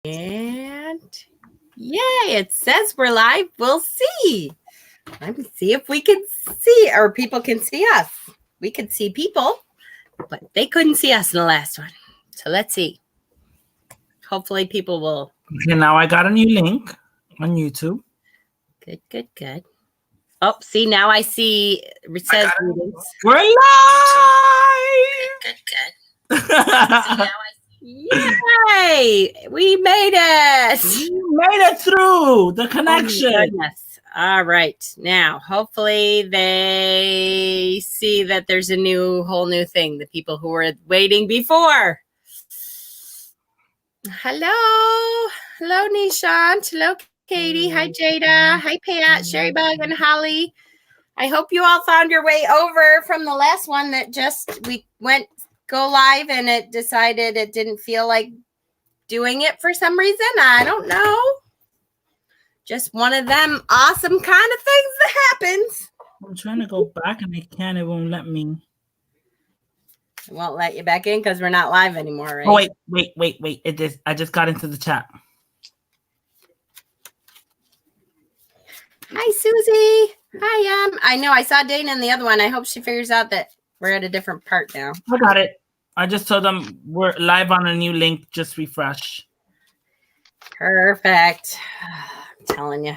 And yay, it says we're live. We'll see. Let me see if we can see, or people can see us. We could see people, but they couldn't see us in the last one. So let's see. Hopefully people will. Okay, now I got a new link on YouTube. Good, good, good. Oh, see, now I see it says readings. We're live! Good, good, good. See, now I Yay! We made it! We made it through the connection. Oh, goodness. All right. Now, hopefully they see that there's a whole new thing. The people who were waiting before. Hello. Hello, Nishant. Hello, Katie. Hi, Jada. Hi, Pat, Sherry Bug, and Holly. I hope you all found your way over from the last one that we went go live and it decided it didn't feel like doing it for some reason. I don't know. Just one of them awesome kind of things that happens. I'm trying to go back and it won't let me. It won't let you back in because we're not live anymore, right? Oh, wait. I just got into the chat. Hi, Susie. Hi, I know I saw Dana in the other one. I hope she figures out that we're at a different part now. I got it. I just told them we're live on a new link. Just refresh. Perfect. I'm telling you.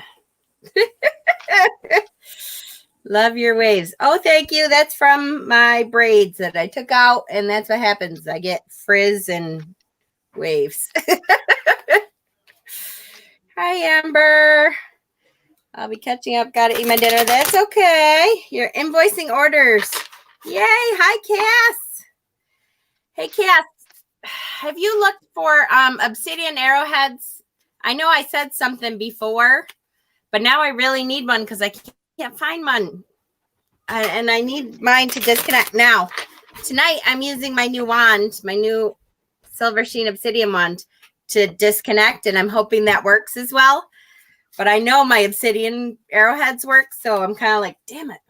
Love your waves. Oh, thank you. That's from my braids that I took out, and that's what happens. I get frizz and waves. Hi, Amber. I'll be catching up. Got to eat my dinner. That's okay. You're invoicing orders. Yay. Hi, Cass. Hey, Cass. Have you looked for obsidian arrowheads? I know I said something before, but now I really need one because I can't find one. And I need mine to disconnect. Now, tonight I'm using my new wand, my new silver sheen obsidian wand to disconnect, and I'm hoping that works as well. But I know my obsidian arrowheads work, so I'm kind of like, damn it.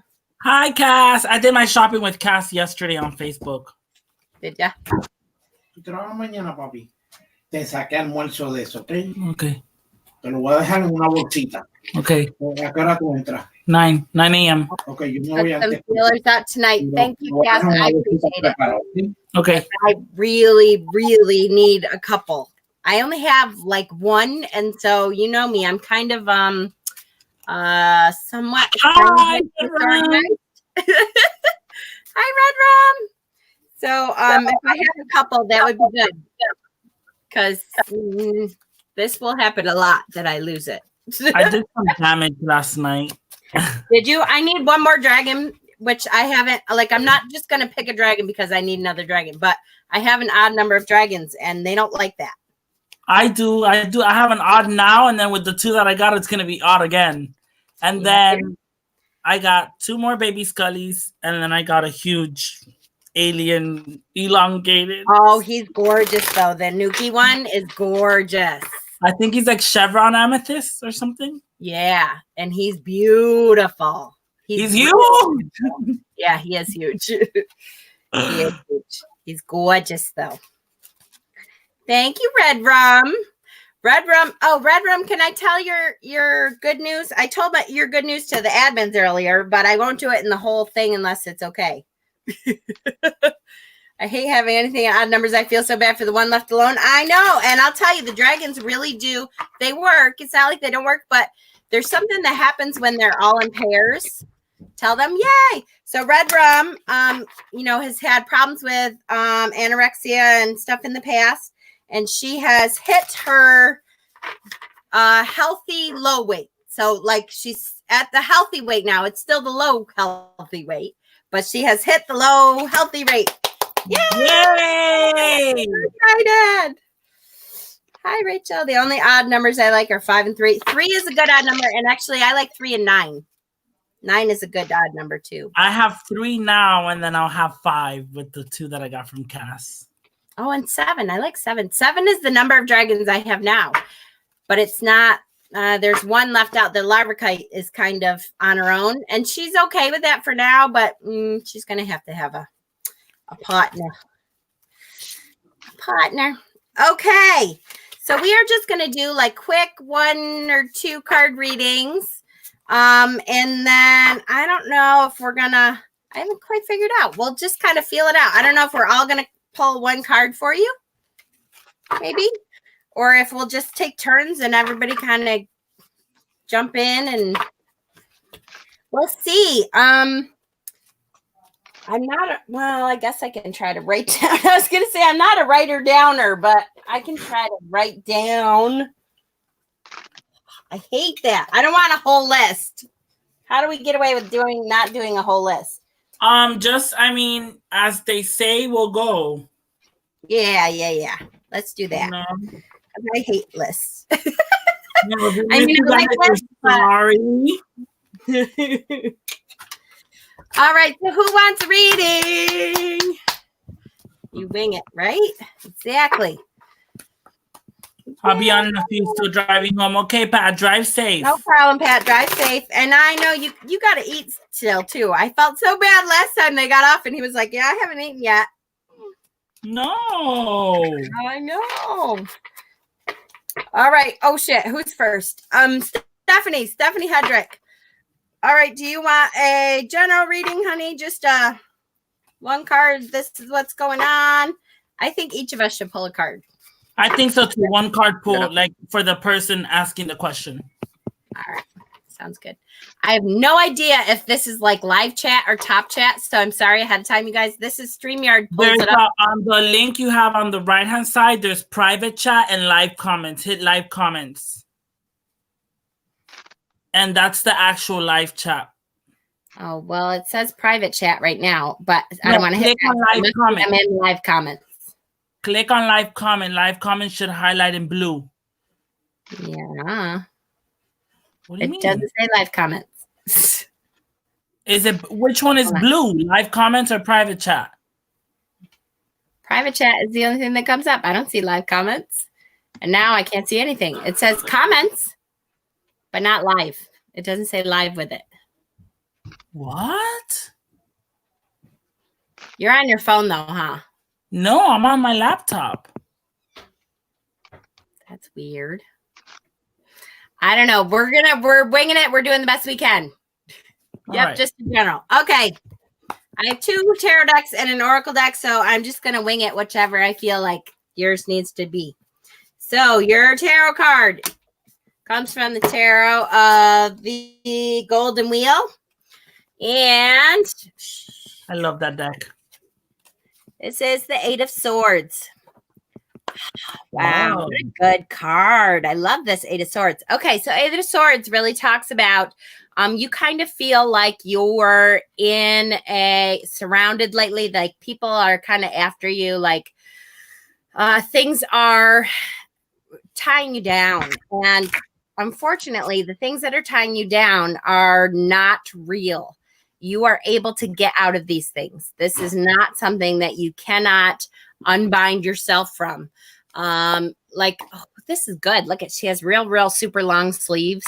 Hi, Cass. I did my shopping with Cass yesterday on Facebook. Did ya? Trabajo mañana, papi. Te saqué almuerzo de eso, ¿ok? Okay. Te lo voy a dejar en una bolsita. Okay. ¿A qué hora tú entras? 9 a.m. Okay, yo me voy a Put some feelers out tonight. Thank you, Cass. I appreciate it. Okay. I really, really need a couple. I only have like one, and so you know me, I'm kind of somewhat Hi, disorganized. Hi, Red Rum. So if I had a couple, that would be good, because this will happen a lot that I lose it. I did some damage last night. Did you? I need one more dragon, which I haven't. Like, I'm not just gonna pick a dragon because I need another dragon, but I have an odd number of dragons, and they don't like that. I do. I have an odd now, and then with the 2 that I got, it's gonna be odd again. And then I got 2 more baby Scullies, and then I got a huge alien elongated. Oh, he's gorgeous though. The Nuki one is gorgeous. I think he's like chevron amethyst or something. Yeah, and he's beautiful. He's huge. Yeah, he is huge. He is huge. He's gorgeous though. Thank you, Red Rum. Red Rum. Oh, Red Rum, can I tell your good news? I told your good news to the admins earlier, but I won't do it in the whole thing unless it's okay. I hate having anything in odd numbers. I feel so bad for the one left alone. I know. And I'll tell you, the dragons really do. They work. It's not like they don't work, but there's something that happens when they're all in pairs. Tell them, yay. So Red Rum, has had problems with anorexia and stuff in the past. And she has hit her healthy low weight. So like she's at the healthy weight now. It's still the low healthy weight, but she has hit the low healthy rate. Yay! Yay! Hi, Dad. Hi, Rachel. The only odd numbers I like are 5 and 3. 3 is a good odd number, and actually I like 3 and 9. 9 is a good odd number too. I have 3 now, and then I'll have 5 with the 2 that I got from Cass. Oh, and 7. I like 7. 7 is the number of dragons I have now, but it's not. There's one left out. The Larvikite is kind of on her own, and she's okay with that for now, but she's going to have a partner. Okay. So we are just going to do like quick 1 or 2 card readings. And then I don't know if we're going to, I haven't quite figured out. We'll just kind of feel it out. I don't know if we're all going to pull 1 card for you, maybe, or if we'll just take turns and everybody kind of jump in and we'll see. I'm not, well, I guess I can try to write down. I was going to say I'm not a writer downer, but I can try to write down. I hate that. I don't want a whole list. How do we get away with not doing a whole list? As they say, we'll go. Yeah. Let's do that. No. I hate lists. No, I like lists, sorry. All right, so who wants reading? You wing it, right? Exactly. I'll be on if you're still driving home. Okay, Pat, drive safe. No problem, Pat. Drive safe. And I know you got to eat still, too. I felt so bad last time they got off, and he was like, yeah, I haven't eaten yet. No. I know. All right. Oh, shit. Who's first? Stephanie Hedrick. All right. Do you want a general reading, honey? Just 1 card. This is what's going on. I think each of us should pull a card. I think so too. 1 card pull, like for the person asking the question. All right. Sounds good. I have no idea if this is like live chat or top chat, so I'm sorry ahead of time, you guys. This is StreamYard. There's on the link you have on the right-hand side, there's private chat and live comments. Hit live comments. And that's the actual live chat. Oh, well, it says private chat right now, but I don't want to hit live comment. I'm in live comments. Click on live comment. Live comment should highlight in blue. Yeah. What do you mean? It doesn't say live comments. Is it which one is blue? Live comments or private chat? Private chat is the only thing that comes up. I don't see live comments. And now I can't see anything. It says comments, but not live. It doesn't say live with it. What? You're on your phone though, huh? No, I'm on my laptop. That's weird. I don't know. We're winging it. We're doing the best we can. Yep, right. Just in general. Okay. I have 2 tarot decks and an oracle deck, so I'm just going to wing it, whichever I feel like yours needs to be. So your tarot card comes from the tarot of the Golden Wheel. And I love that deck. This is the 8 of Swords. Wow, what a good card. I love this 8 of Swords. Okay, so 8 of Swords really talks about you kind of feel like you're surrounded lately, like people are kind of after you, like things are tying you down. And unfortunately, the things that are tying you down are not real. You are able to get out of these things. This is not something that you cannot unbind yourself from. This is good. Look at, she has real super long sleeves,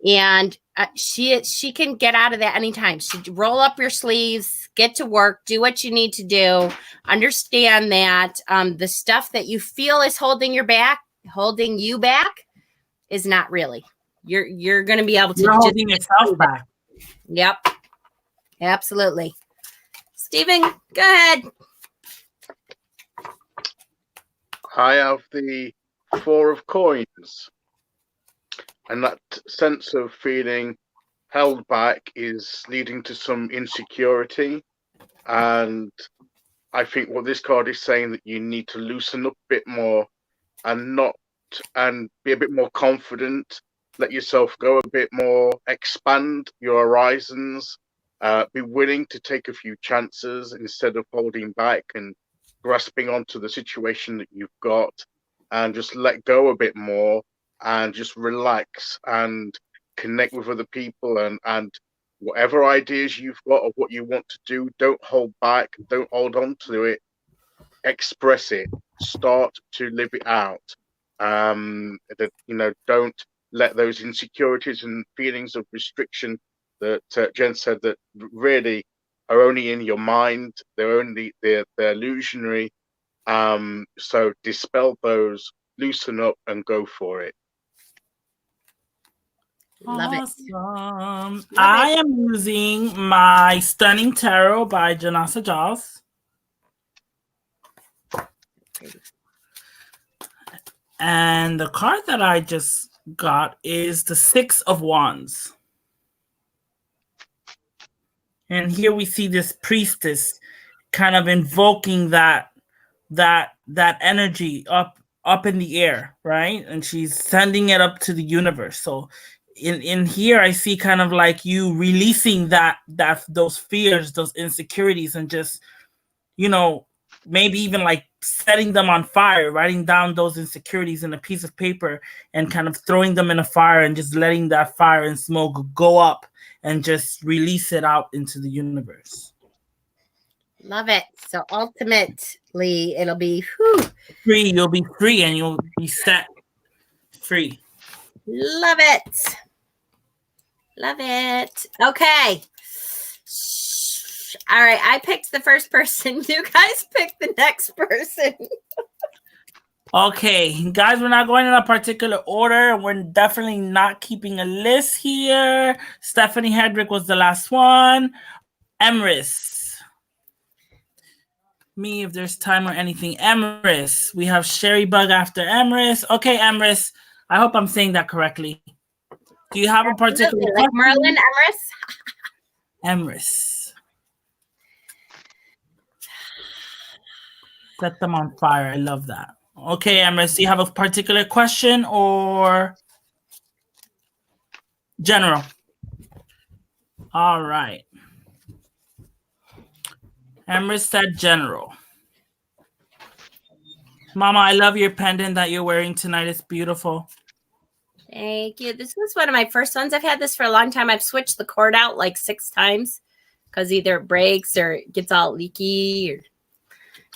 and she can get out of that anytime. She roll up your sleeves, get to work, do what you need to do. Understand that the stuff that you feel is holding you back is not really. You're going to be able to. You're holding yourself back. Yep. Absolutely. Stephen, go ahead. I have the 4 of coins, and that sense of feeling held back is leading to some insecurity. And I think what this card is saying, that you need to loosen up a bit more and be a bit more confident, let yourself go a bit more, expand your horizons, be willing to take a few chances instead of holding back and grasping onto the situation that you've got, and just let go a bit more and just relax and connect with other people, and whatever ideas you've got of what you want to do, don't hold back, don't hold on to it, express it, start to live it out. Don't let those insecurities and feelings of restriction that Jen said that really are only in your mind. They're illusionary. So dispel those loosen up and go for it. Love it. Awesome. I am using my Stunning Tarot by Janasa Jaws. And the card that I just got is the Six of Wands. And here we see this priestess kind of invoking that energy up in the air, right? And she's sending it up to the universe. So in here I see kind of like you releasing those fears, those insecurities, and just, you know, maybe even like setting them on fire, writing down those insecurities in a piece of paper and kind of throwing them in a fire and just letting that fire and smoke go up and just release it out into the universe. Love it. So ultimately, it'll be free. You'll be free and you'll be set free. Love it. Love it. Okay. All right. I picked the first person. You guys pick the next person. Okay, guys, we're not going in a particular order. We're definitely not keeping a list here. Stephanie Hedrick was the last one. Emrys. Me, if there's time or anything. Emrys. We have Sherry Bug after Emrys. Okay, Emrys. I hope I'm saying that correctly. Do you have a particular like Merlin Emrys? Emrys. Set them on fire. I love that. Okay, Emrys, do you have a particular question or general? All right. Emrys said general. Mama, I love your pendant that you're wearing tonight. It's beautiful. Thank you. This was one of my first ones. I've had this for a long time. I've switched the cord out like 6 times because either it breaks or it gets all leaky. Or...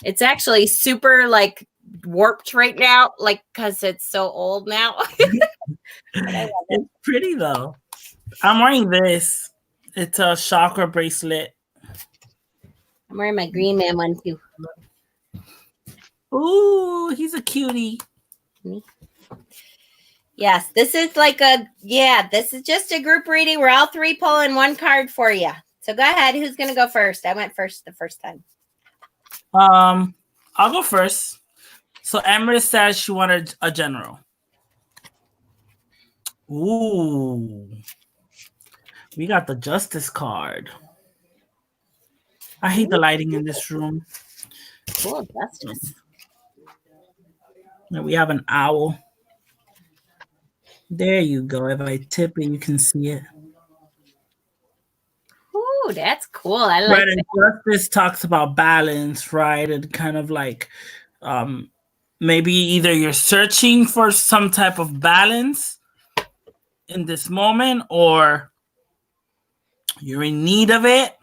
It's actually super like warped right now, like because it's so old now. It's pretty though. I'm wearing this. It's a chakra bracelet. I'm wearing my green man one too. Ooh, he's a cutie. Yes, this is like this is just a group reading. We're all 3 pulling 1 card for you. So go ahead. Who's gonna go first? I went first the first time. I'll go first. So Emrys says she wanted a general. Ooh. We got the Justice card. I hate the lighting in this room. Cool, Justice. And we have an owl. There you go. If I tip it, you can see it. Ooh, that's cool. I like Right, that. and Justice talks about balance, right? And kind of like maybe either you're searching for some type of balance in this moment, or you're in need of it,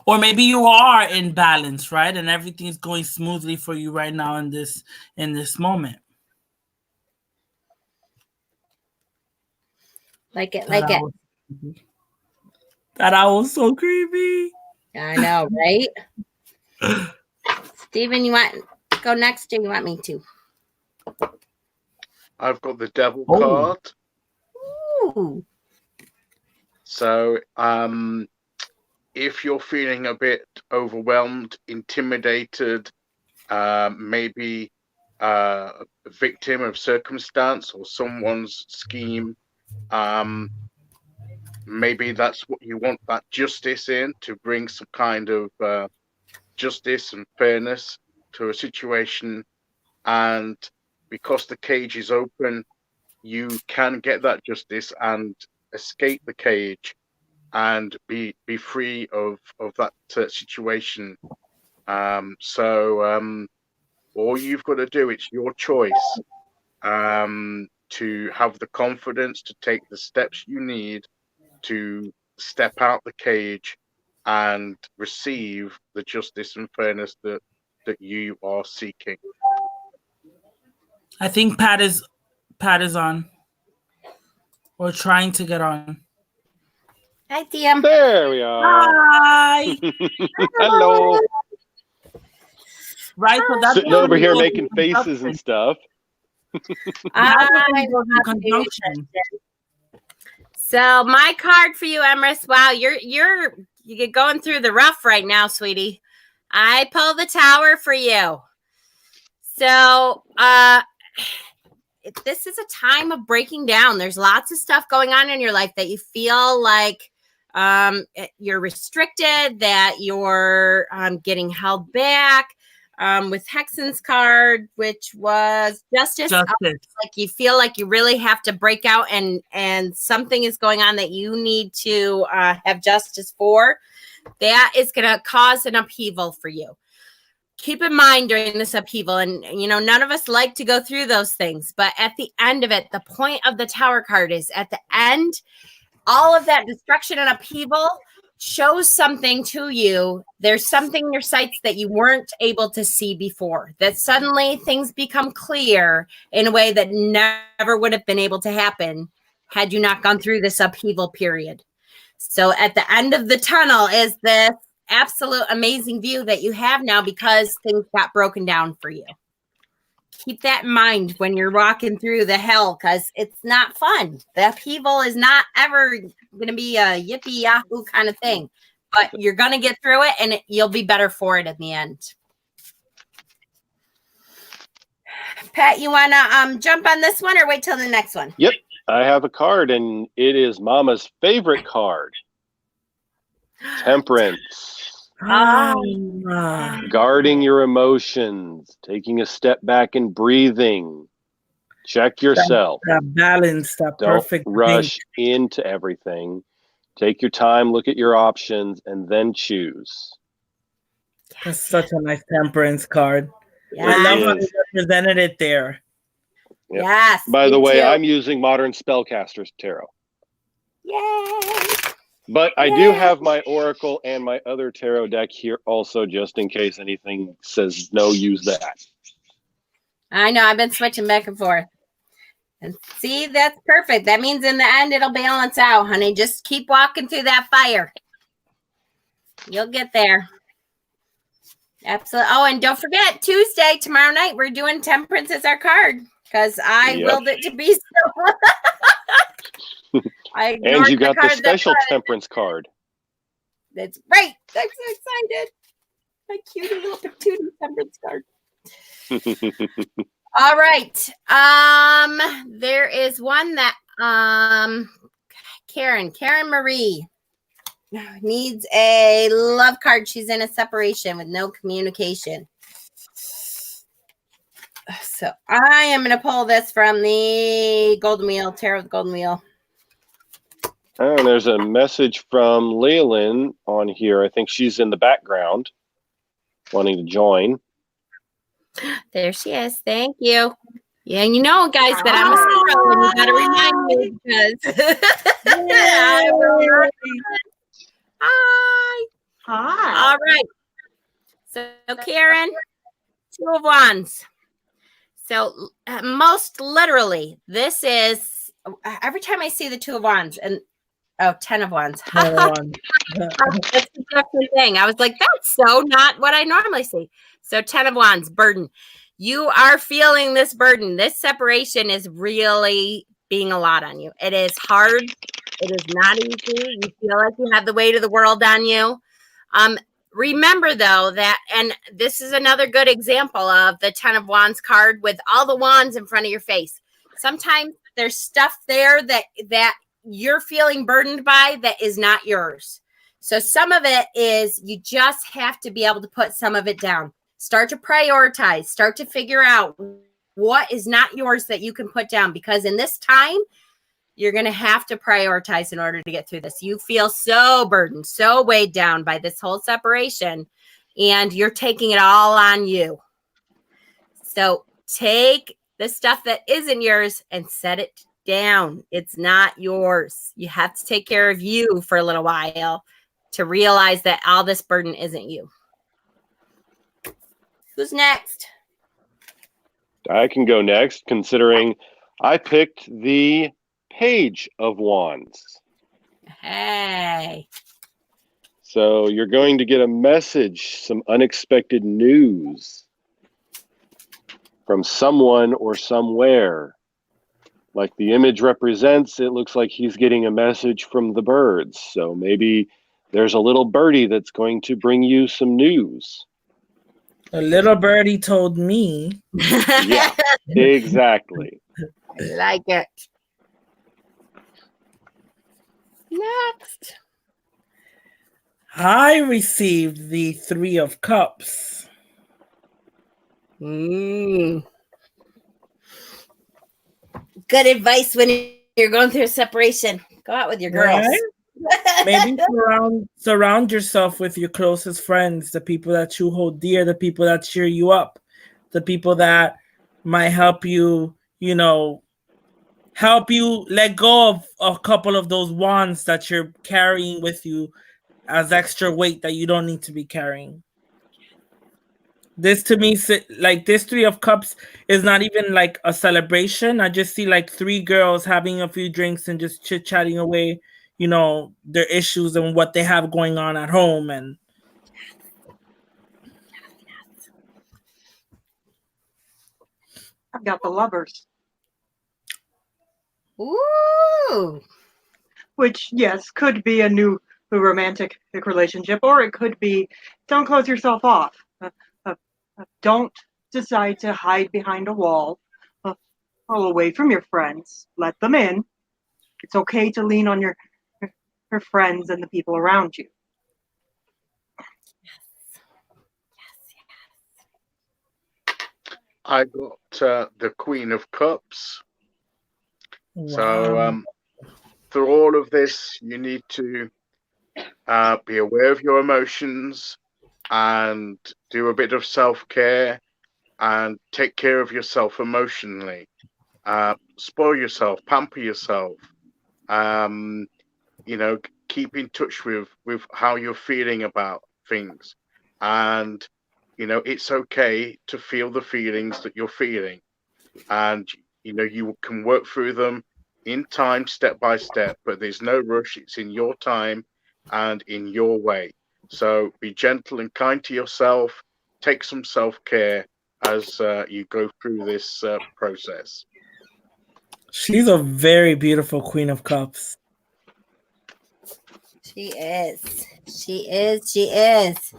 or maybe you are in balance, right? And everything's going smoothly for you right now in this moment. Like it. That owl's so creepy. I know, right? Steven, you want to go next or you want me to? I've got the Devil card. Ooh. So if you're feeling a bit overwhelmed, intimidated, maybe a victim of circumstance or someone's scheme, maybe that's what you want that justice in, to bring some kind of justice and fairness to a situation. And because the cage is open, you can get that justice and escape the cage and be free of that situation. So all you've got to do, it's your choice, to have the confidence to take the steps you need to step out the cage and receive the justice and fairness that you are seeking. I think Pat is on, or trying to get on. Hi, DM. There we are. Hi. Hello. Right, so that's Sitting over here making faces and stuff. Everything I goes in love conjunction. So my card for you, Emrys. Wow, you're going through the rough right now, sweetie. I pull the Tower for you. So this is a time of breaking down. There's lots of stuff going on in your life that you feel like you're restricted, that you're getting held back. With Hexen's card, which was justice. Like you feel like you really have to break out and something is going on that you need to have justice for. That is going to cause an upheaval for you. Keep in mind during this upheaval, and none of us like to go through those things, but at the end of it, the point of the Tower card is at the end, all of that destruction and upheaval shows something to you. There's something in your sights that you weren't able to see before, that suddenly things become clear in a way that never would have been able to happen had you not gone through this upheaval period. So at the end of the tunnel is this absolute amazing view that you have now because things got broken down for you. Keep that in mind when you're walking through the hell, because it's not fun. The upheaval is not ever going to be a yippee yahoo kind of thing, but you're going to get through it and you'll be better for it in the end. Pat, you want to jump on this one or wait till the next one? Yep, I have a card, and it is Mama's favorite card. Temperance. Guarding your emotions, taking a step back and breathing. Check yourself. That balance, that perfect. Don't rush into everything. Take your time, look at your options, and then choose. That's such a nice temperance card. Yeah. I love how you represented it there. Yep. Yes. By the way, too. I'm using Modern Spellcasters Tarot. Yay. But I do have my Oracle and my other tarot deck here also, just in case anything says no, use that. I know. I've been switching back and forth. And see, that's perfect. That means in the end, it'll balance out, honey. Just keep walking through that fire. You'll get there. Absolutely. Oh, and don't forget, Tuesday, tomorrow night, we're doing Temperance as our card because I willed it to be so. And you got the special Temperance card. That's right. I'm so excited. My cutie little patootie Temperance card. All right. There is one that Karen Marie needs a love card. She's in a separation with no communication. So I am going to pull this from the Golden Wheel, Tarot of the Golden Wheel. And there's a message from Leland on here. I think she's in the background wanting to join. There she is. Thank you. Yeah, and you know, guys, that I'm a squirrel, and you got to remind me because. Hi. All right. So, Karen, Two of Wands. So, most literally, this is every time I see the Two of Wands and 10 of Wands. That's a different thing. I was like, that's so not what I normally see. So 10 of Wands, burden. You are feeling this burden. This separation is really being a lot on you. It is hard. It is not easy. You feel like you have the weight of the world on you. Remember, though, that, and this is another good example of the 10 of Wands card with all the wands in front of your face. Sometimes there's stuff there that you're feeling burdened by that is not yours. So some of it is you just have to be able to put some of it down. Start to prioritize. Start to figure out what is not yours that you can put down. Because in this time, you're going to have to prioritize in order to get through this. You feel so burdened, so weighed down by this whole separation, and you're taking it all on you. So take the stuff that isn't yours and set it down. It's not yours. You have to take care of you for a little while to realize that all this burden isn't you. Who's next? I can go next, considering I picked the Page of Wands. Hey. So you're going to get a message, some unexpected news. from someone or somewhere. Like the image represents, it looks like he's getting a message from the birds. So maybe there's a little birdie that's going to bring you some news. A little birdie told me. Yeah, exactly. I like it. Next. I received the Three of Cups. Good advice when you're going through a separation. Go out with your girls. Right? Maybe surround yourself with your closest friends, the people that you hold dear, the people that cheer you up, the people that might help you, help you let go of a couple of those wands that you're carrying with you as extra weight that you don't need to be carrying. This to me, like this Three of Cups is not even like a celebration. I just see like three girls having a few drinks and just chit-chatting away, their issues and what they have going on at home. And I've got the Lovers. Ooh. Which, yes, could be a new romantic relationship, or it could be don't close yourself off. Don't decide to hide behind a wall. Pull away from your friends. Let them in. It's okay to lean on your friends and the people around you. I got the Queen of Cups. wow. So through all of this, you need to be aware of your emotions and do a bit of self-care and take care of yourself emotionally. Spoil yourself, pamper yourself. Keep in touch with how you're feeling about things. And, it's okay to feel the feelings that you're feeling. And, you can work through them in time, step by step, but there's no rush. It's in your time and in your way. So be gentle and kind to yourself. Take some self-care as you go through this process. She's a very beautiful Queen of Cups. She is. She is. She is.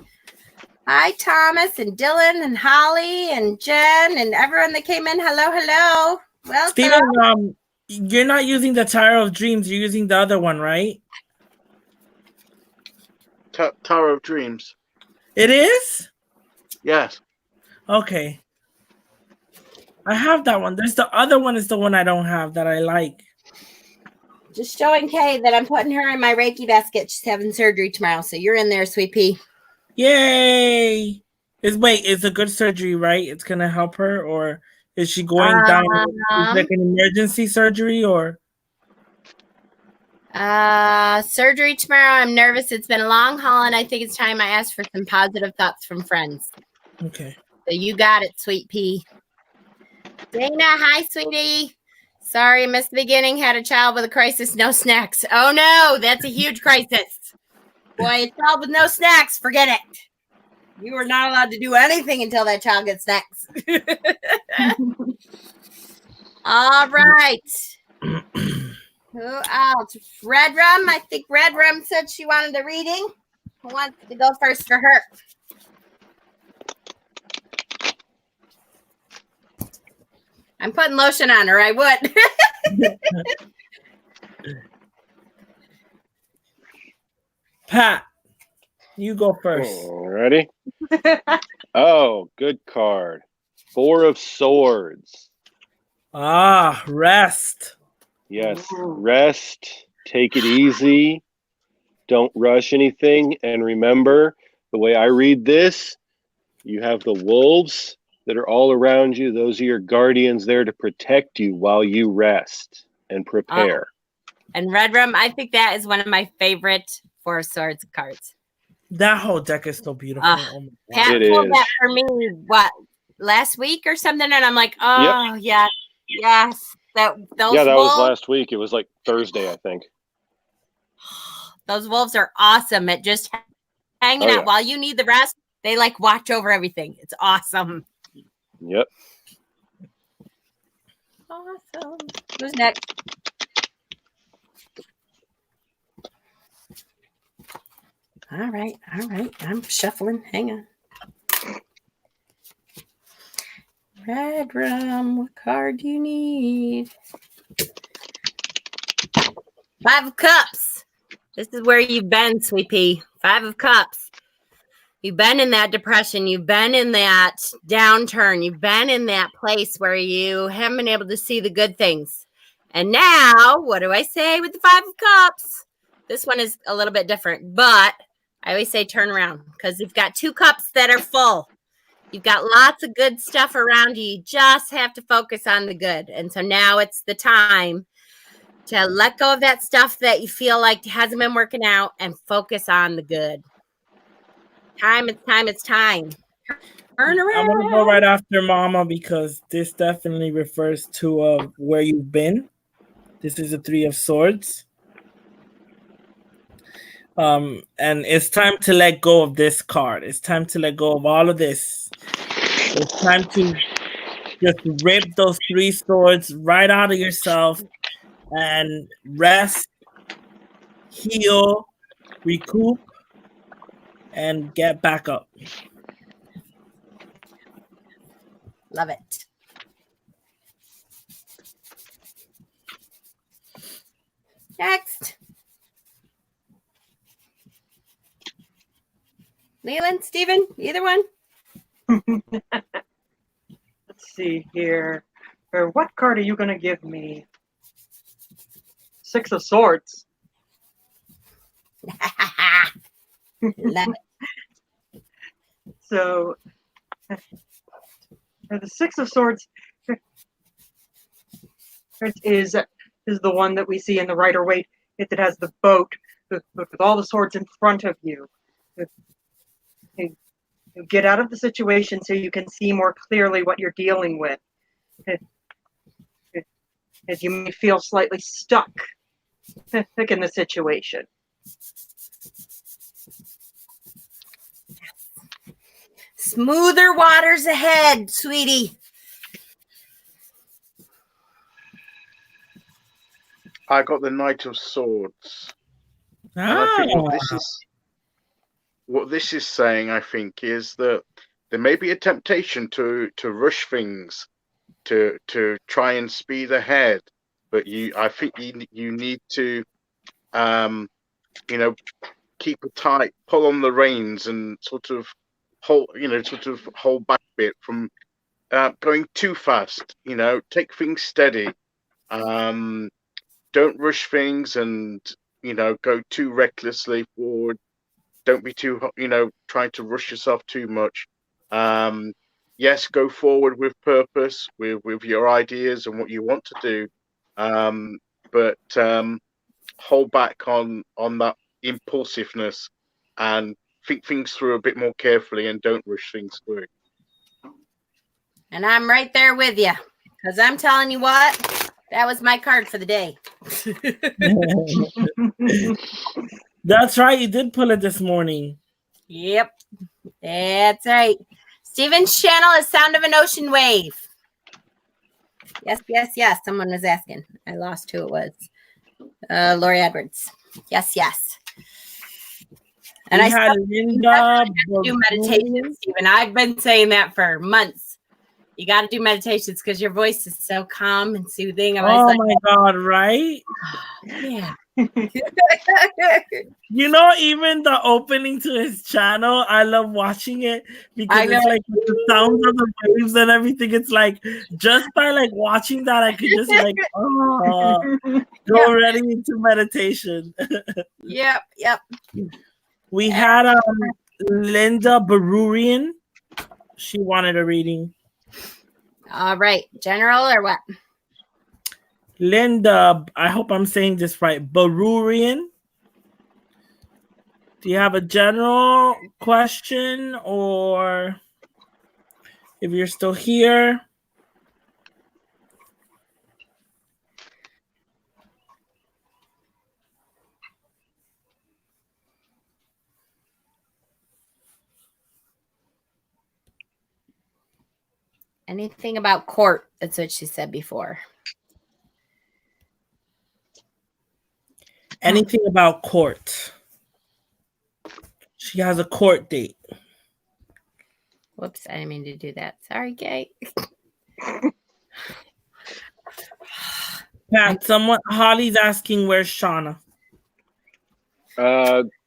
Hi, Thomas and Dylan and Holly and Jen and everyone that came in. Hello, hello. Welcome. Steven, you're not using the Tower of Dreams. You're using the other one, right? Tower of Dreams. It is? Yes. Okay. I have that one. There's the other one is the one I don't have that I like. Just showing Kay that I'm putting her in my Reiki basket. She's having surgery tomorrow, so you're in there, sweet pea. Yay! Is a good surgery, right? It's gonna help her, or is she going down like an emergency surgery, or? Surgery tomorrow. I'm nervous. It's been a long haul, and I think it's time I ask for some positive thoughts from friends. Okay. So you got it, sweet pea. Dana, hi, sweetie. Sorry, missed the beginning. Had a child with a crisis. No snacks. Oh no, that's a huge crisis. Boy, a child with no snacks. Forget it. You are not allowed to do anything until that child gets snacks. All right. Who else? Red Rum. I think Red Rum said she wanted a reading. Who wants to go first for her? I'm putting lotion on her. I would. Pat, you go first. Ready? Oh, good card. Four of Swords. Rest. Yes, rest. Take it easy. Don't rush anything. And remember, the way I read this, you have the wolves that are all around you. Those are your guardians there to protect you while you rest and prepare. And Red Rum, I think that is one of my favorite Four of Swords cards. That whole deck is so beautiful. Pat pulled that for me, last week or something? And I'm like, oh, yep. yes. That wolves, was last week. It was like Thursday, I think. Those wolves are awesome at just hanging out. While you need the rest, they watch over everything. It's awesome. Yep. Awesome. Who's next? All right. I'm shuffling. Hang on. Red rum. What card do you need? 5 of Cups. This is where you've been, Sweet Pea. 5 of Cups. You've been in that depression. You've been in that downturn. You've been in that place where you haven't been able to see the good things. And now, what do I say with the 5 of Cups? This one is a little bit different, but I always say turn around because you've got 2 cups that are full. You've got lots of good stuff around you. You just have to focus on the good. And so now it's the time to let go of that stuff that you feel like hasn't been working out and focus on the good. It's time. Turn around. I'm going to go right after Mama because this definitely refers to where you've been. This is the 3 of Swords. And it's time to let go of this card. It's time to let go of all of this. It's time to just rip those 3 swords right out of yourself and rest, heal, recoup, and get back up. Love it. Next. Leland, Steven, either one? Let's see here. Or what card are you going to give me? 6 of Swords. Love it. So, the 6 of Swords is the one that we see in the Rider-Waite. It has the boat with all the swords in front of you. You get out of the situation so you can see more clearly what you're dealing with. As you may feel slightly stuck in the situation. Smoother waters ahead, sweetie. I got the Knight of Swords. And I think what this is saying, I think, is that there may be a temptation to rush things, to try and speed ahead, but I think you need to, keep a tight pull on the reins and sort of hold back a bit from going too fast. Take things steady. Don't rush things and go too recklessly forward. Don't be too trying to rush yourself too much. Yes, go forward with purpose, with your ideas and what you want to do, but hold back on that impulsiveness and think things through a bit more carefully and don't rush things through. And I'm right there with you because I'm telling you what, that was my card for the day. That's right. You did pull it this morning. Yep, that's right. Steven's channel is Sound of an Ocean Wave. Yes. Someone was asking. I lost who it was. Lori Edwards. Yes. And I had Linda do meditation, Steven. I've been saying that for months. You got to do meditations because your voice is so calm and soothing. My God, right? Yeah. Even the opening to his channel, I love watching it because it's like the sounds of the waves and everything. It's like just by watching that, I could just go ready into meditation. Yep. We had Linda Barurian. She wanted a reading. All right, general or what? Linda, I hope I'm saying this right. Barurian. Do you have a general question, or if you're still here? Anything about court? That's what she said before. Anything about court. She has a court date. Whoops, I didn't mean to do that. Sorry, Kate. Pat, Holly's asking where's Shauna.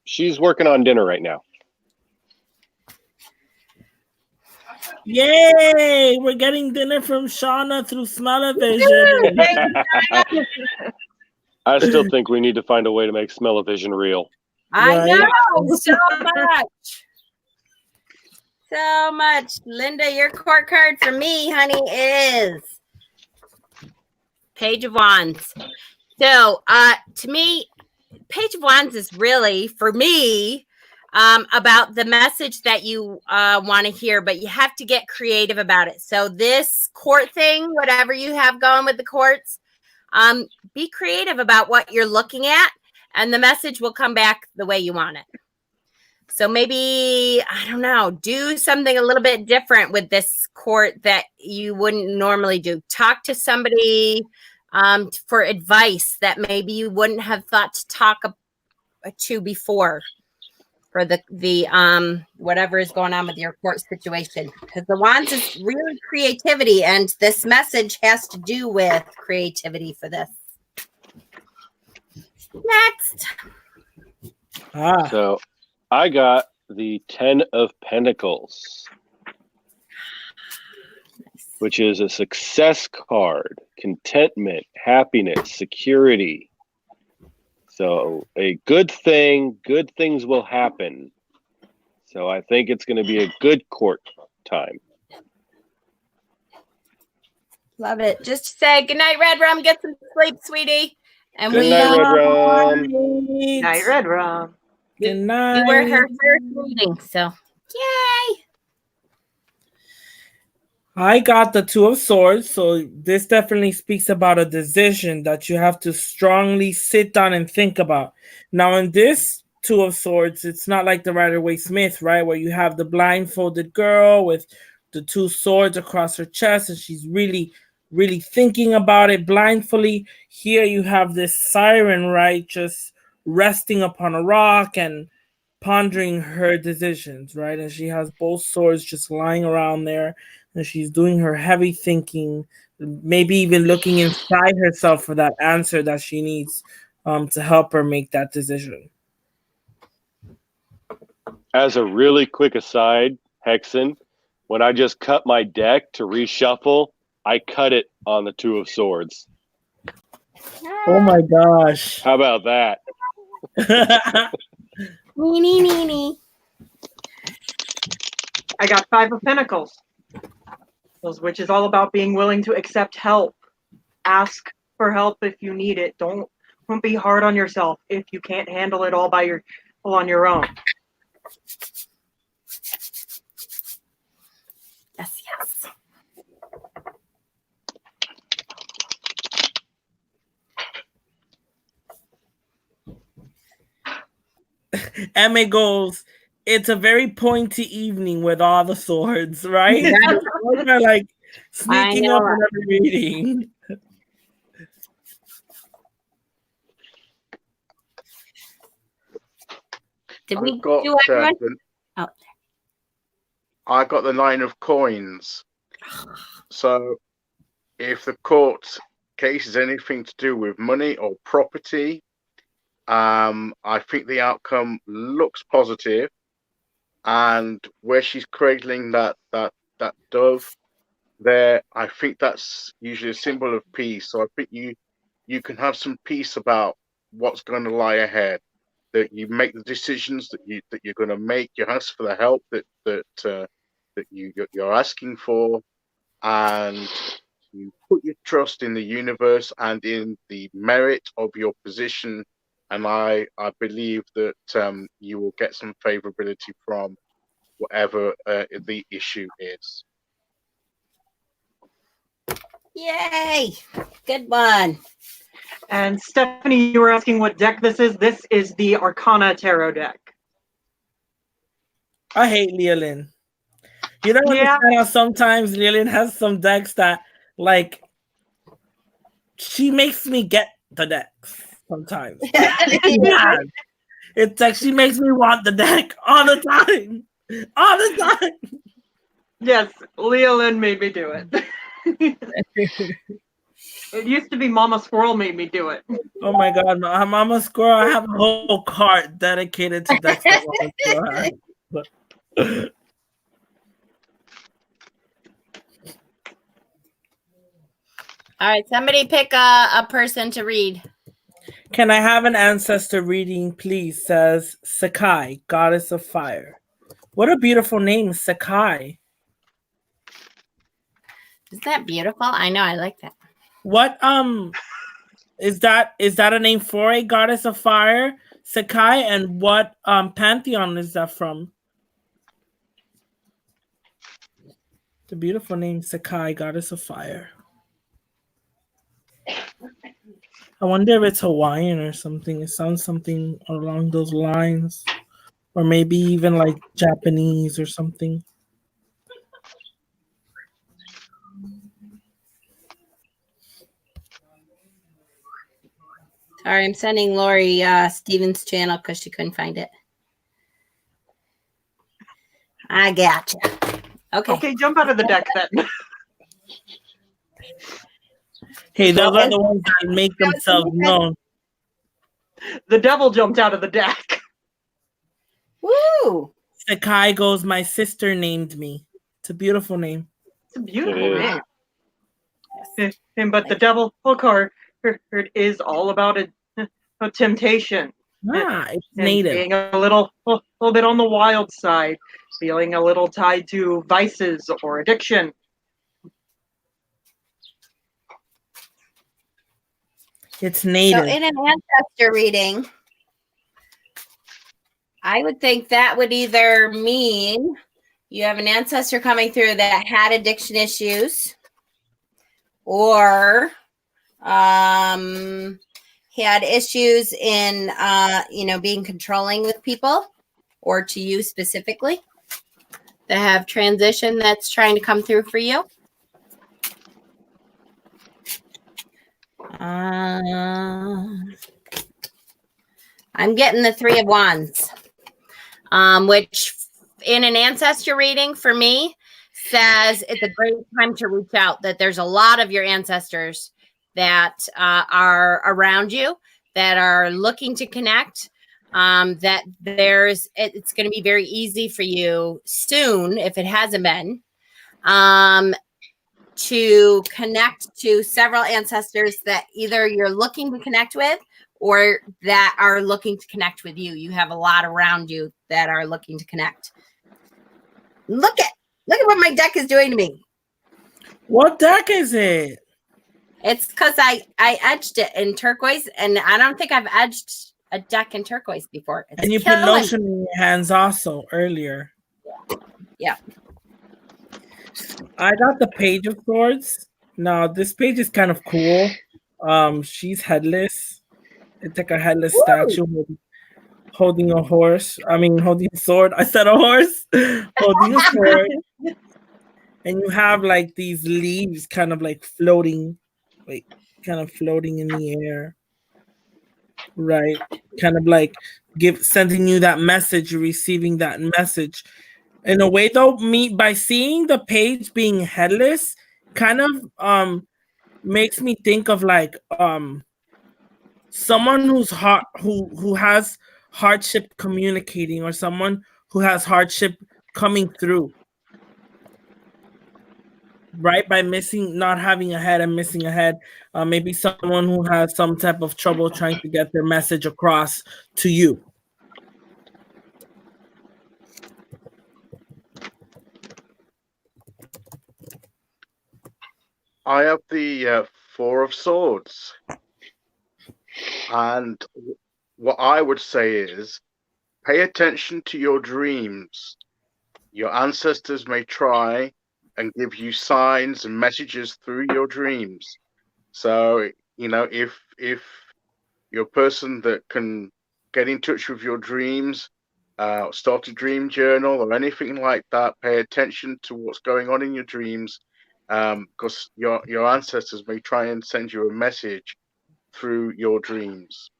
She's working on dinner right now. Yay! We're getting dinner from Shauna through Smell-O-Vision. I still think we need to find a way to make Smell-O-Vision real. I know so much. So much. Linda, your court card for me, honey, is Page of Wands. So, to me, Page of Wands is really, for me, about the message that you want to hear, but you have to get creative about it. So this court thing, whatever you have going with the courts, be creative about what you're looking at, and the message will come back the way you want it. So maybe, I don't know, do something a little bit different with this court that you wouldn't normally do. Talk to somebody for advice that maybe you wouldn't have thought to talk to before for the whatever is going on with your court situation. Because the Wands is really creativity, and this message has to do with creativity for this. Next. So I got the 10 of Pentacles, which is a success card, contentment, happiness, security. So a good things will happen. So I think it's going to be a good court time. Love it. Just say good night, Red Rum. Get some sleep, sweetie. And Good night, Red Rum. Night, Red Rum. Good night. You were her first reading, so yay! I got the Two of Swords, so this definitely speaks about a decision that you have to strongly sit down and think about. Now, in this Two of Swords, it's not like the Rider-Waite-Smith, right, where you have the blindfolded girl with the two swords across her chest, and she's really, really thinking about it blindly. Here you have this siren, right, just resting upon a rock and pondering her decisions, right? And she has both swords just lying around there, and she's doing her heavy thinking, maybe even looking inside herself for that answer that she needs to help her make that decision. As a really quick aside, Hexen, when I just cut my deck to reshuffle, I cut it on the Two of Swords. Oh my gosh. How about that? Nee. I got 5 of Pentacles, which is all about being willing to accept help. Ask for help if you need it. Don't be hard on yourself if you can't handle it all on your own. Yes. Emma goes, it's a very pointy evening with all the swords, right? They're like sneaking up on every meeting. Did we got, do everyone? I got the 9 of Coins. So if the court case is anything to do with money or property, I think the outcome looks positive. And where she's cradling that dove there, I think that's usually a symbol of peace. So I think you can have some peace about what's going to lie ahead. That you make the decisions that you're going to make. You ask for the help that you're asking for, and you put your trust in the universe and in the merit of your position. And I believe that you will get some favorability from whatever the issue is. Yay! Good one. And Stephanie, you were asking what deck this is. This is the Arcana Tarot deck. I hate Leolyn. You don't understand how sometimes Leolyn has some decks that, like, she makes me get the decks. sometimes. Yeah. It's like she makes me want the deck all the time. All the time. Yes, Leah Lynn made me do it. It used to be Mama Squirrel made me do it. Oh my God, Mama Squirrel! I have a whole cart dedicated to decks that Mama Squirrel has. All right, somebody pick a person to read. Can I have an ancestor reading, please? Says Sakai, goddess of fire. What a beautiful name, Sakai. Isn't that beautiful? I know, I like that. What is that a name for a goddess of fire, Sakai? And what pantheon is that from? The beautiful name Sakai, goddess of fire. I wonder if it's Hawaiian or something. It sounds something along those lines. Or maybe even like Japanese or something. Sorry, I'm sending Lori Stevens' channel because she couldn't find it. I gotcha. Okay, jump out of the deck then. Hey, those are the ones that make themselves known. The devil jumped out of the deck. Woo! Sakai goes, my sister named me. It's a beautiful name. It's a beautiful It is. name. But the devil card is all about a temptation. It's And native. being a little bit on the wild side, feeling a little tied to vices or addiction. It's native. So in an ancestor reading, I would think that would either mean you have an ancestor coming through that had addiction issues, or he had issues in being controlling with people, or to you specifically, that have transition that's trying to come through for you. I'm getting the Three of Wands, which in an ancestor reading for me says it's a great time to reach out, that there's a lot of your ancestors that are around you, that are looking to connect, that it's going to be very easy for you soon, if it hasn't been, to connect to several ancestors that either you're looking to connect with or that are looking to connect with you. You have a lot around you that are looking to connect. Look at what my deck is doing to me. What deck is it? It's because I edged it in turquoise, and I don't think I've edged a deck in turquoise before. It's and you put lotion in your hands also earlier. Yeah. I got the Page of Swords. Now this page is kind of cool. She's headless. It's like a headless statue holding a horse. Holding a sword. I said a horse. Holding a sword. And you have like these leaves kind of like floating, in the air. Right. Kind of like sending you that message, you're receiving that message. In a way though, by seeing the page being headless kind of makes me think of like someone who has hardship communicating, or someone who has hardship coming through, right? By not having a head and missing a head. Maybe someone who has some type of trouble trying to get their message across to you. I have the Four of Swords. And what I would say is, pay attention to your dreams. Your ancestors may try and give you signs and messages through your dreams. So, if you're a person that can get in touch with your dreams, start a dream journal or anything like that, pay attention to what's going on in your dreams, because your ancestors may try and send you a message through your dreams.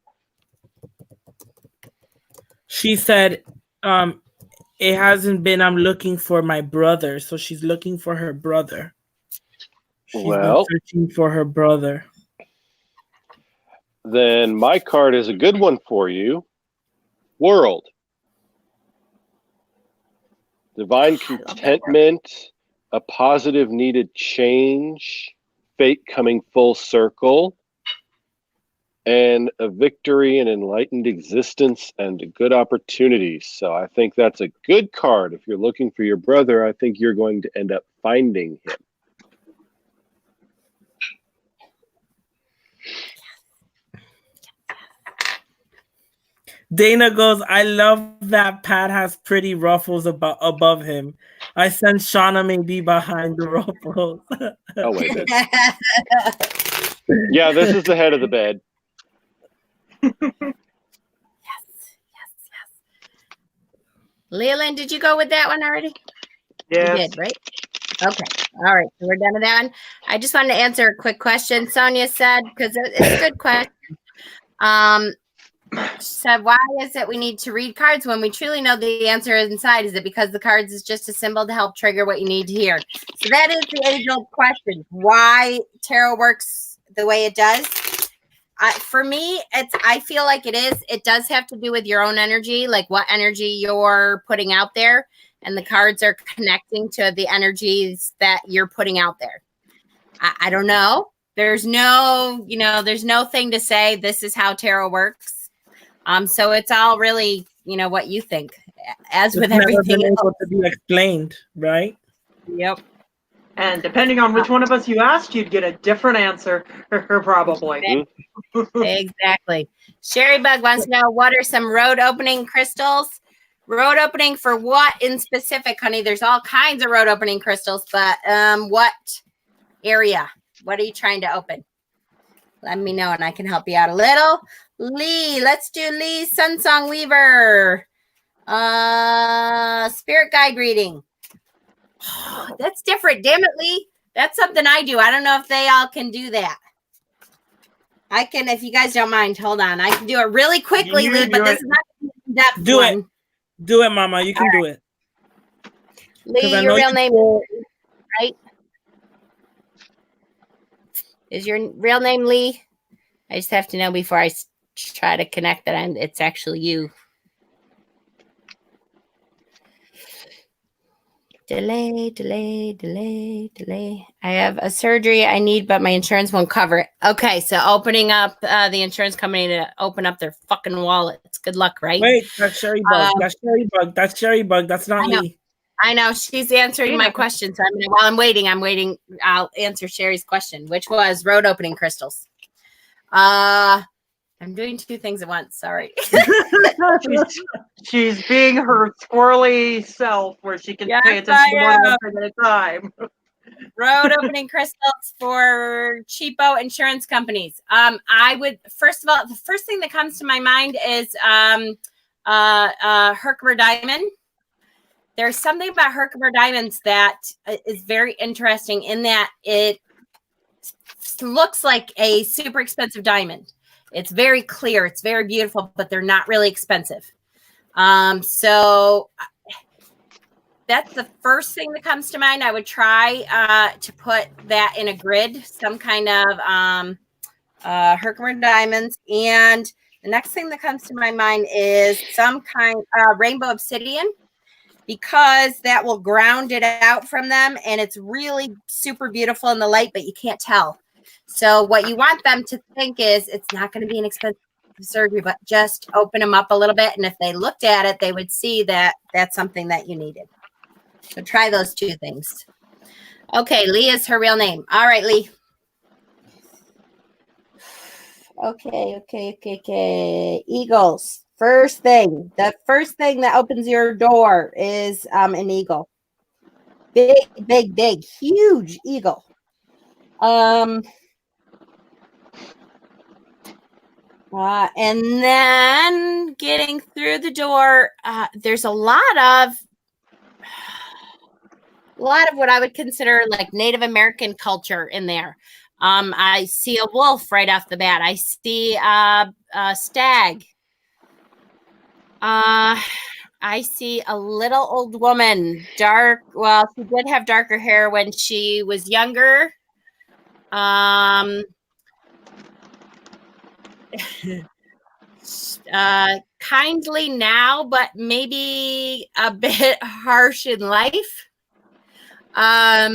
She said, it hasn't been. I'm looking for my brother. So she's looking for her brother. She's been searching for her brother. Then my card is a good one for you. World. Divine contentment, a positive needed change, fate coming full circle, and a victory, an enlightened existence, and good opportunities. So I think that's a good card. If you're looking for your brother, I think you're going to end up finding him. Dana goes, I love that Pat has pretty ruffles above him. I sense Shauna may be behind the ruffles. Oh, wait. Yeah, this is the head of the bed. Yes. Leland, did you go with that one already? Yes. You did, right? Okay. All right. So we're done with that one. I just wanted to answer a quick question. Sonia said, because it's a good question. She said, why is it we need to read cards when we truly know the answer is inside? Is it because the cards is just a symbol to help trigger what you need to hear? So that is the age-old question. Why tarot works the way it does? For me, I feel like it does have to do with your own energy, like what energy you're putting out there. And the cards are connecting to the energies that you're putting out there. I don't know. There's no thing to say this is how tarot works. So it's all really, what you think, as with everything else. Able to be explained, right? Yep. And depending on which one of us you asked, you'd get a different answer, probably. Exactly. Sherry Bug wants to know, what are some road opening crystals? Road opening for what in specific, honey? There's all kinds of road opening crystals, but what area? What are you trying to open? Let me know and I can help you out a little. Lee, let's do Lee Sunsong Weaver. Spirit guide reading. That's different. Damn it, Lee. That's something I do. I don't know if they all can do that. I can, if you guys don't mind, hold on. I can do it really quickly, Lee, but this is not that do one. Do it, Mama. You can do it. Lee, your real name, right? Is your real name Lee? I just have to know before I try to connect that it's actually you. Delay. I have a surgery I need, but my insurance won't cover it. Okay, so opening up the insurance company to open up their fucking wallets. Good luck, right? Wait, that's Sherry Bug. That's Sherry Bug. That's not me. I know. She's answering my question. So while I'm waiting. I'll answer Sherry's question, which was road opening crystals. I'm doing two things at once. Sorry. she's being her squirrely self, where she can pay attention to one thing at a time. Road opening crystals for cheapo insurance companies. I would, first of all, the first thing that comes to my mind is Herkimer diamond. There's something about Herkimer diamonds that is very interesting in that it looks like a super expensive diamond. It's very clear. It's very beautiful, but they're not really expensive. So that's the first thing that comes to mind. I would try to put that in a grid, some kind of Herkimer diamonds. And the next thing that comes to my mind is some kind of rainbow obsidian, because that will ground it out from them. And it's really super beautiful in the light, but you can't tell. So what you want them to think is it's not going to be an expensive surgery, but just open them up a little bit. And if they looked at it, they would see that that's something that you needed. So try those two things. Okay, Lee is her real name. All right, Lee. Okay. Eagles. The first thing that opens your door is an eagle. Big, huge eagle. And then getting through the door, there's a lot of what I would consider like Native American culture in there. I see a wolf right off the bat. I see a stag. I see a little old woman, dark. Well, she did have darker hair when she was younger. Kindly now, but maybe a bit harsh in life. But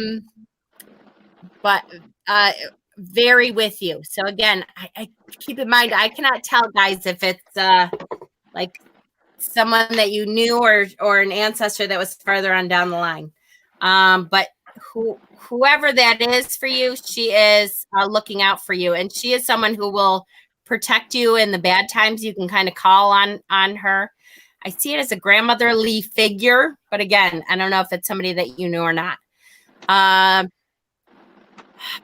very with you. So again, I keep in mind, I cannot tell guys if it's like someone that you knew or an ancestor that was further on down the line. But whoever that is for you, she is looking out for you, and she is someone who will protect you in the bad times. You can kind of call on her. I see it as a grandmotherly figure, but again, I don't know if it's somebody that you knew or not.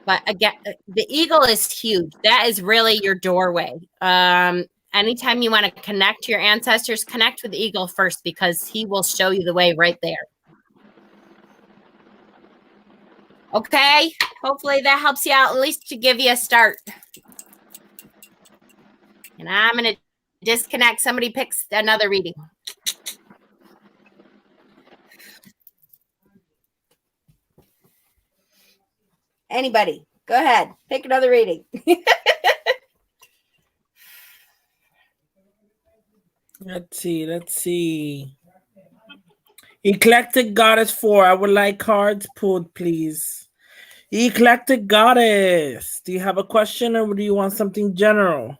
But again, the eagle is huge. That is really your doorway. Anytime you want to connect to your ancestors, connect with the eagle first, because he will show you the way right there. Okay, hopefully that helps you out, at least to give you a start. And I'm going to disconnect. Somebody picks another reading. Anybody, go ahead. Pick another reading. Let's see. Eclectic Goddess 4. I would like cards pulled, please. Eclectic Goddess. Do you have a question or do you want something general?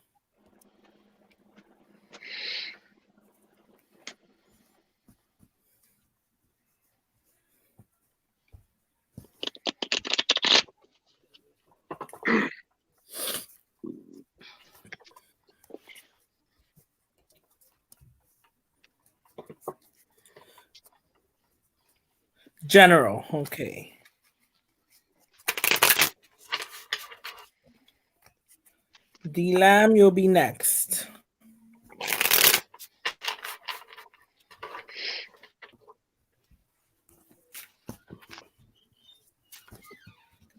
General, okay. D-Lam, you'll be next.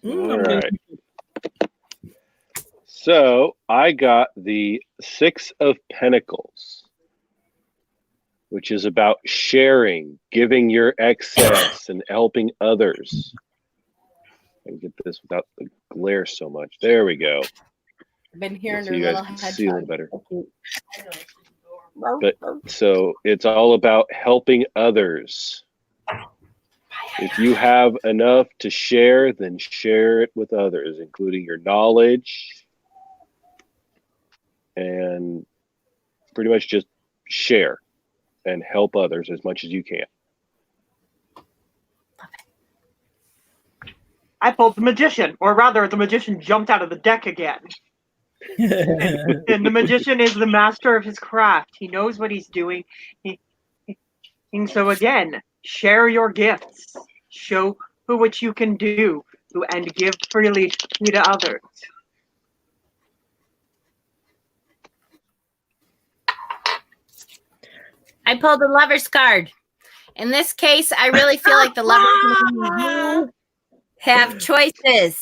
All right. So I got the Six of Pentacles, which is about sharing, giving your excess, and helping others. I can get this without the glare so much. There we go. I've been hearing so her you guys little can hedgehog. see a little better. But so it's all about helping others. If you have enough to share, then share it with others, including your knowledge, and pretty much just share and help others as much as you can. I pulled the Magician, or rather, the Magician jumped out of the deck again. And the Magician is the master of his craft. He knows what he's doing. And so again, share your gifts. Show what you can do and give freely to others. I pulled the Lover's card. In this case, I really feel like the Lovers have choices.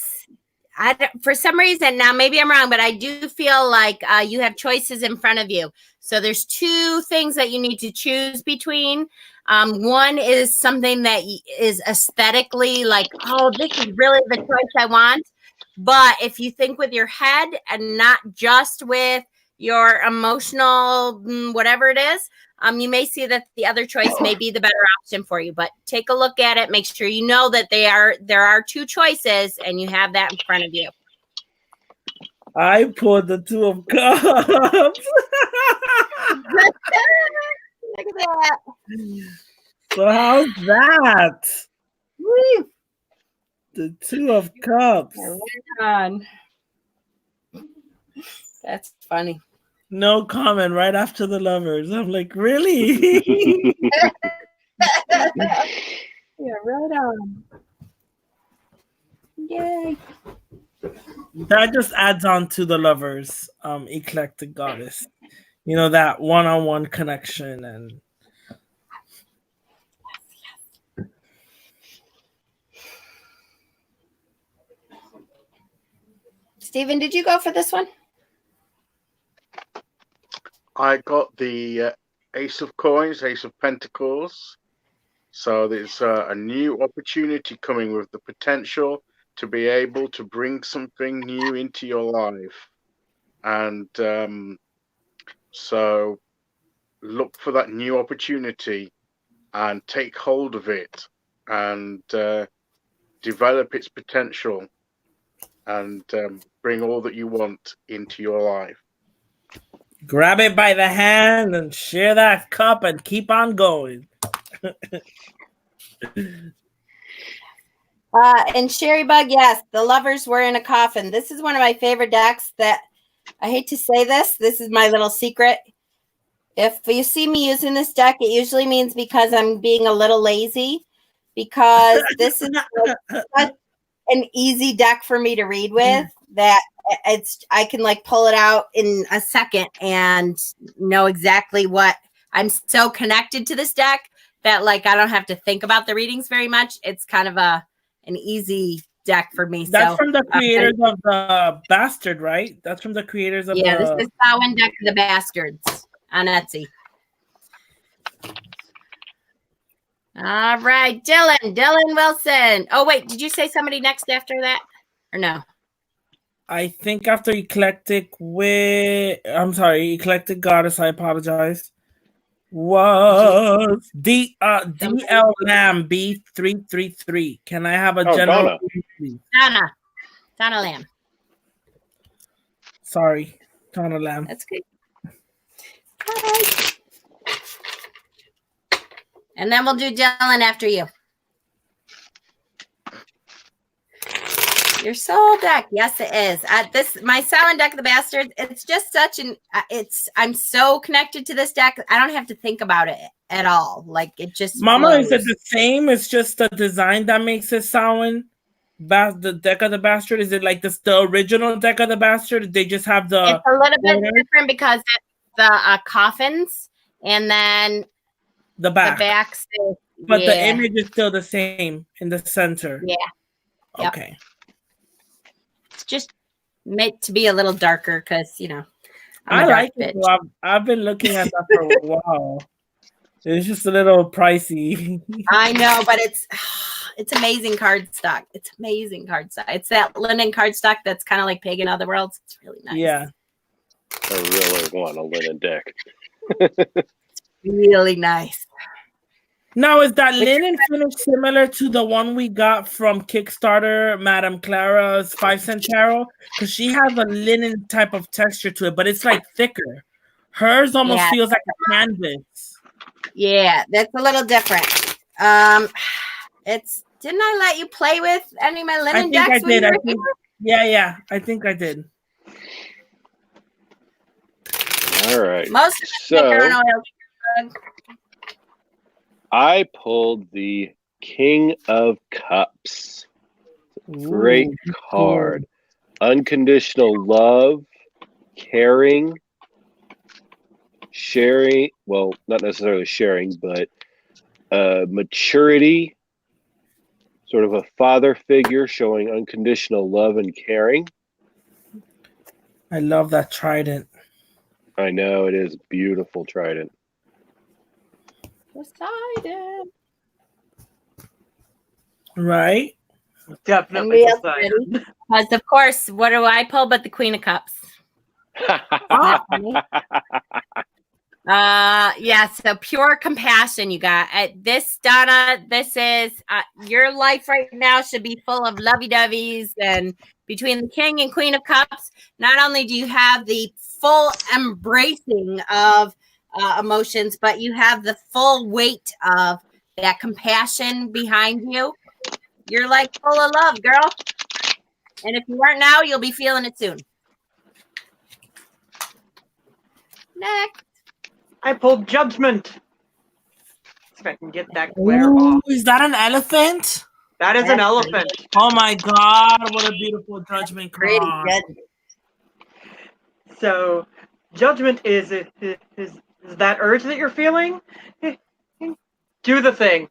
For some reason, now maybe I'm wrong, but I do feel like you have choices in front of you. So there's two things that you need to choose between. One is something that is aesthetically like, oh, this is really the choice I want. But if you think with your head and not just with your emotional, whatever it is, you may see that the other choice may be the better option for you. But take a look at it. Make sure you know that there are two choices and you have that in front of you. I pulled the Two of Cups. Look at that. So how's that? Woo. The Two of Cups. On. That's funny. No comment right after the Lovers. I'm like, really? Yeah, right on. Yay. That just adds on to the Lovers, Eclectic Goddess. You know, that one-on-one connection. And Stephen, did you go for this one? I got the Ace of Coins, Ace of Pentacles. So there's a new opportunity coming with the potential to be able to bring something new into your life. And so look for that new opportunity and take hold of it and develop its potential and bring all that you want into your life. Grab it by the hand and share that cup and keep on going. And Sherry Bug, yes, the lovers were in a coffin. This is one of my favorite decks that I hate to say this. This is my little secret. If you see me using this deck, it usually means because I'm being a little lazy, because this is such an easy deck for me to read with that I can like pull it out in a second and know exactly what I'm so connected to this deck that like I don't have to think about the readings very much. It's kind of an easy deck for me. That's from the creators of the Bastard, right? That's from the creators of this is Samhain Deck of the Bastards on Etsy. All right, Dylan Wilson. Oh wait, did you say somebody next after that or no? I think after Eclectic Eclectic Goddess, I apologize. Was DL Lamb B333. Can I have a general Donna. reading, please? Donna Lamb. Sorry, Donna Lamb. That's good. All right. And then we'll do Dylan after you. Your soul deck, yes, it is. My Samhain Deck of the Bastards. It's just such an. I'm so connected to this deck. I don't have to think about it at all. Like it just. Mama, flows. is it the same? It's just the design that makes it Samhain. The Deck of the Bastard. Is it like the original Deck of the Bastard? They just have the. It's a little bit different because it's the coffins, and then the back. The backs. But the image is still the same in the center. Yeah. Yep. Okay. It's just meant to be a little darker because I like it. I've been looking at that for a while. It's just a little pricey. I know, but it's amazing cardstock. It's amazing cardstock. It's that linen cardstock that's kind of like Pagan Otherworlds. It's really nice. Yeah. I really want a linen deck. It's really nice. Now, is that linen finish similar to the one we got from Kickstarter, Madame Clara's 5-cent tarot? Because she has a linen type of texture to it, but it's like thicker. Hers almost feels like a canvas. Yeah, that's a little different. Didn't I let you play with any of my linen decks? I did. Yeah, I think I did. All right. Most of them I pulled the King of Cups. Great card. Unconditional love, caring, sharing. Well, not necessarily sharing, but maturity. Sort of a father figure showing unconditional love and caring. I love that trident. I know, it is beautiful trident. Poseidon. Right? Definitely Poseidon. Because of course, what do I pull but the Queen of Cups? So pure compassion you got. This, Donna, this is your life right now should be full of lovey-doveys, and between the King and Queen of Cups, not only do you have the full embracing of emotions, but you have the full weight of that compassion behind you. You're like full of love, girl. And if you aren't now, you'll be feeling it soon. Next. I pulled Judgment. See if I can get that glare off. Is that an elephant? That is an elephant. Oh my God, what a beautiful Judgment card. Pretty good. So, Judgment is that urge that you're feeling? Do the thing.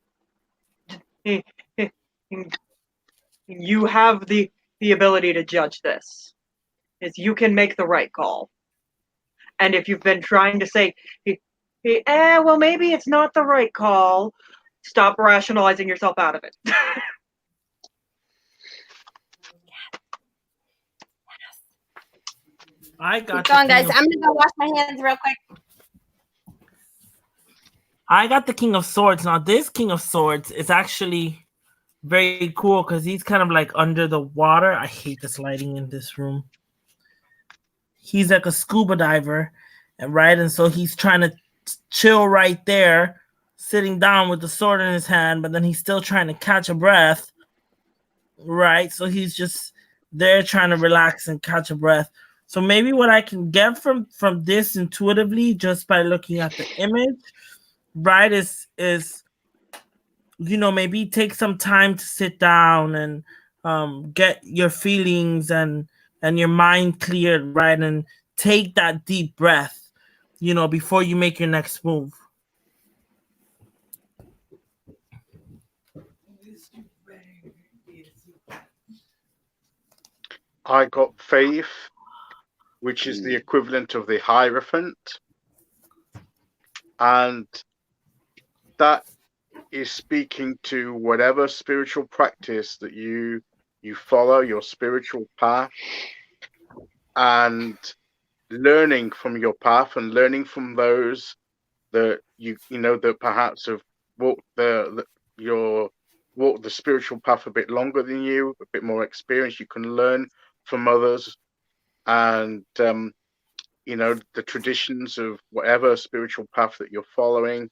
You have the ability to judge this. You can make the right call. And if you've been trying to say, Well, maybe it's not the right call. Stop rationalizing yourself out of it. I got Keep going, guys. I'm gonna go wash my hands real quick. I got the King of Swords. Now, this King of Swords is actually very cool because he's kind of like under the water. I hate this lighting in this room. He's like a scuba diver, and so he's trying to chill right there, sitting down with the sword in his hand, but then he's still trying to catch a breath, right? So he's just there trying to relax and catch a breath. So maybe what I can get from this intuitively just by looking at the image, right, is maybe take some time to sit down and get your feelings and your mind cleared, right, and take that deep breath, before you make your next move. I got faith, which is the equivalent of the Hierophant. And that is speaking to whatever spiritual practice that you follow, your spiritual path, and learning from your path and learning from those that that perhaps have walked the spiritual path a bit longer than you, a bit more experience. You can learn from others, and the traditions of whatever spiritual path that you're following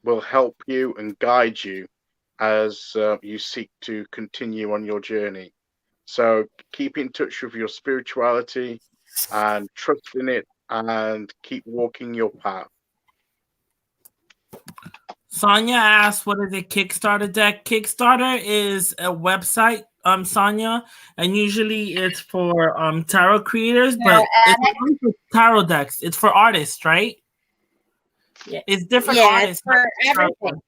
will help you and guide you as you seek to continue on your journey. So keep in touch with your spirituality and trust in it and keep walking your path. Sonia asked, what is a Kickstarter deck? Kickstarter is a website, Sonia, and usually it's for tarot creators, but it's not for tarot decks. It's for artists, right? Yeah. It's different It's artists. for everything.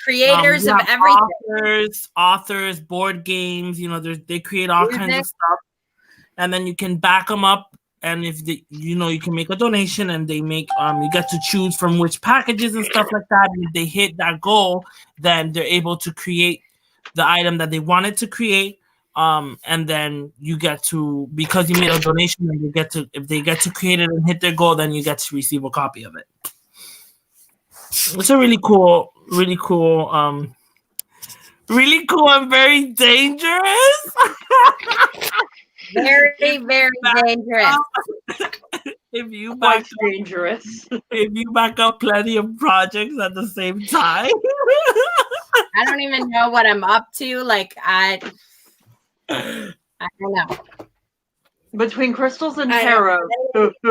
Creators of everything. Authors, board games, they create all kinds of stuff. And then you can back them up. And if you can make a donation, and they make you get to choose from which packages and stuff like that. And if they hit that goal, then they're able to create the item that they wanted to create. And then you get to, because you made a donation, and if they get to create it and hit their goal, then you get to receive a copy of it. It's a really cool and very dangerous. Very, very dangerous. If you back up plenty of projects at the same time. I don't even know what I'm up to. Like I don't know. Between crystals and tarot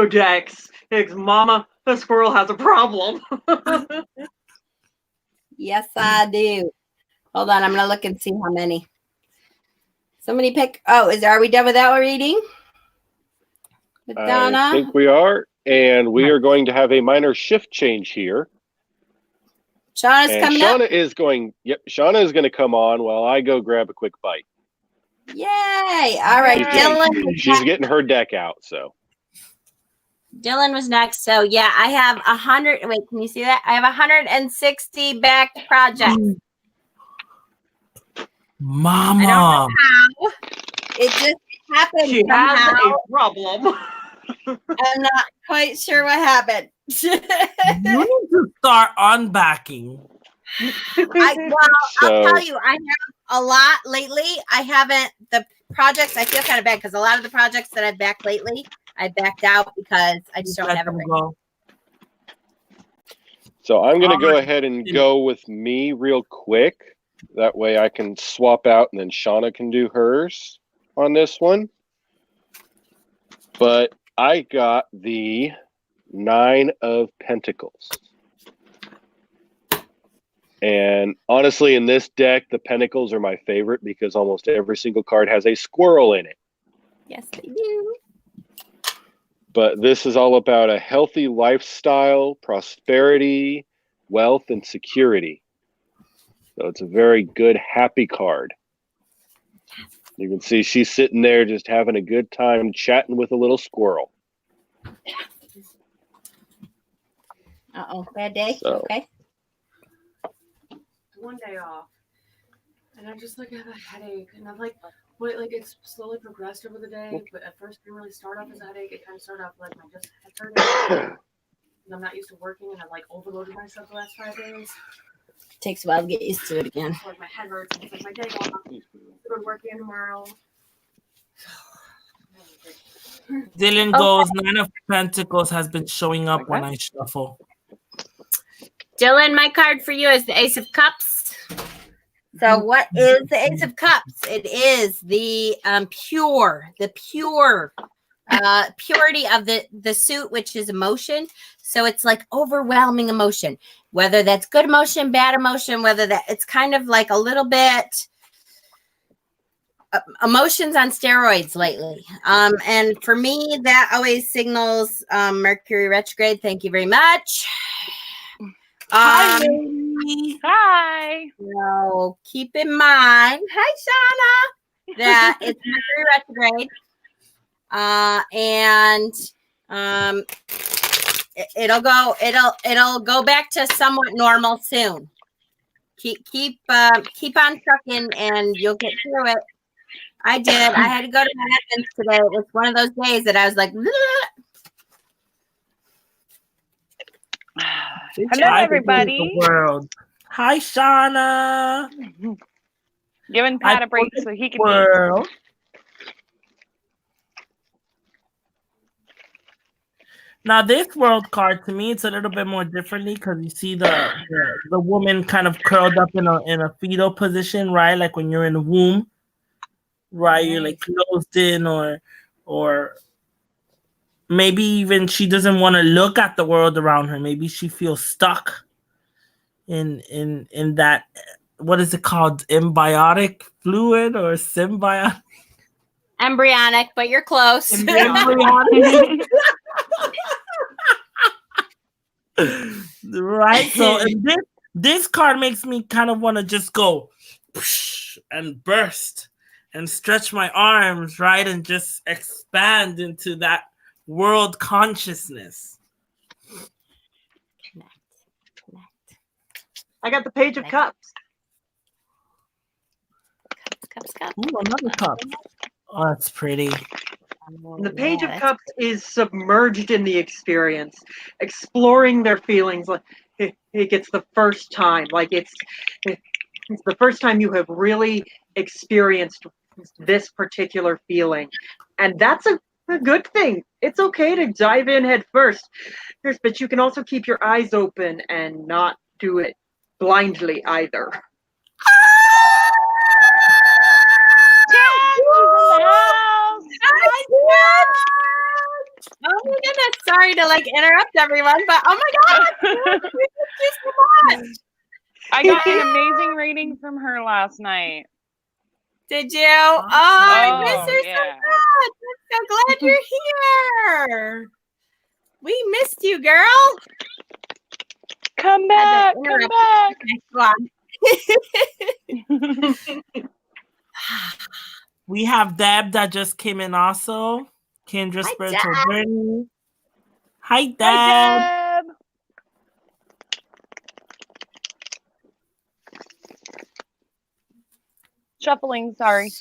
decks, Mama Squirrel has a problem. Yes, I do. Hold on, I'm gonna look and see how many. Somebody pick. Oh, are we done with that reading? With Donna? I think we are, and we are going to have a minor shift change here. Shauna's coming up. Shauna is going to come on while I go grab a quick bite. Yay! All right, Dylan. She's getting her deck out, so. Dylan was next. So yeah, I have 100. Wait, can you see that? I have 160 backed projects. Mama. I don't know how. It just happened. She has a problem. I'm not quite sure what happened. You need to start unbacking. I'll tell you, I have a lot lately. I haven't, the projects, I feel kind of bad because a lot of the projects that I've backed lately, I backed out because I just don't have everything. So I'm going to go ahead and go with me real quick. That way I can swap out, and then Shauna can do hers on this one. But I got the 9 of Pentacles. And honestly, in this deck, the Pentacles are my favorite because almost every single card has a squirrel in it. Yes, they do. But this is all about a healthy lifestyle, prosperity, wealth, and security. So it's a very good, happy card. You can see she's sitting there just having a good time chatting with a little squirrel. Bad day. So. Okay. One day off, and I just like have a headache, and I'm like, what? Like it's slowly progressed over the day, but at first it didn't really start off as a headache. It kind of started off like my just head hurting. And I'm not used to working, and I've like overloaded myself the last 5 days. Takes a while to get used to it again. So, like my head hurts. It's like my day off. Go to work again tomorrow. Dylan goes, 9 of Pentacles has been showing up when I shuffle. Dylan, my card for you is the Ace of Cups. So what is the Ace of Cups? It is the purity of the suit, which is emotion. So it's like overwhelming emotion, whether that's good emotion, bad emotion, whether that it's kind of like a little bit emotions on steroids lately. And for me, that always signals Mercury retrograde. Thank you very much. Hi. So keep in mind, hi Shauna, that it's Mercury retrograde, it'll go back to somewhat normal soon. Keep on trucking, and you'll get through it. I did. I had to go to my husband's today. It was one of those days that I was like, Hello, everybody. World. Hi, Shauna. Giving Pat a break so he can world. Now, this world card, to me, it's a little bit more differently because you see the woman kind of curled up in a fetal position, right? Like when you're in the womb, right? You're like closed in, or maybe even she doesn't want to look at the world around her. Maybe she feels stuck in that, what is it called? Embiotic fluid or symbiotic? embryonic, but you're close. Embryonic. Right. So this card makes me kind of want to just go and burst and stretch my arms, right, and just expand into that world consciousness. Connect. I got the Page of Cups. Cups. Ooh, another cup. Oh, that's pretty. The Page of Cups is submerged in the experience, exploring their feelings. Like it's the first time, like it's the first time you have really experienced this particular feeling, and that's a good thing. It's okay to dive in head first, but you can also keep your eyes open and not do it blindly either. Oh my goodness, sorry to like interrupt everyone, but oh my god, thank you so much. I got an amazing rating from her last night. Did you? Oh, I miss her so yeah. much. I'm so glad you're here. We missed you, girl. Come back, come back. We have Deb that just came in also. Kendra Spiritual Journey. Hi, Deb. Hi, Deb. Shuffling, sorry.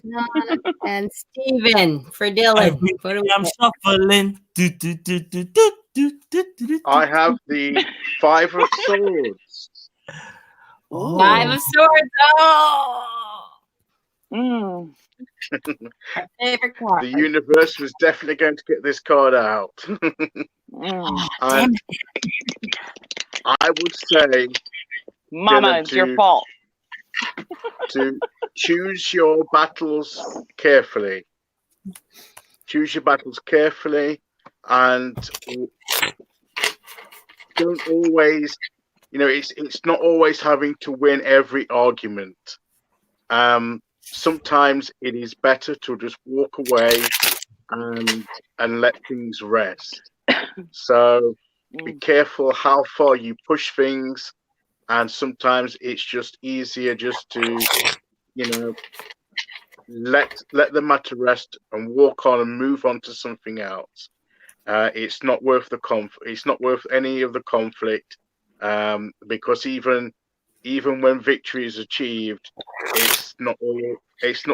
And Steven for Dylan. I'm shuffling. I have the 5 of Swords. Oh. 5 of Swords. Oh. Our favorite card. The universe was definitely going to get this card out. And I would say, Mama, it's your fault. To choose your battles carefully. Choose your battles carefully, and don't always, it's not always having to win every argument. Sometimes it is better to just walk away and let things rest. So be careful how far you push things, and sometimes it's just easier just to, let the matter rest and walk on and move on to something else. It's not worth the it's not worth any of the conflict. because even when victory is achieved, it's not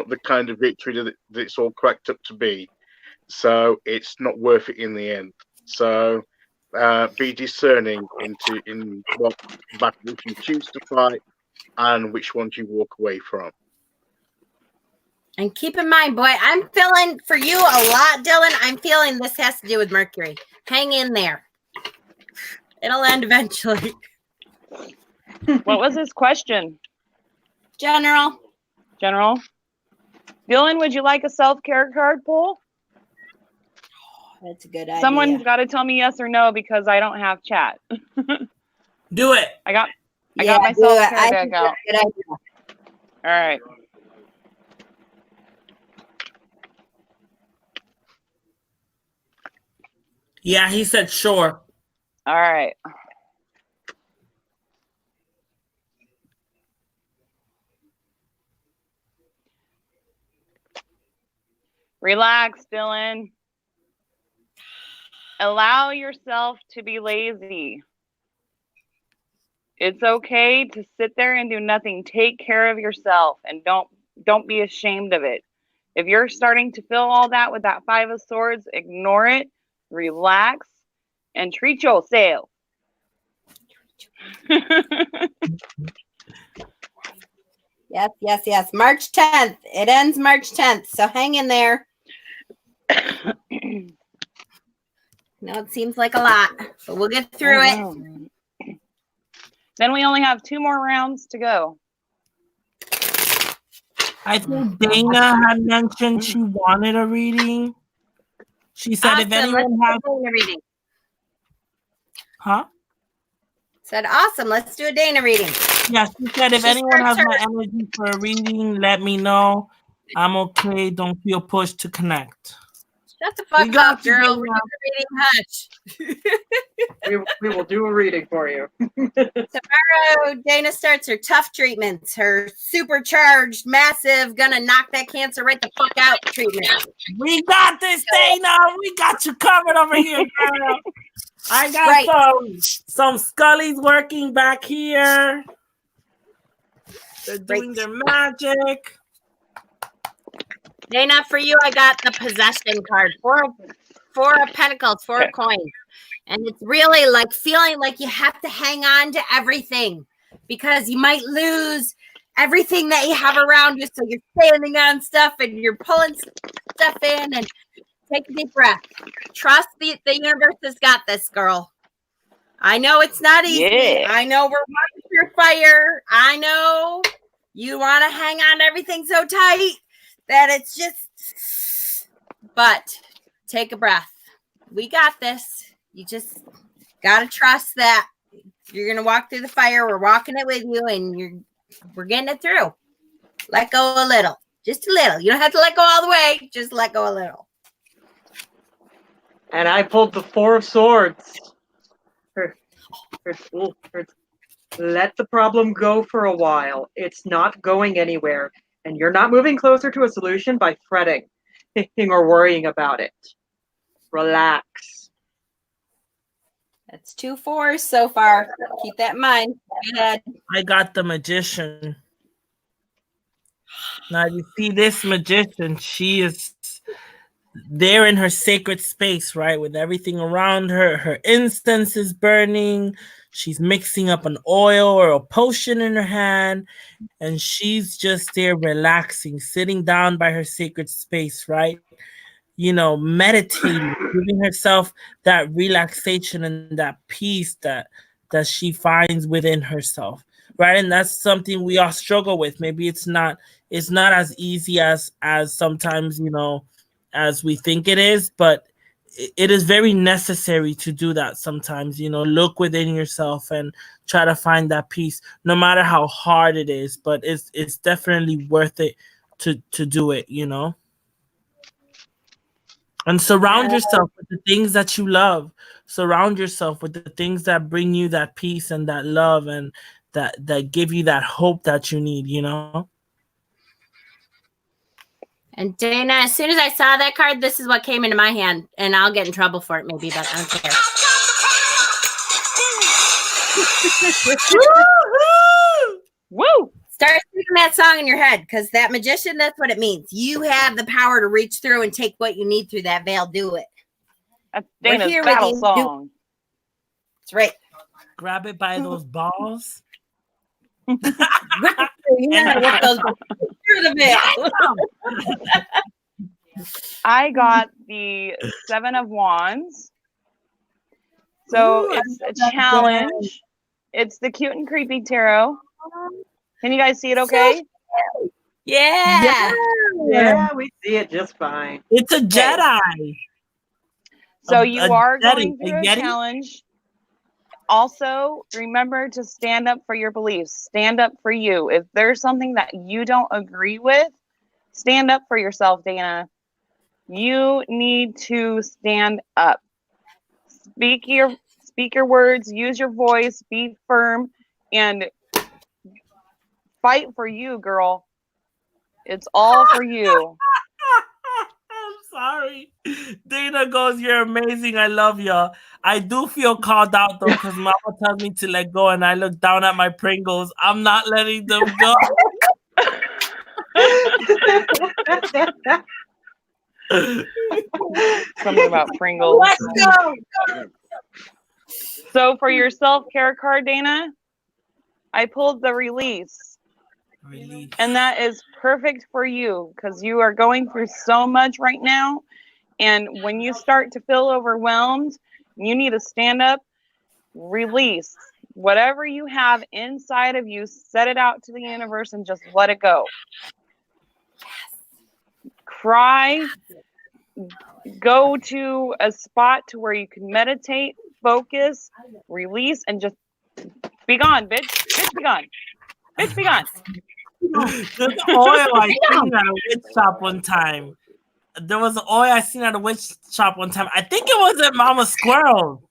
the kind of victory that it's all cracked up to be. So it's not worth it in the end. So be discerning in what battles you choose to fight and which ones you walk away from. And keep in mind, boy, I'm feeling for you a lot, Dylan. I'm feeling this has to do with Mercury. Hang in there. It'll end eventually. What was his question? General. Dylan, would you like a self-care card pull? That's a good idea. Someone's got to tell me yes or no because I don't have chat. Do it. I got my self-care deck out. Good idea. All right. Yeah, he said sure. All right. Relax, Dylan. Allow yourself to be lazy. It's okay to sit there and do nothing. Take care of yourself and don't be ashamed of it. If you're starting to feel all that with that 5 of Swords, ignore it, relax, and treat yourself. Yes. March 10th. It ends March 10th. So hang in there. No, it seems like a lot, but we'll get through it. Then we only have 2 more rounds to go. I think Dana had mentioned she wanted a reading. She said awesome. if anyone has a reading. Huh? Said awesome. Let's do a Dana reading. Yeah, she said if anyone has my energy for a reading, let me know. I'm okay. Don't feel pushed to connect. Shut the fuck up, girl. We're reading. we will do a reading for you. Tomorrow, Dana starts her tough treatments, her supercharged, massive, gonna knock that cancer right the fuck out treatment. We got this, Dana. We got you covered over here, girl. I got some Scullies working back here. They're doing their magic. Dana, for you, I got the possession card. Four of Pentacles, 4 of coins. And it's really like feeling like you have to hang on to everything because you might lose everything that you have around you. So you're standing on stuff and you're pulling stuff in, and take a deep breath. Trust the universe has got this, girl. I know it's not easy. Yeah. I know we're walking through fire. I know you want to hang on to everything so tight that it's just, but take a breath. We got this. You just got to trust that you're going to walk through the fire. We're walking it with you, and we're getting it through. Let go a little, just a little. You don't have to let go all the way. Just let go a little. And I pulled the 4 of Swords. Let the problem go for a while. It's not going anywhere. And you're not moving closer to a solution by fretting or worrying about it. Relax. That's 2 4s so far. Keep that in mind. Go ahead. I got the Magician. Now you see this Magician, she is there in her sacred space, right? With everything around her. Her incense is burning. She's mixing up an oil or a potion in her hand. And she's just there relaxing, sitting down by her sacred space, right? You know, meditating, giving herself that relaxation and that peace that she finds within herself, right? And that's something we all struggle with. Maybe it's not as easy as sometimes, you know, as we think it is, but it is very necessary to do that sometimes, you know, look within yourself and try to find that peace, no matter how hard it is, but it's definitely worth it to do it, you know. And surround yourself with the things that you love. Surround yourself with the things that bring you that peace and that love and that give you that hope that you need, you know. And Dana, as soon as I saw that card, this is what came into my hand. And I'll get in trouble for it maybe, but I don't care. Woo! Start singing that song in your head, because that magician, that's what it means. You have the power to reach through and take what you need through that veil. Do it. That's We're Dana's here with battle you. song. That's right. Grab it by those balls. Whip it through. You know how to whip those through the veil. I got the 7 of Wands. So Ooh, I it's love a that challenge. It's the Cute and Creepy Tarot. Can you guys see it okay? Yeah. Yeah, we see it just fine. It's a Jedi. So A you are Yeti, going through a Yeti? challenge. Also, remember to stand up for your beliefs. Stand up for you. If there's something that you don't agree with, stand up for yourself, Dana. You need to stand up. Speak your words, use your voice, be firm, and fight for you, girl. It's all for you. I'm sorry. Dana goes, you're amazing. I love you. I do feel called out though, because Mama tells me to let go, and I look down at my Pringles. I'm not letting them go. Something about Pringles. Let's go. So for your self-care card, Dana, I pulled the release. Release. And that is perfect for you because you are going through so much right now. And when you start to feel overwhelmed, you need to stand up, release whatever you have inside of you, set it out to the universe and just let it go. Cry, go to a spot to where you can meditate, focus, release, and just be gone, bitch. Bitch, be gone. Bitch, be gone. There's oil I seen at a witch shop one time. There was oil I seen at a witch shop one time. I think it was at Mama Squirrel.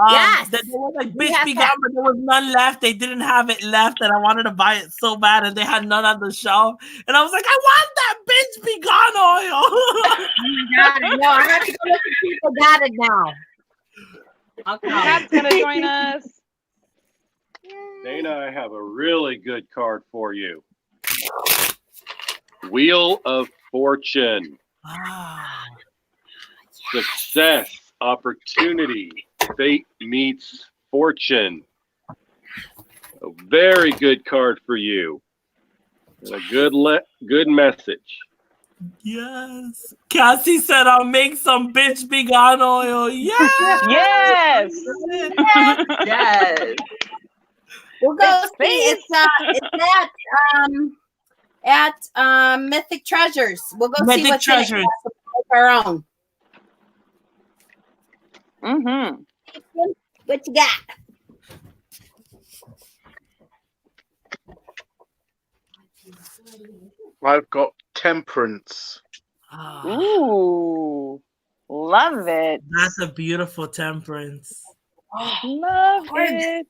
Yes. They were like, We bitch, have be that. gone, but there was none left. They didn't have it left, and I wanted to buy it so bad, and they had none on the shelf. And I was like, I want that bitch be gone oil. Got it. No, I have to go look at people got it now. Okay. Pat's going to join us. Dana, I have a really good card for you. Wheel of Fortune. Ah, Success, opportunity, fate meets fortune. A very good card for you. And a good message. yes. Cassie said, I'll make some bitch be gone oil. Yes. Yes. Yes. We'll go It's see. It's at Mythic Treasures. We'll go see Mythic what's Treasures. in it. Make our own. Mm-hmm. What you got? I've got Temperance. Ah, Ooh. Love it. that's a beautiful temperance. Love it.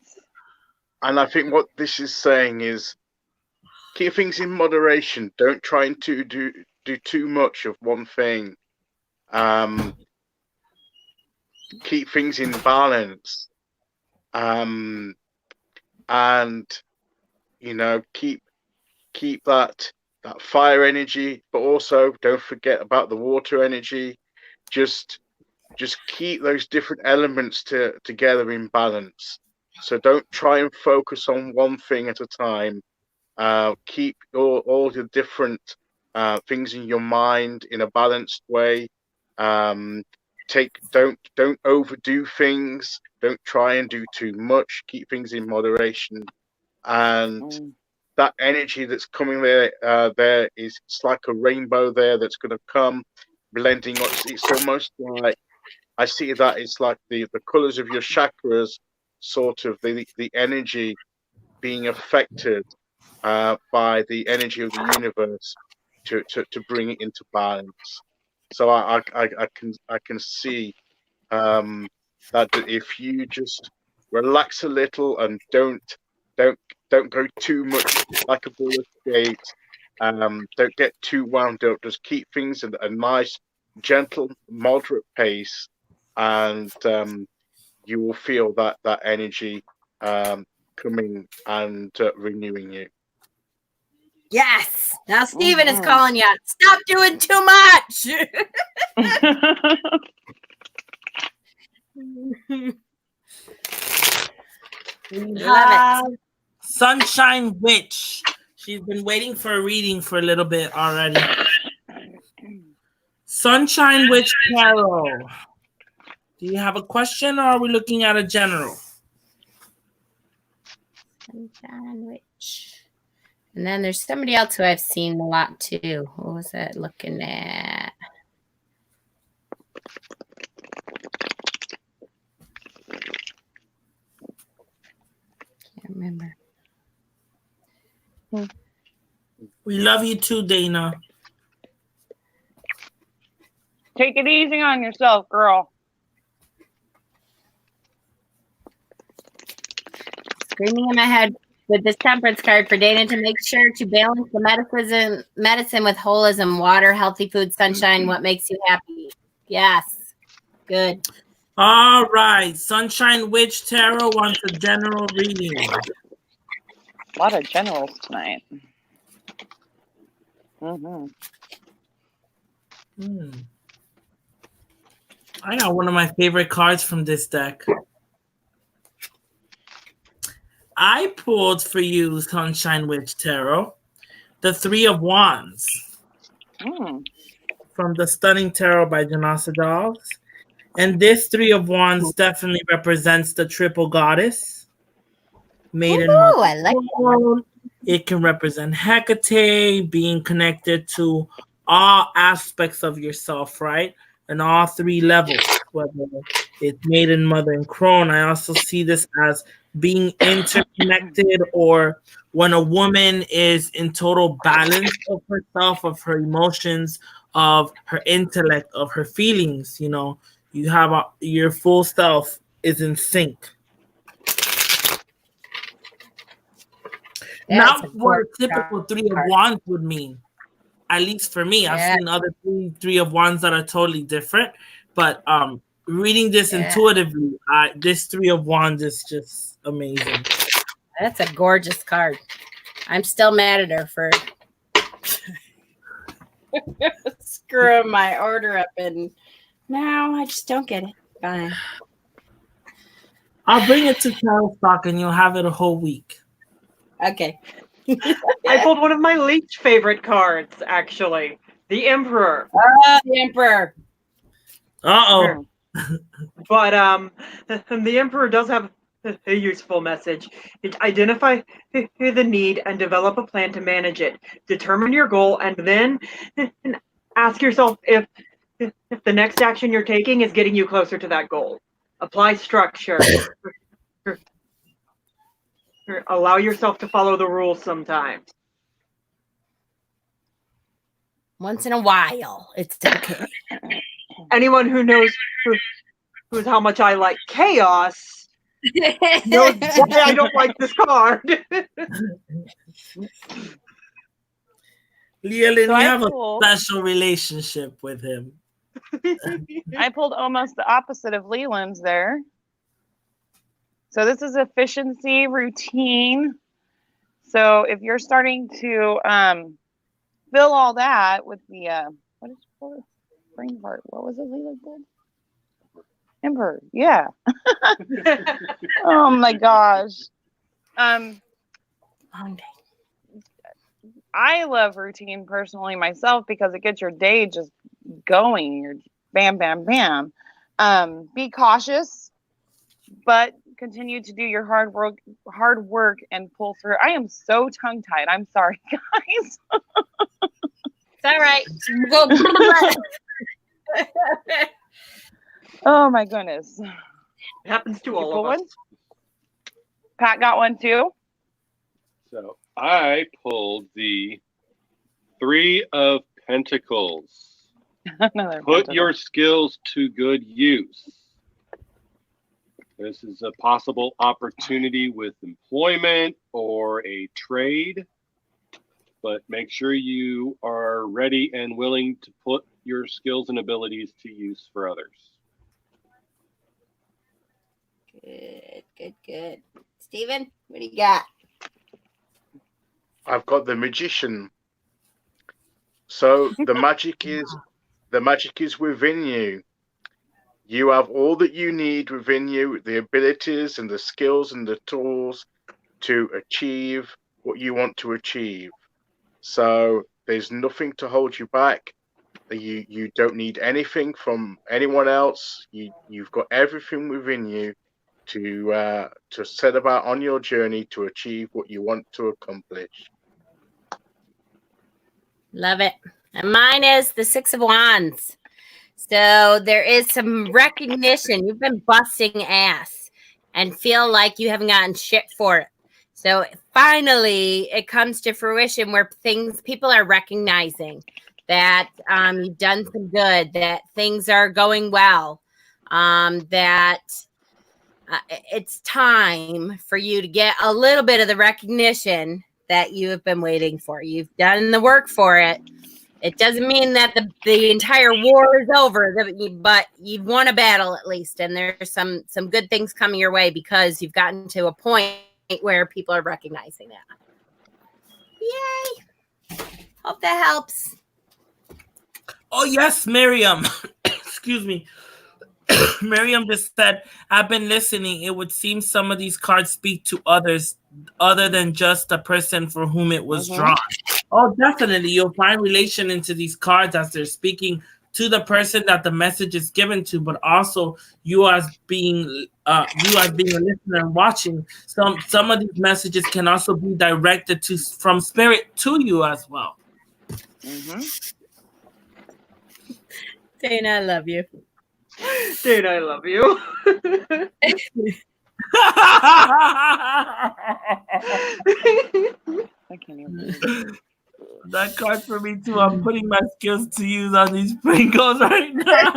And I think what this is saying is keep things in moderation. Don't try and do too much of one thing. Keep things in balance. And keep that fire energy, but also don't forget about the water energy. Just keep those different elements together in balance. So don't try and focus on one thing at a time. Keep all the different things in your mind in a balanced way. Don't overdo things. Don't try and do too much. Keep things in moderation. And that energy that's coming there is, it's like a rainbow there that's going to come blending. It's almost like, I see that it's like the colors of your chakras, sort of the energy being affected by the energy of the universe to bring it into balance. So I can see that if you just relax a little and don't go too much like a ball of skate, don't get too wound up. Just keep things at a nice, gentle, moderate pace, and you will feel that energy coming and renewing you. Yes. Now Steven is calling you. Stop doing too much. Love it. Sunshine Witch. She's been waiting for a reading for a little bit already. Sunshine Witch Tarot. Do you have a question, or are we looking at a general? Sunshine Witch. And then there's somebody else who I've seen a lot too. What was that looking at? Can't remember. We love you too, Dana. Take it easy on yourself, girl. Screaming in my head with this temperance card for Dana to make sure to balance the medicine with holism, water, healthy food, sunshine, what makes you happy. Yes. Good. All right. Sunshine Witch Tarot wants a general reading. A lot of generals tonight. I got one of my favorite cards from this deck. I pulled for you, Sunshine Witch Tarot, the Three of Wands from the Stunning Tarot by Janasa Dolls. And this Three of Wands definitely represents the triple goddess. Maiden Mother. I like that. It can represent Hecate, being connected to all aspects of yourself, right? And all three levels, whether it's Maiden, Mother, and Crone. I also see this as being interconnected, or when a woman is in total balance of herself, of her emotions, of her intellect, of her feelings. You know, you have your full self is in sync. Not what a typical Three of Wands would mean. At least for me, I've seen other three of Wands that are totally different. But reading this intuitively, this Three of Wands is just amazing. That's a gorgeous card. I'm still mad at her for screwing my order up, and now I just don't get it. Fine. I'll bring it to Tarot Stock and you'll have it a whole week. Okay. I pulled one of my least favorite cards, actually. The Emperor. The Emperor. Uh-oh. But the Emperor does have a useful message. Identify the need and develop a plan to manage it. Determine your goal and then ask yourself if the next action you're taking is getting you closer to that goal. Apply structure. Allow yourself to follow the rules sometimes. Once in a while, it's okay. Anyone who knows who's how much I like chaos knows why I don't like this card. Leolyn, So you I have pulled- a special relationship with him. I pulled almost the opposite of Leland's there. So this is efficiency, routine. So if you're starting to fill all that with the what brain part? What was it Leland did? Emperor, yeah. Oh my gosh. Long day. I love routine personally myself because it gets your day just going. You're bam, bam, bam. Be cautious, but continue to do your hard work and pull through. I am so tongue tied. I'm sorry, guys. It's all right. Oh my goodness. It happens to all Pull of us. one? Pat got one too. So I pulled the Three of Pentacles. Another Put pentacle. your skills to good use. This is a possible opportunity with employment or a trade, but make sure you are ready and willing to put your skills and abilities to use for others. Good. Steven, what do you got? I've got the Magician. So the magic is within you. You have all that you need within you, the abilities and the skills and the tools to achieve what you want to achieve. So there's nothing to hold you back. You don't need anything from anyone else. You've got everything within you to set about on your journey to achieve what you want to accomplish. Love it. And mine is the Six of Wands. So there is some recognition. You've been busting ass and feel like you haven't gotten shit for it. So finally it comes to fruition where people are recognizing that you've done some good, that things are going well, that it's time for you to get a little bit of the recognition that you have been waiting for. You've done the work for it. It doesn't mean that the entire war is over, but you've won a battle at least, and there's some good things coming your way because you've gotten to a point where people are recognizing that. Yay! Hope that helps. Oh, yes, Miriam. Excuse me. Miriam just said, I've been listening. It would seem some of these cards speak to others other than just the person for whom it was drawn. Oh, definitely. You'll find relation into these cards as they're speaking to the person that the message is given to, but also you as being a listener and watching. Some of these messages can also be directed from spirit to you as well. Dana, I love you. Dude, I love you. I can't even believe it. That card for me too. I'm putting my skills to use on these Pringles right now.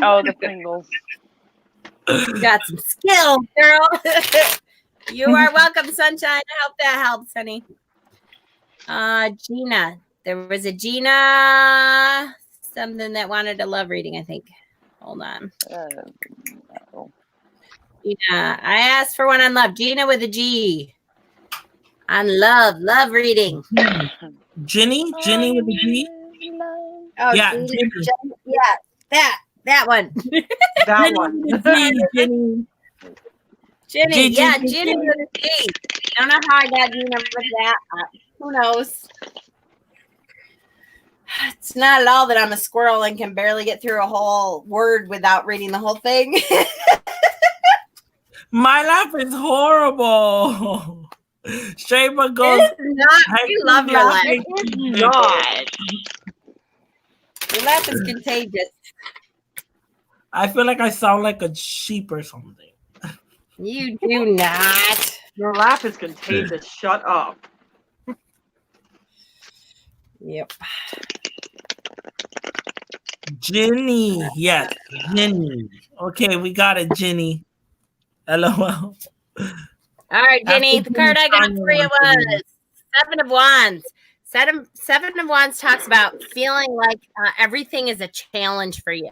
Oh, the Pringles. You got some skill, girl. You are welcome, sunshine. I hope that helps, honey. Gina. There was a Gina something that wanted a love reading, I think. Hold on. No. Gina. I asked for one on love. Gina with a G. On love reading. Ginny with a G. Oh, Yeah, Ginny. Yeah, that one. That one. Ginny, yeah, Ginny with a G. I don't know how I got Gina with that. Who knows? It's not at all that I'm a squirrel and can barely get through a whole word without reading the whole thing. My laugh is horrible. Shayba goes. It's not. You love your laugh. It's not. Your laugh is contagious. I feel like I sound like a sheep or something. You do not. Your laugh is contagious. Shut up. Yep. Ginny. Yes, Ginny. Okay, we got it, Ginny. LOL. All right, Ginny. The card I got for you was Seven of Wands. Seven of Wands talks about feeling like everything is a challenge for you.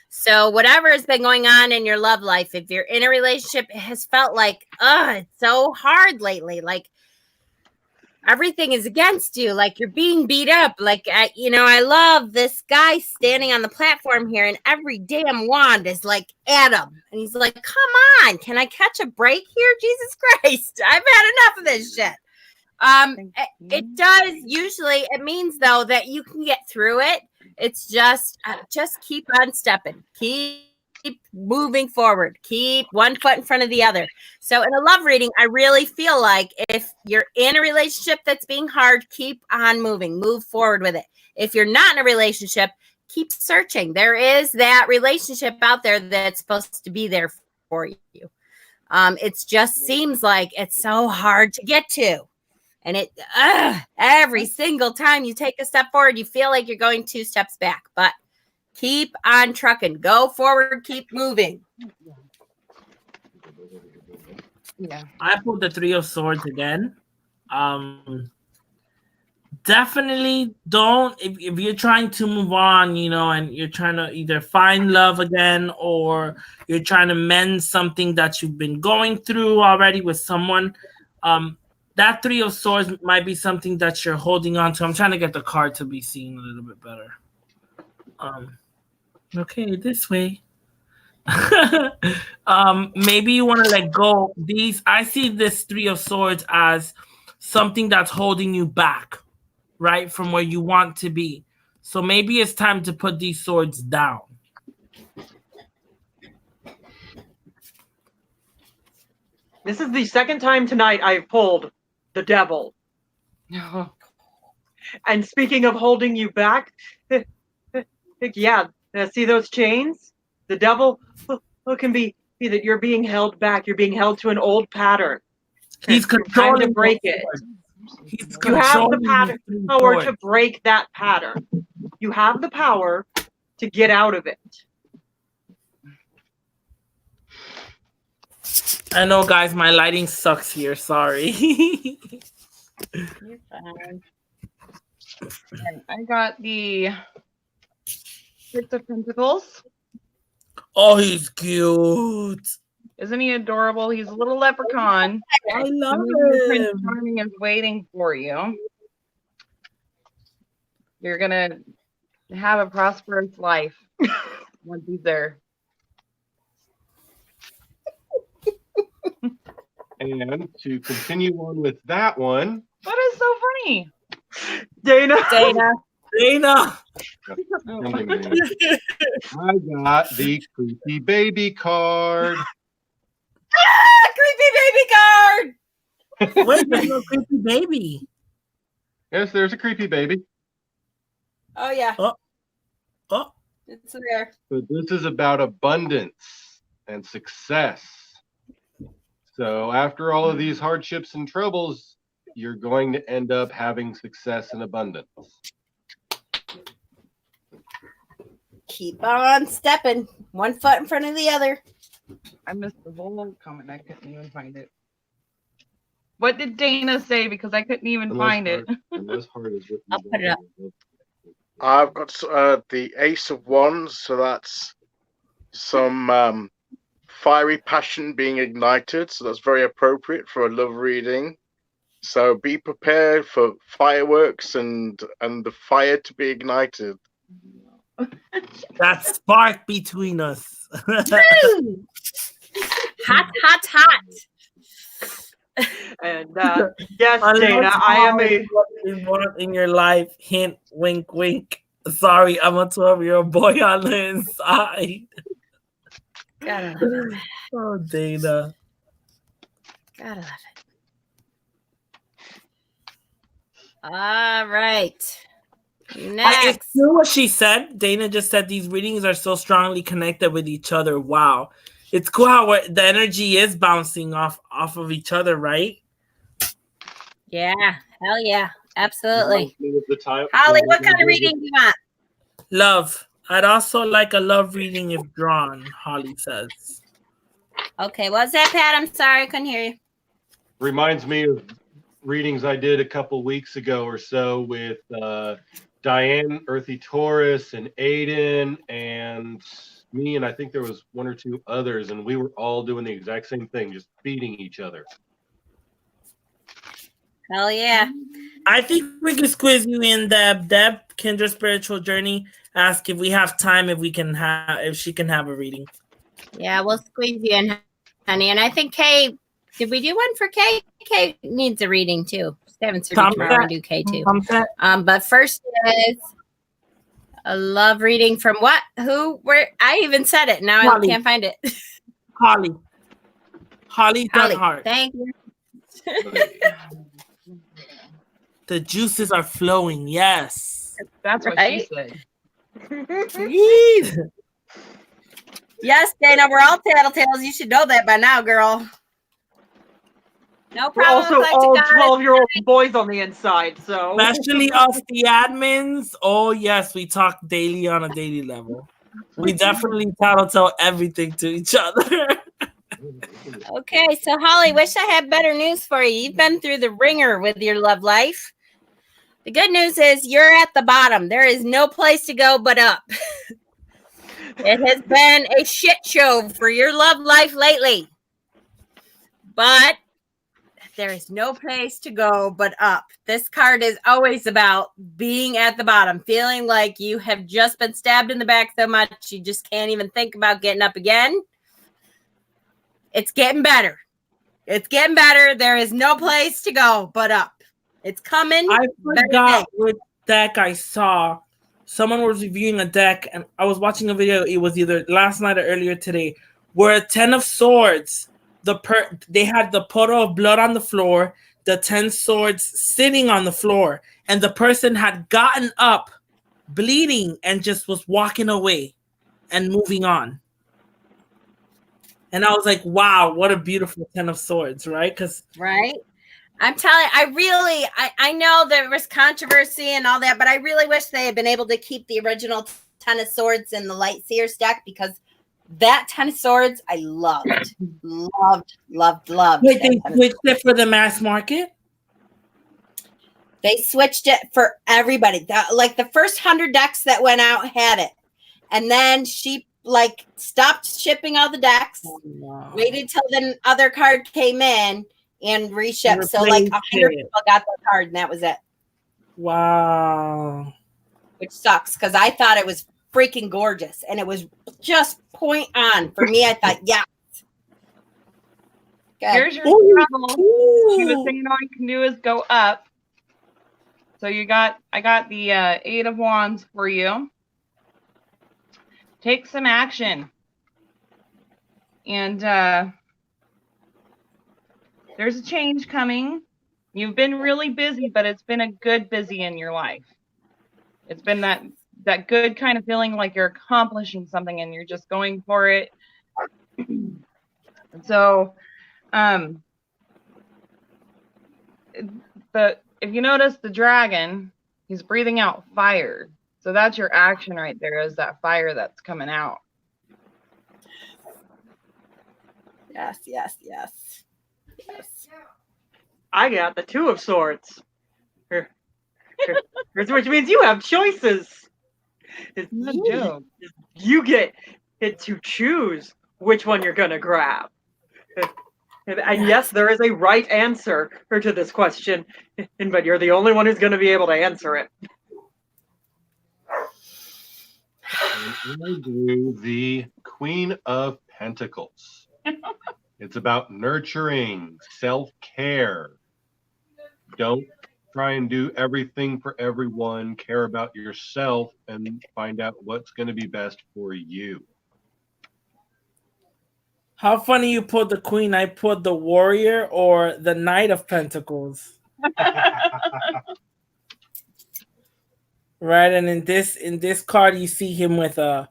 So whatever has been going on in your love life, if you're in a relationship, it has felt like, it's so hard lately. Like everything is against you. Like you're being beat up. Like, I love this guy standing on the platform here and every damn wand is like at him. And he's like, come on, can I catch a break here? Jesus Christ. I've had enough of this shit. It does usually, it means though that you can get through it. It's just keep on stepping, keep moving forward, keep one foot in front of the other. So in a love reading, I really feel like if you're in a relationship that's being hard, keep on moving, move forward with it. If you're not in a relationship, keep searching. There is that relationship out there that's supposed to be there for you. It just seems like it's so hard to get to. And every single time you take a step forward, you feel like you're going 2 steps back. But keep on trucking. Go forward. Keep moving. Yeah. I pulled the Three of Swords again. definitely don't, if you're trying to move on, and you're trying to either find love again or you're trying to mend something that you've been going through already with someone, that Three of Swords might be something that you're holding on to. I'm trying to get the card to be seen a little bit better. Okay, this way. Maybe you want to let go. I see this Three of Swords as something that's holding you back, right, from where you want to be. So maybe it's time to put these swords down. This is the second time tonight I've pulled the devil. And speaking of holding you back, yeah, see those chains? The devil can be that you're being held back. You're being held to an old pattern. He's controlling to break it. You have the power to break that pattern. You have the power to get out of it. I know, guys, my lighting sucks here. Sorry. You're fine. And I got the Six of Pentacles. Oh, he's cute. Isn't he adorable? He's a little leprechaun. I love Prince him. Charming is waiting for you. You're gonna have a prosperous life once he's there. And to continue on with that one. That is so funny. Dana. I got the creepy baby card. Creepy baby card. Wait, there's no creepy baby. Yes, there's a creepy baby. Oh yeah. Oh. It's there. But this is about abundance and success. So after all of these hardships and troubles, you're going to end up having success and abundance. Keep on stepping, one foot in front of the other. I missed the whole comment. I couldn't even find it. What did Dana say? Because I couldn't even find it. I'll put it up. I've got the Ace of Wands, so that's some fiery passion being ignited. So that's very appropriate for a love reading. So be prepared for fireworks and the fire to be ignited. That spark between us. Hot. And yes, Dana, I am in your life. Hint, wink, wink. Sorry, I'm a 12-year-old boy on the inside. Gotta love it. Oh, Dana. Gotta love it. All right. Next. It's true what she said. Dana just said these readings are so strongly connected with each other. Wow. It's cool how the energy is bouncing off of each other, right? Yeah. Hell yeah. Absolutely. Holly, what kind of reading do you want? Love. I'd also like a love reading if drawn, Holly says. Okay. What's that, Pat? I'm sorry. I couldn't hear you. Reminds me of readings I did a couple weeks ago or so with Diane, Earthy Taurus, and Aiden, and me, and I think there was one or two others, and we were all doing the exact same thing, just beating each other. Hell yeah. I think we can squeeze you in, Deb. Deb, Kindred Spiritual Journey, ask if we have time, if she can have a reading. Yeah, we'll squeeze you in, honey. And I think Kay, did we do one for Kay? Kay needs a reading too. 7:30 tomorrow we do Kay too. But first is a love reading from what? Who? Where? I even said it. Now Holly. I can't find it. Holly Dunhart. Thank you. The juices are flowing. Yes. That's what Right? she said. Yes, Dana, we're all tattletales. You should know that by now, girl. No We're problem. also all 12-year-old boys on the inside, so. Especially us, the admins. Oh, yes, we talk daily on a daily level. We definitely tell everything to each other. Okay, so Holly, wish I had better news for you. You've been through the ringer with your love life. The good news is you're at the bottom. There is no place to go but up. It has been a shit show for your love life lately. But there is no place to go but up. This card is always about being at the bottom, feeling like you have just been stabbed in the back so much you just can't even think about getting up again. It's getting better. It's getting better. There is no place to go but up. It's coming. I forgot what deck I saw. Someone was reviewing a deck, and I was watching a video. It was either last night or earlier today, where a 10 of swords, they had the puddle of blood on the floor, the 10 swords sitting on the floor, and the person had gotten up, bleeding, and just was walking away and moving on. And I was like, wow, what a beautiful 10 of swords, right? Right? I'm telling you, I know there was controversy and all that, but I really wish they had been able to keep the original 10 of swords in the Light Seers deck, because that 10 of swords I loved. Loved. Wait, they switched it for the mass market? They switched it for everybody. Like the first 100 decks that went out had it. And then she stopped shipping all the decks, waited till the other card came in and reshipped. So 100 people got the card and that was it. Wow. Which sucks because I thought it was freaking gorgeous and it was just point on. For me, I thought, yeah. Here's your travel. She was saying all you can do is go up. So I got the 8 of Wands for you. Take some action. And there's a change coming. You've been really busy, but it's been a good busy in your life. It's been that good kind of feeling like you're accomplishing something and you're just going for it. So, if you notice the dragon, he's breathing out fire. So that's your action right there, is that fire that's coming out. Yes. I got the 2 of swords. Which means you have choices. You get to choose which one you're going to grab. And yes, there is a right answer to this question, but you're the only one who's going to be able to answer it. And I drew the Queen of Pentacles. It's about nurturing, self-care. Don't try and do everything for everyone. Care about yourself and find out what's going to be best for you. How funny you put the Queen. I put the Warrior or the Knight of Pentacles. Right, and in this card you see him with a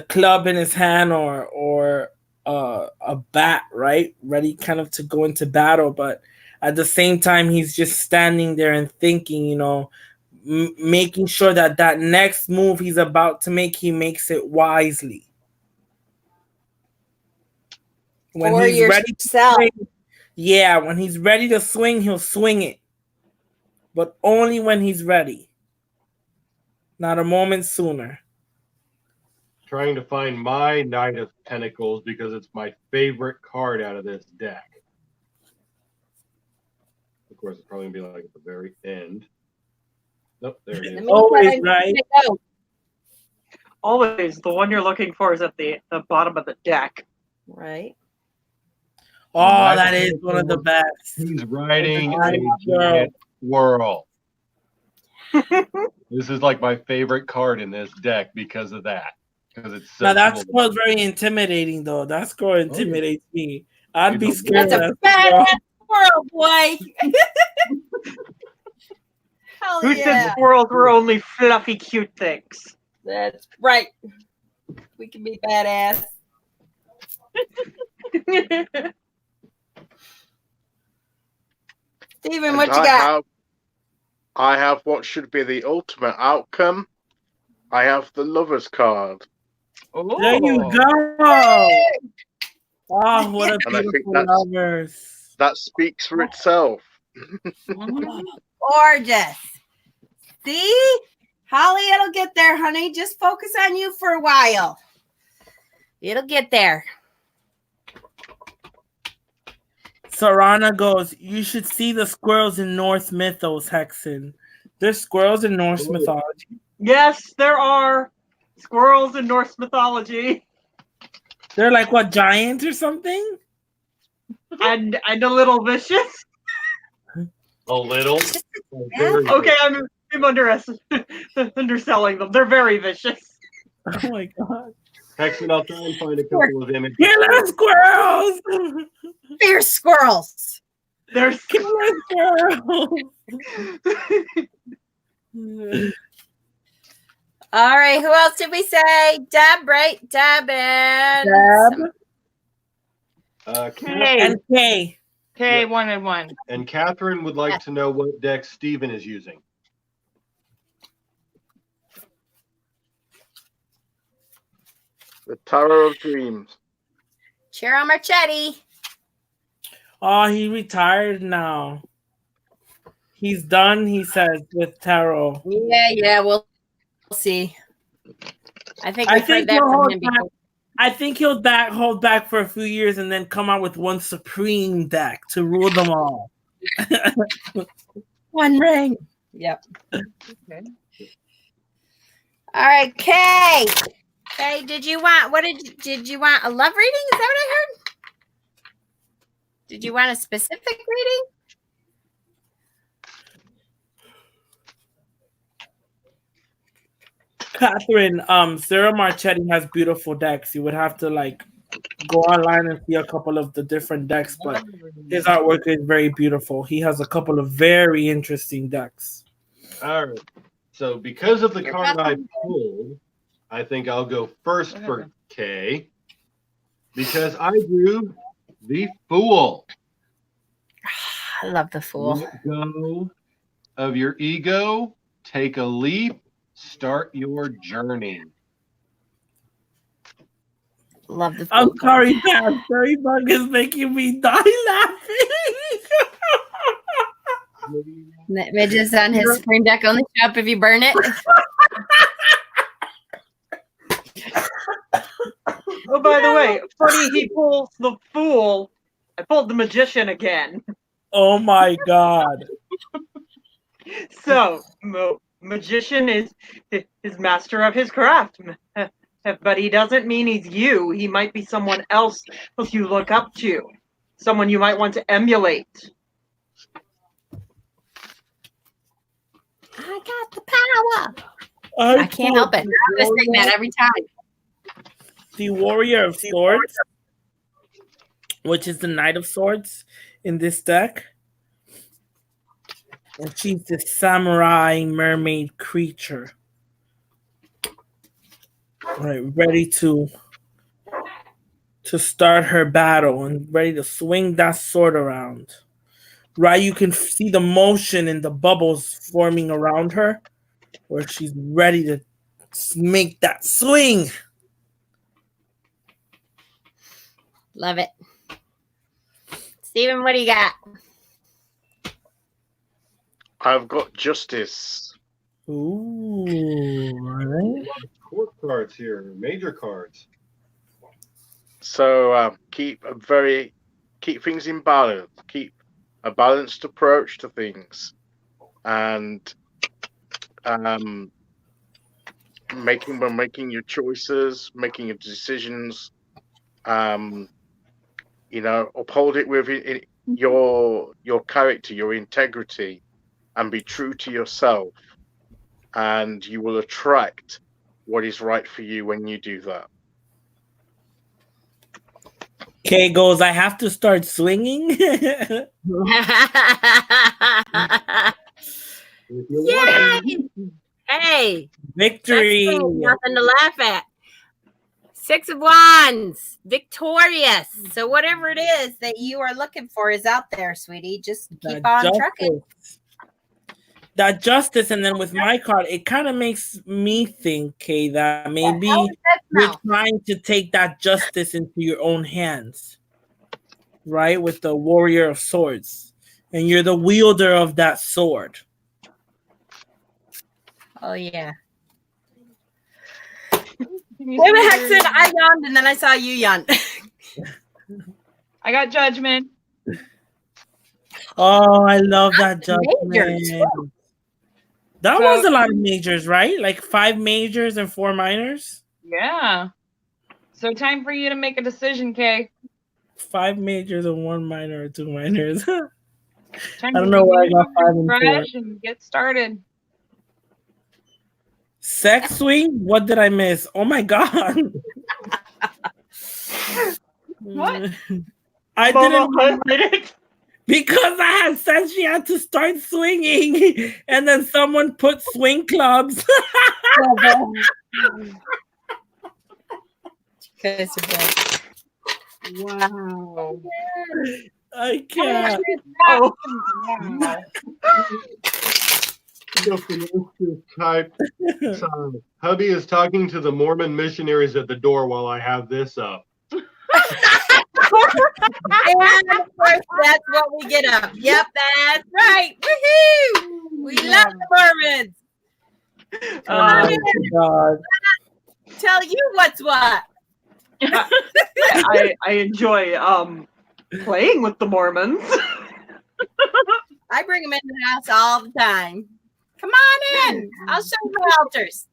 club in his hand or a bat, right, ready kind of to go into battle, but at the same time he's just standing there and thinking, making sure that next move he's about to make, he makes it wisely. When for he's ready to swing, when he's ready to swing, he'll swing it, but only when he's ready. Not a moment sooner. Trying to find my Knight of Pentacles because it's my favorite card out of this deck. Of course, it's probably going to be like at the very end. Nope, there it is. Always, right? Always. The one you're looking for is at the bottom of the deck. Right. Oh, that is one of the best. He's riding a giant squirrel. This is like my favorite card in this deck because of that. Because it's so now that cool. score is very intimidating, though. That score intimidates me. I'd be scared. That's a badass squirrel, boy. Hell Who said squirrels were only fluffy, cute things? That's right. We can be badass. Steven, what you got? I have what should be the ultimate outcome. I have the Lover's card. Oh. There you go. Oh, what a beautiful Lovers. That speaks for itself. Gorgeous. See? Holly, it'll get there, honey. Just focus on you for a while. It'll get there. Sarana goes, you should see the squirrels in Norse mythos, Hexen. There's squirrels in Norse mythology. Yes, there are squirrels in Norse mythology. They're like what, giants or something? And a little vicious. A little. Okay, I'm underselling them. They're very vicious. Oh my god. Hexen, I'll try and find a couple of images. Killer squirrels! Fierce squirrels. They're Killer squirrels! All right, who else did we say? Deb, right? Deb and K. K. K, 1 and 1. And Catherine would like to know what deck Steven is using. The Tower of Dreams. Cheryl Marchetti. Oh, he retired now. He's done, he says, with tarot. Yeah, we'll see. I think we've heard that from him before. I think he'll hold back for a few years and then come out with one supreme deck to rule them all. One ring. Yep. Okay. All right, Kay. Kay, did you want a love reading? Is that what I heard? Did you want a specific reading? Catherine, Sarah Marchetti has beautiful decks. You would have to go online and see a couple of the different decks, but his artwork is very beautiful. He has a couple of very interesting decks. All right. So because of the card I pulled, I think I'll go first for K. Because I drew the Fool. I love the Fool. Let go of your ego. Take a leap. Start your journey. Love the Fool. I'm sorry, Pat. Fairy Bug is making me die laughing. Midges on his Supreme deck only show up if you burn it. Oh, by the way, funny he pulls the Fool. I pulled the Magician again. Oh my god. So, Magician is master of his craft. But he doesn't mean he's you. He might be someone else you look up to. Someone you might want to emulate. I got the power. I can't help it. I'm going to sing that every time. The Warrior of Swords, which is the Knight of Swords in this deck. And she's the samurai mermaid creature. Right, ready to start her battle and ready to swing that sword around. Right, you can see the motion in the bubbles forming around her, where she's ready to make that swing. Love it. Steven, what do you got? I've got Justice. Ooh, right. Court cards here, major cards. So keep things in balance. Keep a balanced approach to things, and making your choices, making your decisions. Uphold it with your character, your integrity, and be true to yourself, and you will attract what is right for you when you do that. Kay goes, I have to start swinging. Yay! Hey, Victory. nothing to laugh at. 6 of Wands, victorious. So whatever it is that you are looking for is out there, sweetie. Just keep on trucking. That justice, and then with my card, it kind of makes me think, Kay, that maybe you're trying to take that justice into your own hands, right? With the Warrior of Swords, and you're the wielder of that sword. Oh yeah. Can you Wait a see minute, where- Hexen, I yawned and then I saw you yawn. I got judgment. Oh, I love that Majors. judgment. That So- was a lot of majors, right? Like 5 majors and 4 minors. Yeah. So time for you to make a decision, Kay. 5 majors and 1 minor or 2 minors. Time I to don't know why I got 5 and 4. fresh and get started. Sex swing? What did I miss? Oh my god. What? I Mama didn't highlighted. because I had said she had to start swinging, and then someone put swing clubs. Wow. I can't. Oh, Wow. Type. Hubby is talking to the Mormon missionaries at the door while I have this up. And of course, that's what we get up. Yep, that's right. Woohoo! We love the Mormons. Oh my god. Tell you what's what. I enjoy playing with the Mormons. I bring them in the house all the time. Come on in. I'll show you my altars.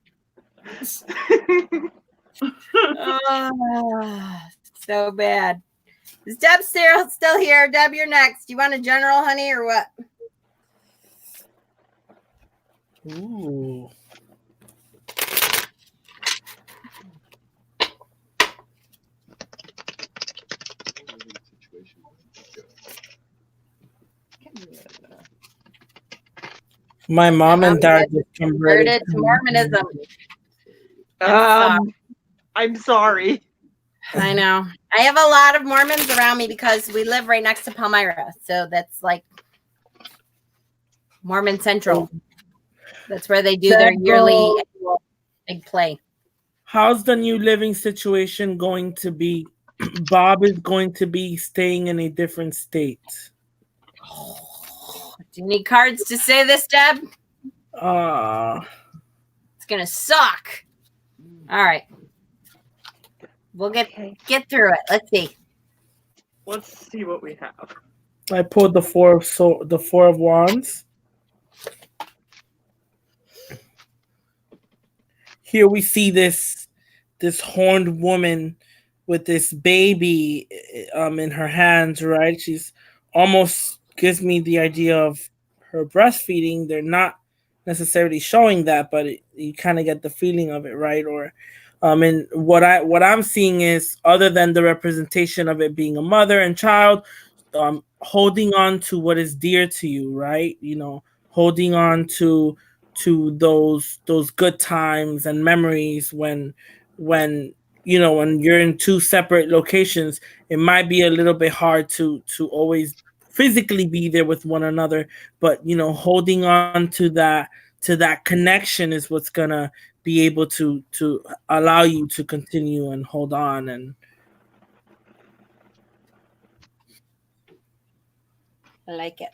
Oh, so bad. Is Deb still here? Deb, you're next. You want a general, honey, or what? Ooh. My mom and dad just Converted to Mormonism. I'm sorry. I know. I have a lot of Mormons around me because we live right next to Palmyra. So that's like Mormon Central. That's where they do their yearly annual big play. How's the new living situation going to be? Bob is going to be staying in a different state. Do you need cards to say this, Deb? It's gonna suck. All right. We'll get through it. Let's see. Let's see what we have. I pulled the four of wands. Here we see this horned woman with this baby in her hands, right? She's almost gives me the idea of her breastfeeding. They're not necessarily showing that, but you kind of get the feeling of it, right? Or and what I'm seeing is, other than the representation of it being a mother and child, holding on to what is dear to you, right? You know, holding on to those good times and memories when you know, when you're in 2 separate locations, it might be a little bit hard to always physically be there with one another, but you know, holding on to that connection is what's gonna be able to allow you to continue and hold on. And I like it.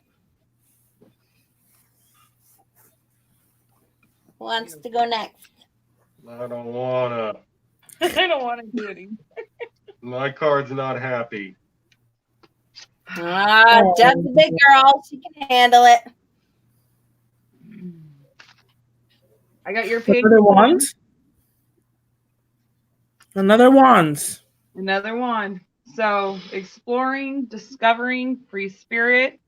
Who wants to go next? I don't wanna. I don't want to do it. My card's not happy. Deb's a big girl. She can handle it. I got your page. another wands. Another wands. Another one. So exploring, discovering, free spirit.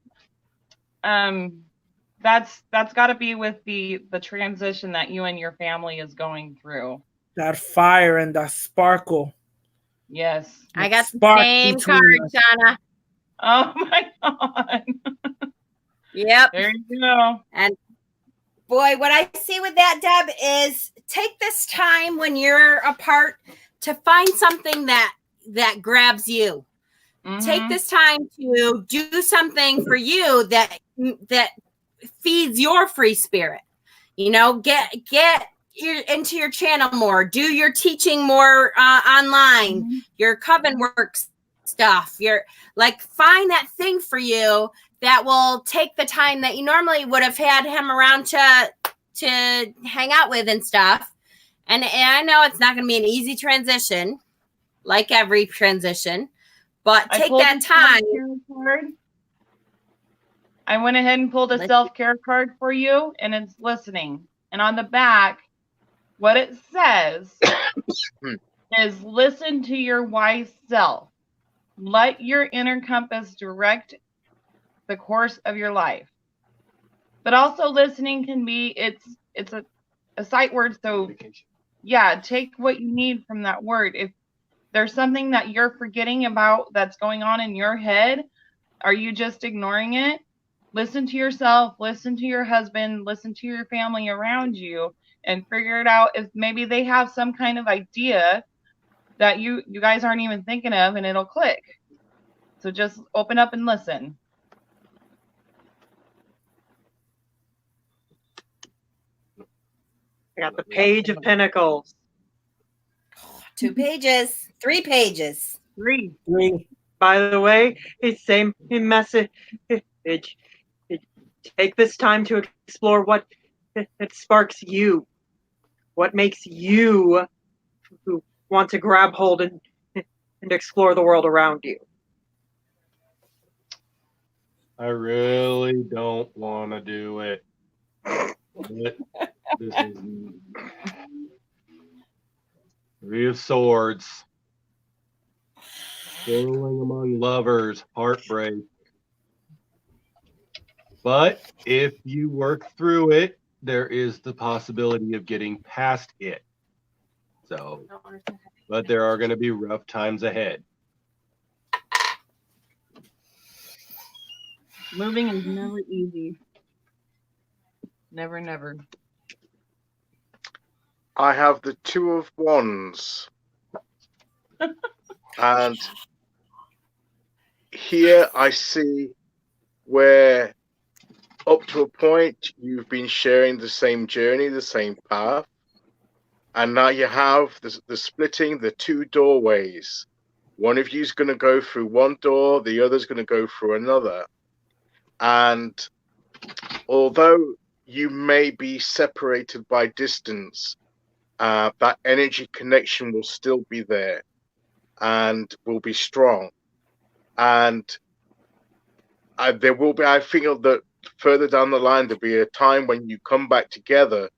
That's got to be with the transition that you and your family is going through. That fire and that sparkle. Yes. I got the Spark same between card, us. Shauna. Oh my God. Yep. There you go. And boy, what I see with that, Deb, is take this time when you're apart to find something that grabs you. Take this time to do something for you that feeds your free spirit. You know, get into your channel more. Do your teaching more online. Your coven work stuff. Find that thing for you that will take the time that you normally would have had him around to to hang out with and stuff. And I know it's not going to be an easy transition, like every transition, but I take pulled that a time. self-care card. I went ahead and pulled a Let's- self-care card for you, and it's listening. And on the back, what it says is listen to your wise self. Let your inner compass direct the course of your life. But also listening can be, it's a sight word. So yeah, take what you need from that word. If there's something that you're forgetting about that's going on in your head, are you just ignoring it? Listen to yourself, listen to your husband, listen to your family around you, and figure it out if maybe they have some kind of idea that you guys aren't even thinking of, and it'll click. So just open up and listen. I got the Page of Pentacles. 2 pages, 3 pages. 3. By the way, it's same message. Take this time to explore what it sparks you, what makes you who want to grab hold and explore the world around you. I really don't want to do it. But this is Three of Swords. Quarreling among lovers, heartbreak. But if you work through it, there is the possibility of getting past it. So, but there are going to be rough times ahead. Moving is never easy. Never, never. I have the Two of Wands. And here I see where up to a point you've been sharing the same journey, the same path. And now you have the splitting, the 2 doorways. One of you's going to go through one door, the other's going to go through another. And although you may be separated by distance, that energy connection will still be there and will be strong. And there will be, I feel that further down the line, there'll be a time when you come back together,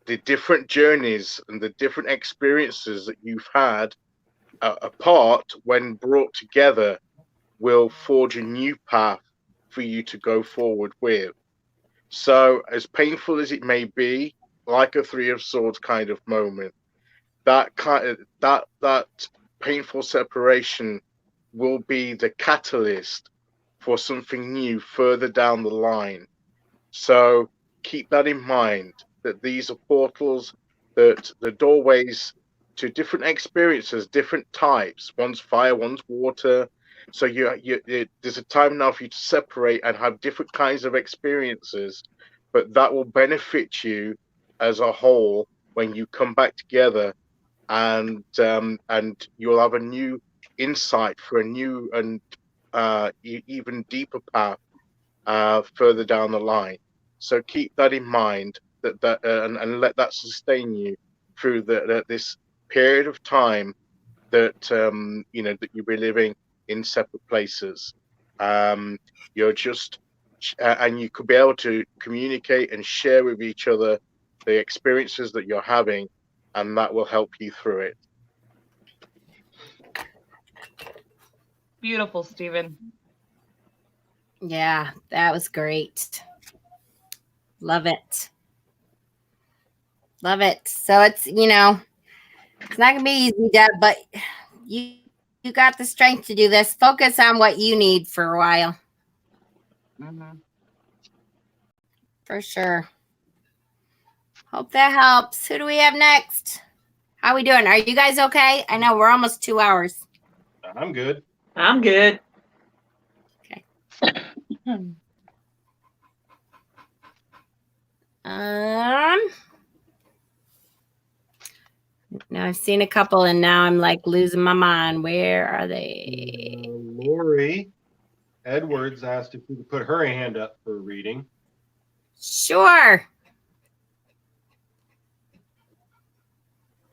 the different journeys and the different experiences that you've had apart, when brought together, will forge a new path for you to go forward with. So as painful as it may be, like a 3 of Swords kind of moment, that painful separation will be the catalyst for something new further down the line. So keep that in mind, that these are portals, that the doorways to different experiences, different types. One's fire, one's water. So there's a time now for you to separate and have different kinds of experiences, but that will benefit you as a whole when you come back together, and you'll have a new insight for a new and even deeper path further down the line. So keep that in mind, and let that sustain you through this period of time that that you'll be living in separate places. You're just and you could be able to communicate and share with each other the experiences that you're having, and that will help you through it. Beautiful, Stephen. Yeah, that was great. Love it. Love it. So it's, it's not going to be easy, Deb, but you got the strength to do this. Focus on what you need for a while. Mm-hmm. For sure. Hope that helps. Who do we have next? How we doing? Are you guys okay? I know we're almost 2 hours. I'm good. I'm good. Okay. Now I've seen a couple and now I'm like losing my mind. Where are they? Lori Edwards asked if we could put her hand up for a reading. Sure.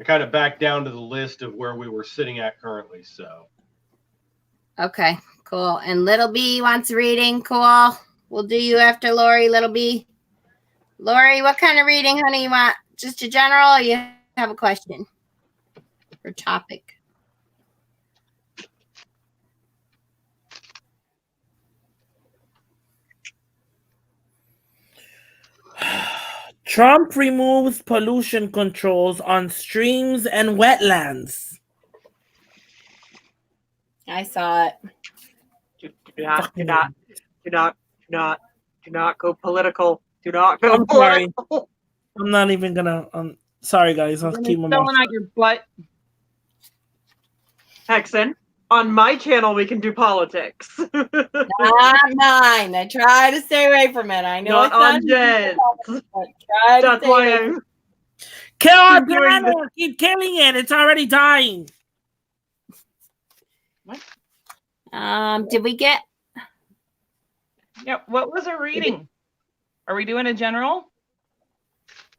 I kind of backed down to the list of where we were sitting at currently. So. Okay, cool. And Little B wants reading. Cool. We'll do you after Lori, Little B. Lori, what kind of reading, honey, you want? Just a general, or you have a question or topic? Trump removes pollution controls on streams and wetlands. I saw it. Do not go political. Do not go political. I'm not even gonna. Sorry, guys. I'll keep my mouth Throwing out your butt. Hexen, on my channel we can do politics. Not mine. I try to stay away from it. I know Not it's on not Jen. try to That's stay why away I'm Kill our Keep doing planet! Keep killing it! It's already dying. Did we get? Yeah. What was our reading? Are we doing a general?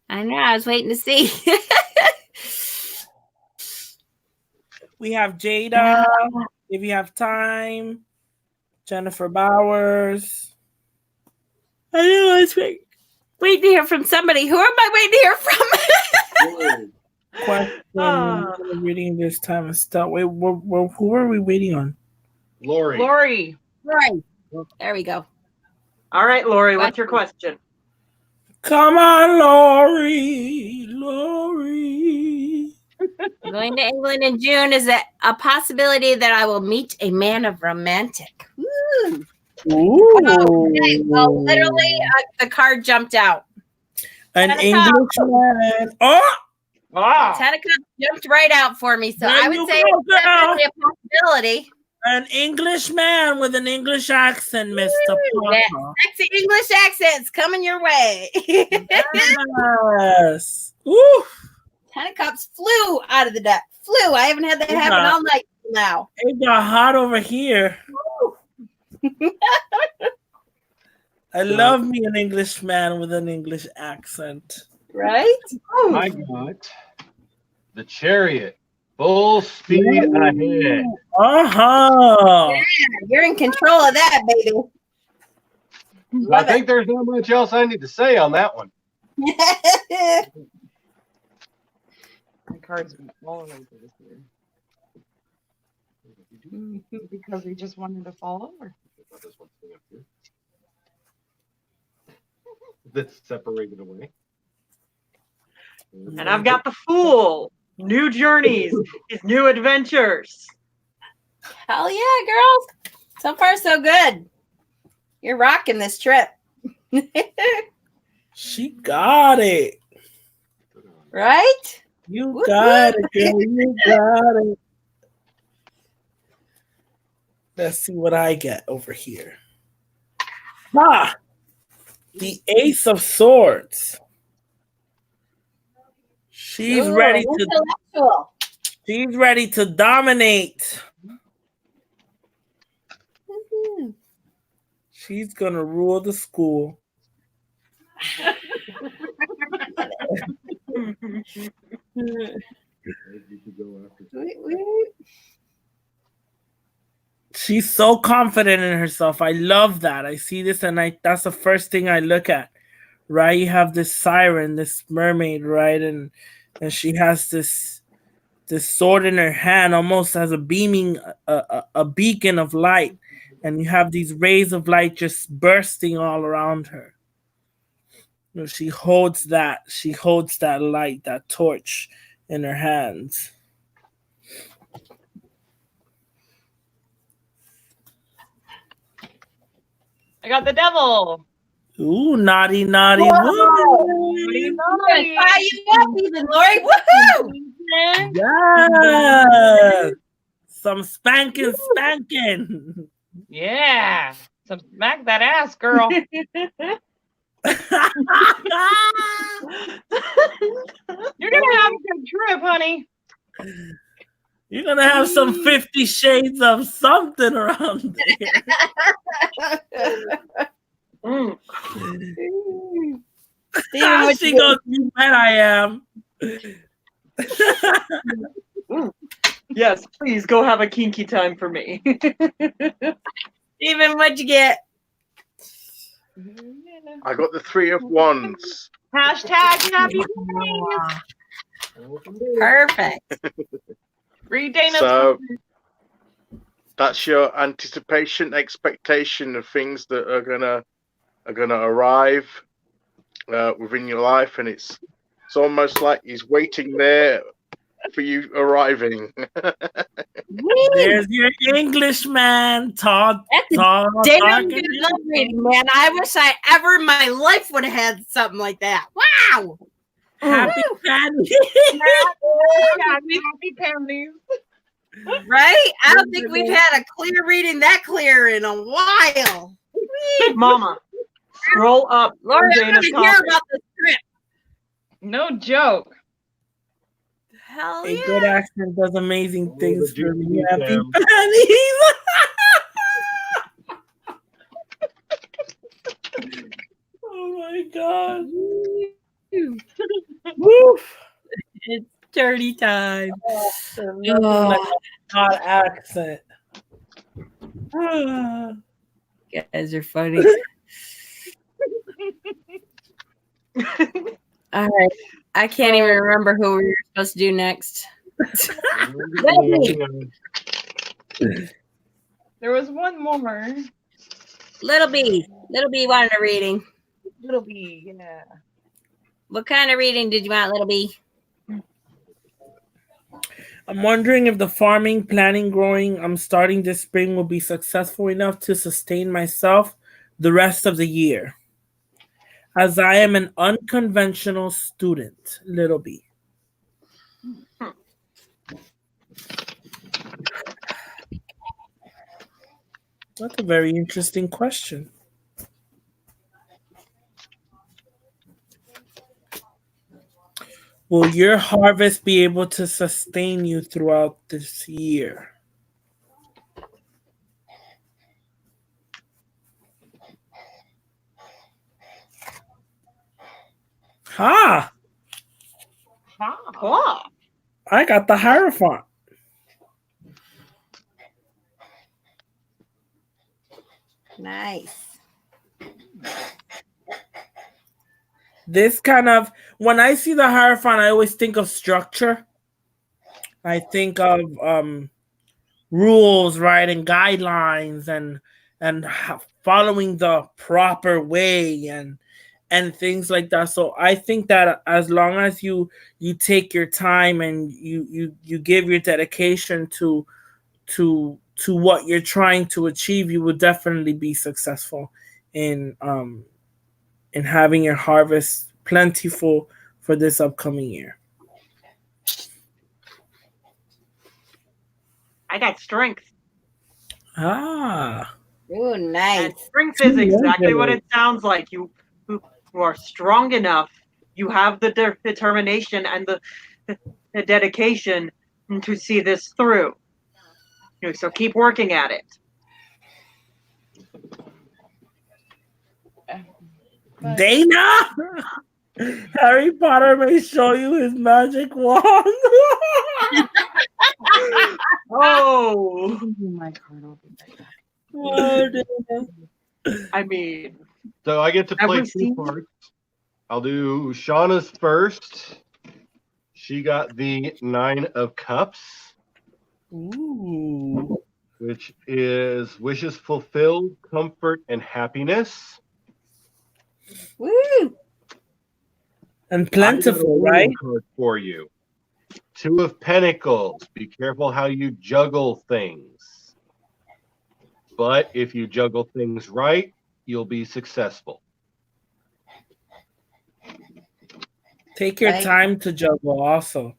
I know. I was waiting to see. We have Jada, if you have time. Jennifer Bowers. I know, I was waiting to hear from somebody. Who am I waiting to hear from? Question. Reading this time and stuff. Wait, who are we waiting on? Lori. Lori. There we go. All right, Lori, what's your question? Come on, Lori. Lori. Going to England in June. Is it a possibility that I will meet a man of romantic? Woo. Ooh. Oh, okay. Well, literally, the card jumped out. An Englishman. Oh! Wow. 10 of Cups jumped right out for me. So There I would you say go, it's definitely a possibility. An English man with an English accent, Mr. That Papa. sexy English accent's coming your way. Yes. Woo. 10 of Cups flew out of the deck. Flew. I haven't had that happen all night now. It got hot over here. I love me an English man with an English accent. Right? I got the Chariot. Full speed ahead. Uh-huh. Yeah, you're in control of that, baby. I think there's not much else I need to say on that one. My cards been all over this year. Because he just wanted to fall over. That's separated away. And I've got the Fool. New journeys, his new adventures. Hell yeah, girls. So far, so good. You're rocking this trip. She got it. Right? You got it, girl. You got it. Let's see what I get over here. Ah, the Ace of Swords. She's ready to. She's ready to dominate. Mm-hmm. She's gonna rule the school. She's so confident in herself. I love that. I see this and that's the first thing I look at. Right? You have this siren, this mermaid, right? And she has this sword in her hand, almost as a beaming a beacon of light. And you have these rays of light just bursting all around her. You know, she holds that light, that torch in her hands. I got the devil. Ooh, naughty, naughty. Naughty, naughty. Fire you up even, Lori. Woohoo! Yes. Some spanking. Yeah. Some smack that ass, girl. You're gonna have a good trip, honey. You're gonna have some 50 shades of something around there. Steven, She goes, you bet I am. Yes, please go have a kinky time for me. Steven, what'd you get? I got the 3 of Wands. Hashtag happy Perfect. Read Dana's So that's your anticipation, expectation of things that are gonna arrive within your life, and it's almost like he's waiting there for you arriving. There's your Englishman. Talk. Damn good love reading, man. I wish I ever in my life would have had something like that. Wow. Happy Patty. happy panties. Right? I don't think we've had a clear reading that clear in a while. Mama, scroll up. Lord, I'm Dana's gonna hear comment. about the script. No joke. Hell A yeah. good accent does amazing things the for me. juicy Happy Sam. Patties. Oh my god. Woof. It's dirty time. Like a hot accent. You guys are funny. All right. I can't even remember who we were supposed to do next. There was one more. Little B. Little B wanted a reading. Little B, yeah. What kind of reading did you want, Little B? I'm wondering if the farming, planting, growing I'm starting this spring will be successful enough to sustain myself the rest of the year, as I am an unconventional student, Little B. That's a very interesting question. Will your harvest be able to sustain you throughout this year? Ha! Oh, I got the Hierophant. Nice. This kind of, when I see the Hierophant, I always think of structure. I think of rules, right, and guidelines, and following the proper way, and things like that. So I think that as long as you take your time and you give your dedication to what you're trying to achieve, you will definitely be successful in having your harvest plentiful for this upcoming year. I got strength. Ah. Ooh, nice. And strength is exactly what it sounds like. You are strong enough. You have the determination and the dedication to see this through. So keep working at it. Dana! Harry Potter may show you his magic wand. Oh. My card will be right back. Oh, Dana. I mean, So I get to play Ever two seen- parts. I'll do Shauna's first. She got the 9 of Cups, Ooh. which is wishes fulfilled, comfort, and happiness. Woo! And I got a plentiful, winning right? card for you. 2 of Pentacles. Be careful how you juggle things. But if you juggle things right, you'll be successful. Take your Right. time to juggle also.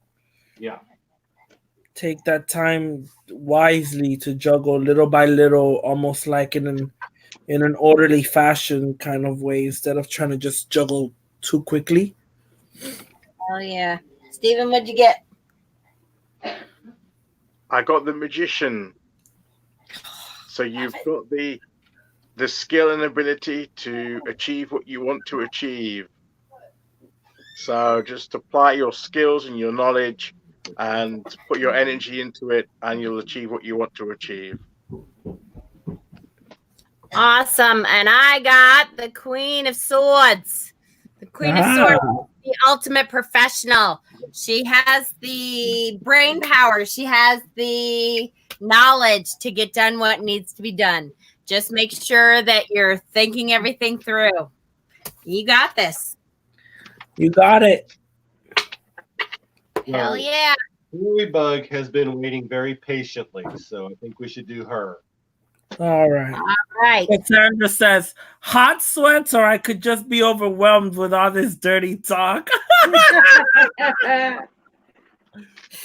Yeah. Take that time wisely to juggle little by little, almost like in an orderly fashion kind of way, instead of trying to just juggle too quickly. Hell yeah. Steven, what'd you get? I got the Magician. So you've got the skill and ability to achieve what you want to achieve. So just apply your skills and your knowledge and put your energy into it, and you'll achieve what you want to achieve. Awesome. And I got the Queen of Swords. The Queen of Swords is the ultimate professional. She has the brain power. She has the knowledge to get done what needs to be done. Just make sure that you're thinking everything through. You got this. You got it. Hell yeah. Ladybug has been waiting very patiently, so I think we should do her. All right. All right. Cassandra says, hot sweats, or I could just be overwhelmed with all this dirty talk.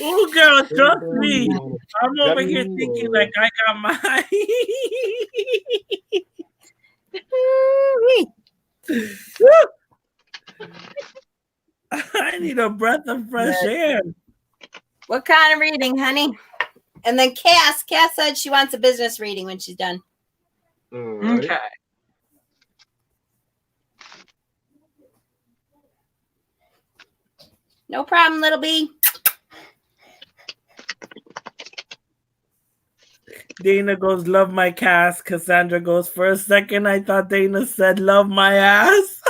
Oh, girl, trust me. I'm over here thinking like I got my... I need a breath of fresh air. What kind of reading, honey? And then Cass said she wants a business reading when she's done. Right. Okay. No problem, little bee. Dana goes, love my cast. Cassandra goes, for a second, I thought Dana said, love my ass.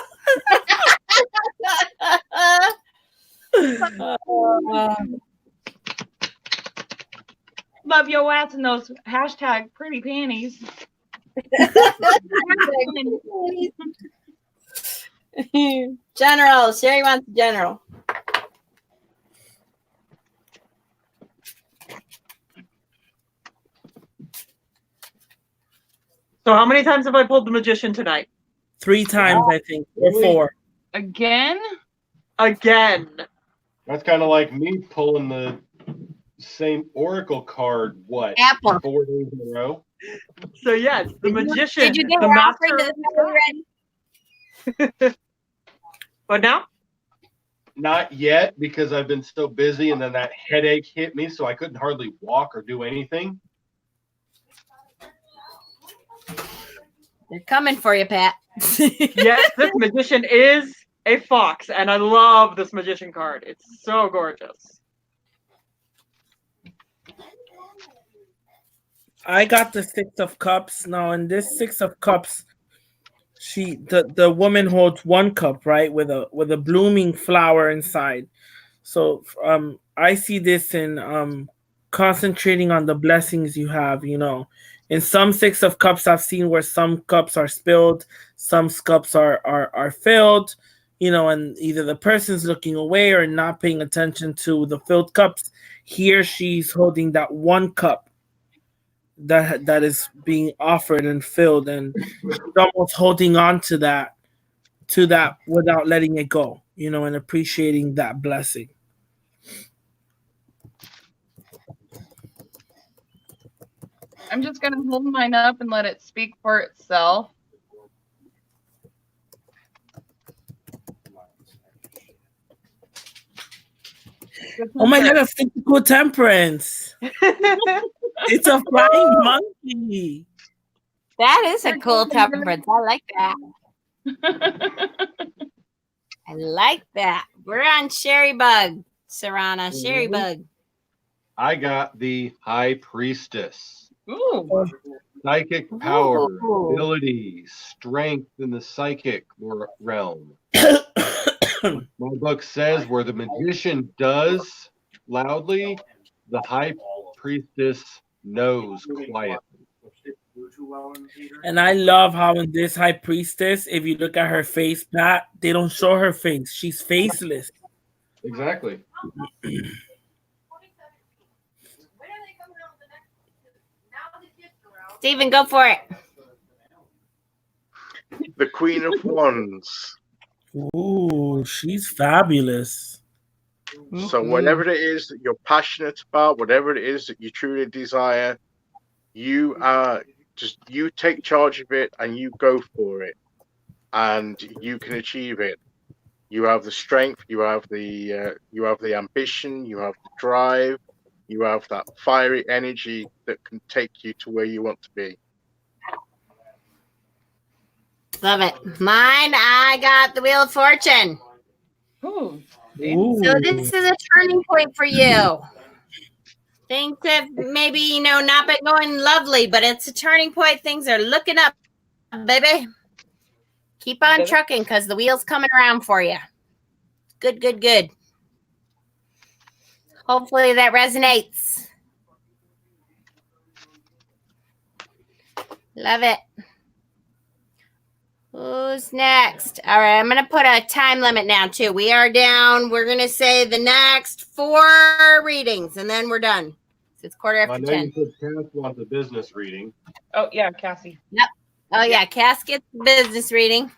Love your ass and those hashtag pretty panties. General. Sherry wants general. So how many times have I pulled the magician tonight? 3 times, I think, or 4. Again? Again. That's kind of like me pulling the same oracle card, what, Apple. 4 days in a row? So yes, the magician, Did you get the her offering master. to the ready? What now? Not yet, because I've been so busy, and then that headache hit me, so I couldn't hardly walk or do anything. They're coming for you, Pat. Yes, this magician is a fox, and I love this magician card. It's so gorgeous. I got the 6 of Cups. Now, in this 6 of Cups, the woman holds 1 cup, right, with a blooming flower inside. So I see this in concentrating on the blessings you have, you know. In some 6 of Cups, I've seen where some cups are spilled, some cups are filled, you know, and either the person's looking away or not paying attention to the filled cups. Here she's holding that 1 cup that is being offered and filled, and she's almost holding on to that without letting it go, you know, and appreciating that blessing. I'm just going to hold mine up and let it speak for itself. Oh my God, a physical temperance. It's a flying monkey. That is a cool temperance. I like that. I like that. We're on Sherry Bug, Sarana. Sherry Bug. I got the High Priestess. Ooh. Psychic power, Ooh. ability, strength in the psychic realm. My book says where the magician does loudly, the High Priestess knows quietly. And I love how in this High Priestess, if you look at her face, Pat, they don't show her face. She's faceless. Exactly. Steven, go for it. The Queen of Wands. Ooh, she's fabulous. So whatever it is that you're passionate about, whatever it is that you truly desire, you take charge of it and you go for it, and you can achieve it. You have the strength, you have the ambition, you have the drive, you have that fiery energy that can take you to where you want to be. Love it. Mine, I got the Wheel of Fortune. Ooh. So this is a turning point for you. Things have maybe, not been going lovely, but it's a turning point. Things are looking up, baby. Keep on trucking because the wheel's coming around for you. Good, good, good. Hopefully that resonates. Love it. Who's next? All right, I'm going to put a time limit now, too. We are down. We're going to say the next 4 readings, and then we're done. So it's 10:15. I know you said Cass wants a business reading. Oh, yeah, Cassie. Yep. Oh, yeah, Cass gets the business reading.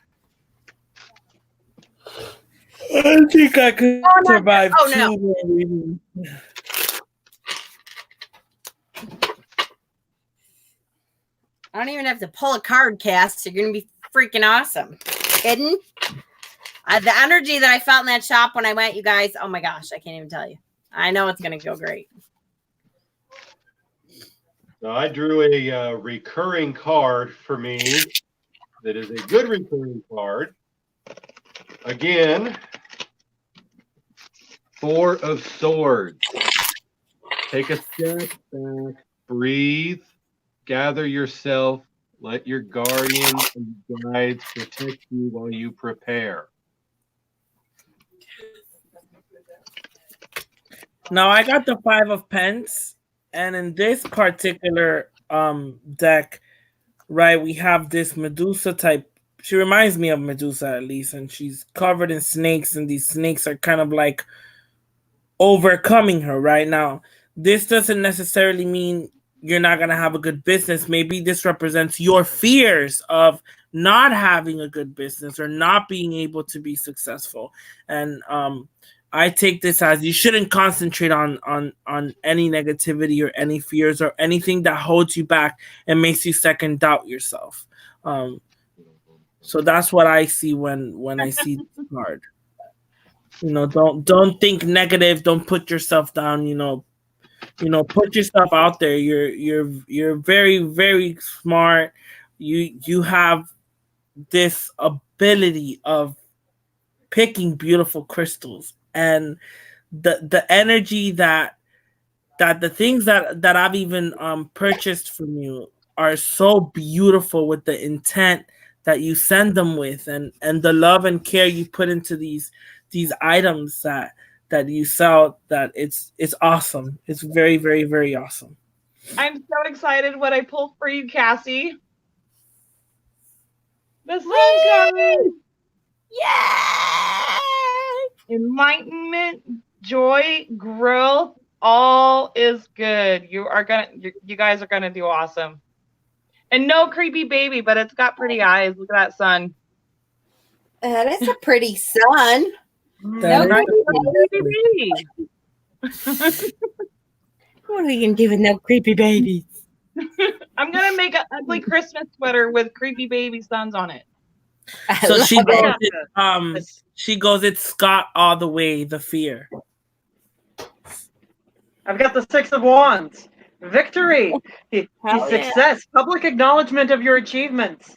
I think I could survive Oh, 2 no. more readings. I don't even have to pull a card, Cass. You're going to be freaking awesome. Kidding? The energy that I felt in that shop when I went, you guys, oh my gosh, I can't even tell you. I know it's going to go great. Now, I drew a recurring card for me that is a good recurring card. Again, 4 of Swords. Take a step back, breathe, gather yourself, let your guardians and guides protect you while you prepare. Now I got the 5 of Pence, and in this particular deck, right, we have this Medusa type. She reminds me of Medusa at least, and she's covered in snakes, and these snakes are kind of like overcoming her right now. This doesn't necessarily mean you're not going to have a good business. Maybe this represents your fears of not having a good business or not being able to be successful. And I take this as you shouldn't concentrate on any negativity or any fears or anything that holds you back and makes you second doubt yourself. So that's what I see when I see this card. Don't think negative. Don't put yourself down. Put yourself out there. You're very, very smart. You have this ability of picking beautiful crystals, and the energy that the things that I've even purchased from you are so beautiful with the intent that you send them with, and the love and care you put into these items that you sell, that it's awesome. It's very, very, very awesome. I'm so excited what I pulled for you, Cassie. The sun card. Yay! Enlightenment, joy, growth, all is good. You guys are gonna do awesome. And no creepy baby, but it's got pretty eyes. Look at that sun. That is a pretty sun. That No is Baby. What are we gonna do with no creepy babies? I'm gonna make an ugly Christmas sweater with creepy baby suns on it. So she goes, it. she goes, it's Scott all the way, the fear. I've got the 6 of Wands. Victory, Hell yeah. success, public acknowledgement of your achievements.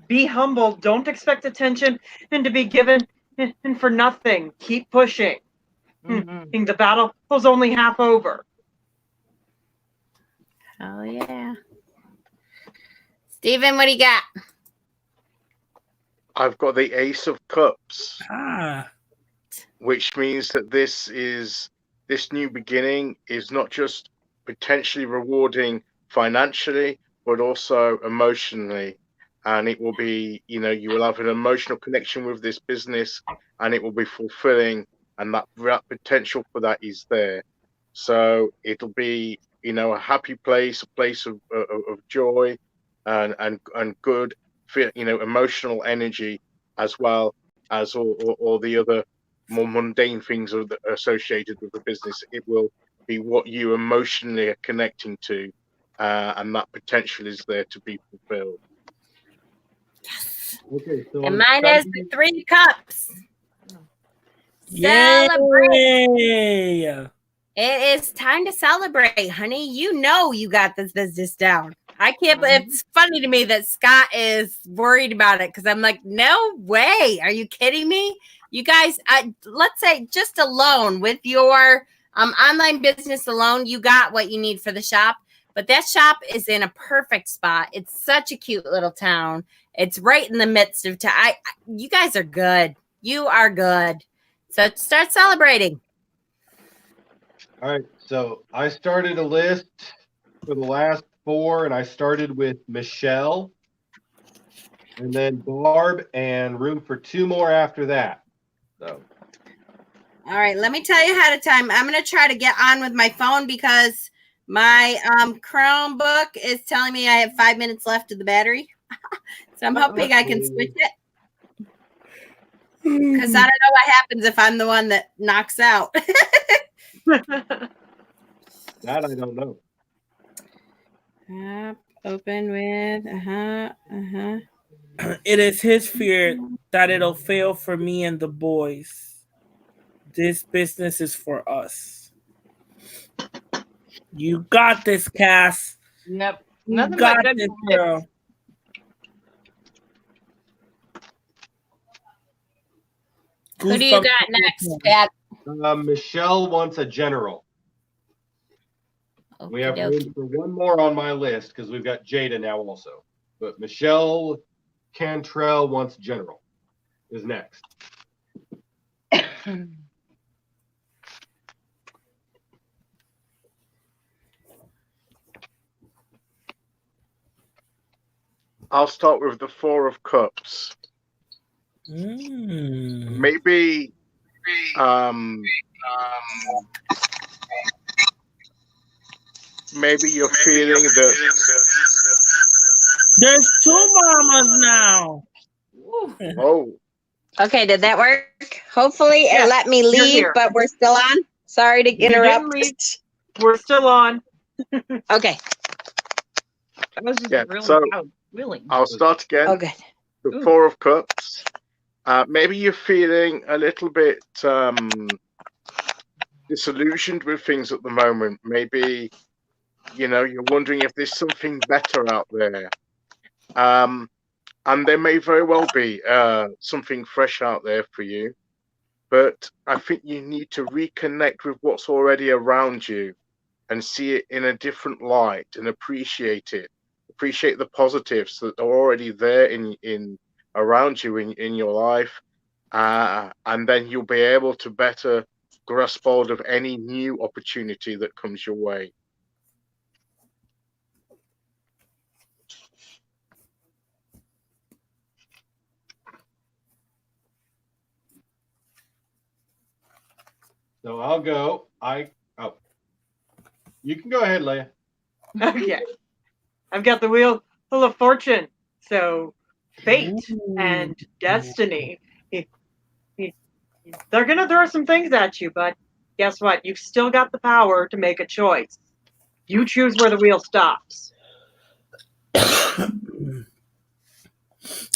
Be humble. Don't expect attention and to be given and for nothing. Keep pushing. Mm-hmm. The battle was only half over. Oh yeah. Steven, what do you got? I've got the Ace of Cups, Ah. which means that this new beginning is not just potentially rewarding financially, but also emotionally. And it will be, you will have an emotional connection with this business, and it will be fulfilling, and that potential for that is there. So it'll be, a happy place, a place of joy, and good, emotional energy, as well as all the other more mundane things associated with the business. It will be what you emotionally are connecting to, and that potential is there to be fulfilled. Okay, so And mine is the 3 cups. Yay! Celebrate. It is time to celebrate, honey. You got this business down. I can't believe it's funny to me that Scott is worried about it, because I'm like, no way. Are you kidding me? You guys, let's say just alone with your online business alone, you got what you need for the shop. But that shop is in a perfect spot. It's such a cute little town. It's right in the midst of town. You guys are good. You are good. So start celebrating. All right. So I started a list for the last 4, and I started with Michelle, and then Barb, and room for 2 more after that. So. All right. Let me tell you ahead of time. I'm going to try to get on with my phone because my Chromebook is telling me I have 5 minutes left of the battery. So I'm hoping I can switch it. Because I don't know what happens if I'm the one that knocks out. That I don't know. Open with, It is his fear that it'll fail for me and the boys. This business is for us. You got this, Cass. Nope. You Nothing got but good this, tips. girl. Who do you got next, Pat? Michelle wants a general. We have room for 1 more on my list because we've got Jada now also. But Michelle Cantrell wants general is next. I'll start with the 4 of Cups. Maybe maybe you're feeling that there's 2 mamas now. Oh. Okay, did that work? Hopefully it let me you're leave, here. but we're still on. Sorry to You interrupt. didn't leave. We're still on. Okay. That was just Yeah, really so loud. Really. I'll start again. Oh, good. The 4 of Cups. Maybe you're feeling a little bit disillusioned with things at the moment. Maybe, you're wondering if there's something better out there. And there may very well be something fresh out there for you. But I think you need to reconnect with what's already around you and see it in a different light and appreciate it. Appreciate the positives that are already there in around you in your life. And then you'll be able to better grasp hold of any new opportunity that comes your way. So I'll go. You can go ahead, Leia. Okay. I've got the wheel full of fortune. So fate and destiny. They're going to throw some things at you, but guess what? You've still got the power to make a choice. You choose where the wheel stops.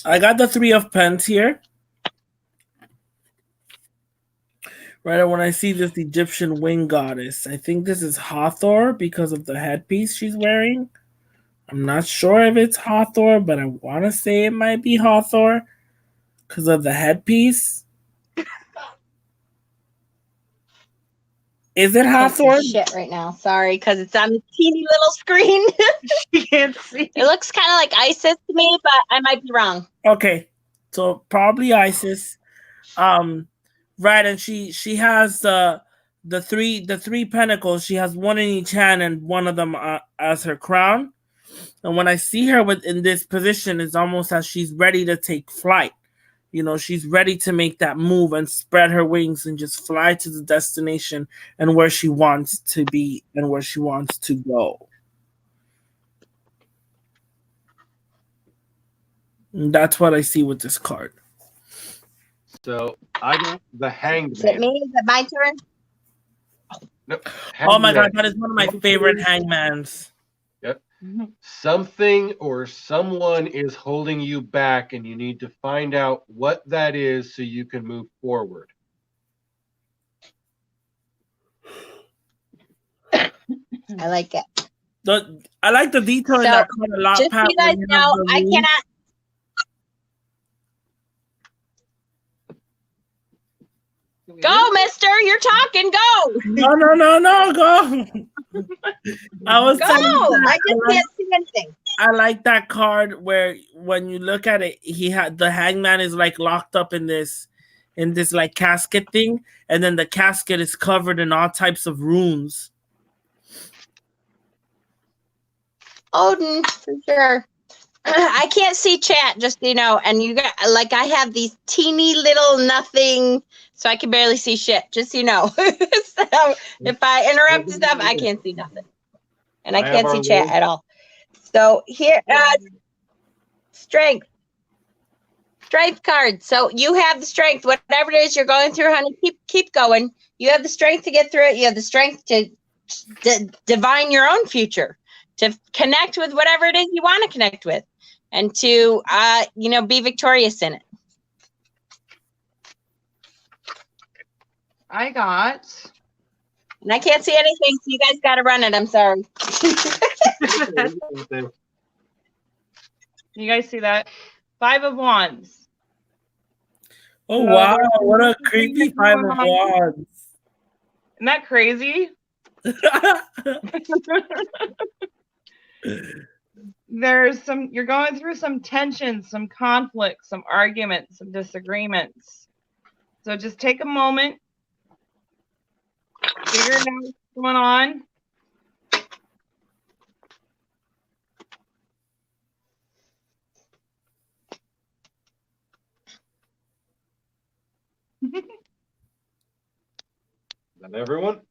I got the 3 of Pens here. Right when I see this Egyptian wing goddess, I think this is Hathor because of the headpiece she's wearing. I'm not sure if it's Hathor, but I want to say it might be Hathor because of the headpiece. Is it Hathor? Shit right now. Sorry, because it's on the teeny little screen. You can't see. It looks kind of like Isis to me, but I might be wrong. Okay, so probably Isis. Right, and she has the 3 pentacles. She has 1 in each hand and one of them as her crown. And when I see her in this position, it's almost as she's ready to take flight. She's ready to make that move and spread her wings and just fly to the destination and where she wants to be and where she wants to go. And that's what I see with this card. So I got the Hanged Is it Man. me? Is it my turn? Nope. Oh my God, Hanged that is one of my favorite hangmans. Yep. Something or someone is holding you back, and you need to find out what that is so you can move forward. I like it. I like the detail in that card a lot. Just Pat, so you guys know, I cannot. Go, mister. You're talking. Go. No, go. I was Go. telling you that I just can't see anything. I like that card where when you look at it, the hangman is like locked up in this like casket thing, and then the casket is covered in all types of runes. Odin, for sure. I can't see chat, just so you know, and you got like I have these teeny little nothing, so I can barely see shit. Just so you know. So if I interrupt stuff, I can't see nothing, and I can't see chat at all. So here, strength card. So you have the strength, whatever it is you're going through, honey. Keep going. You have the strength to get through it. You have the strength to divine your own future, to connect with whatever it is you want to connect with, and to be victorious in it. I got. And I can't see anything, so you guys got to run it. I'm sorry. You guys see that? 5 of Wands. Oh, wow. What a creepy 5 of Wands. Isn't that crazy? You're going through some tensions, some conflicts, some arguments, some disagreements. So just take a moment, figure out what's going on. Is that everyone?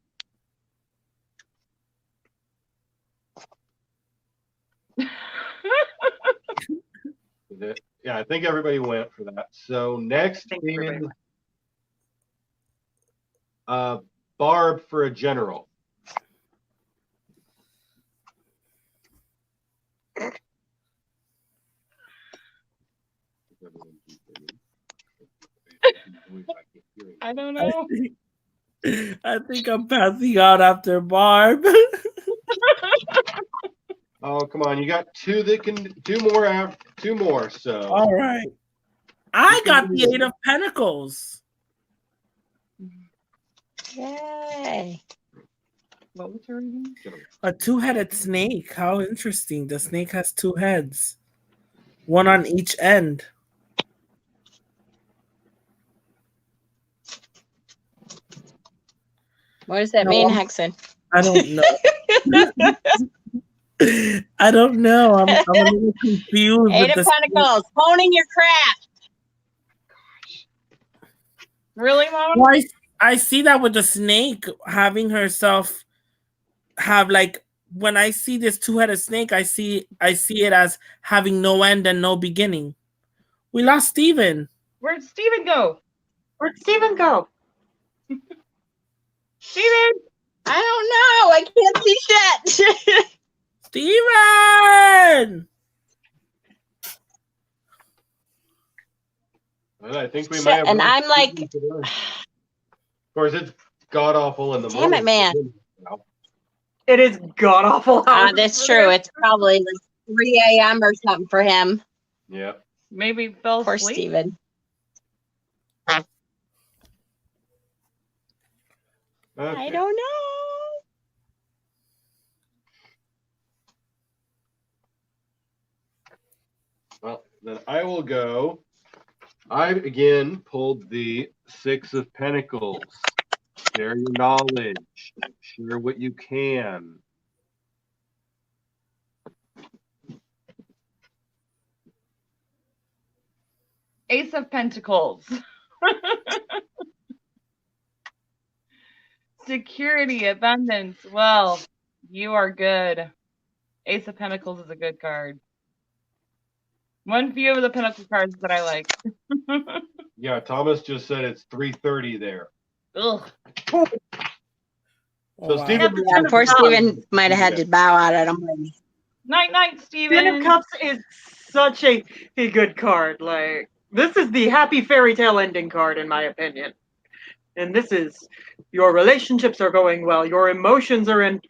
Yeah, I think everybody went for that. So next is Barb for a general. I don't know. I think I'm passing out after Barb. Oh, come on. You got two that can two more. So all right. I got the 8 of Pentacles. Yay. What was her reading? A 2-headed snake. How interesting. The snake has 2 heads. One on each end. What does that mean, Hexen? I don't know. I don't know. I'm a little confused. 8 of Pentacles. Honing your craft. Really, Mom? Well, I see that with the snake having herself have like when I see this 2-headed snake, I see it as having no end and no beginning. We lost Steven. Where'd Steven go? Where'd Steven go? Steven! I don't know. I can't see shit. Steven! Well, I think we Shit, might have. and I'm like, of course, it's god awful in the damn it, man. It is god awful. That's true. It's probably like 3 a.m. or something for him. Yeah. Maybe fell Poor asleep. Steven. Okay. I don't know. Well, then I will go. I again pulled the 6 of Pentacles. Share your knowledge. Share what you can. Ace of Pentacles. Security, abundance. Well, you are good. Ace of Pentacles is a good card. One few of the Pentacle cards that I like. Yeah, Thomas just said it's 3:30 there. Ugh. So wow. Stephen, Yeah, poor Steven might have had to bow out at him. Night, Steven. 10 of Cups is such a good card. Like, this is the happy fairy tale ending card, in my opinion. And this is, your relationships are going well. Your emotions are in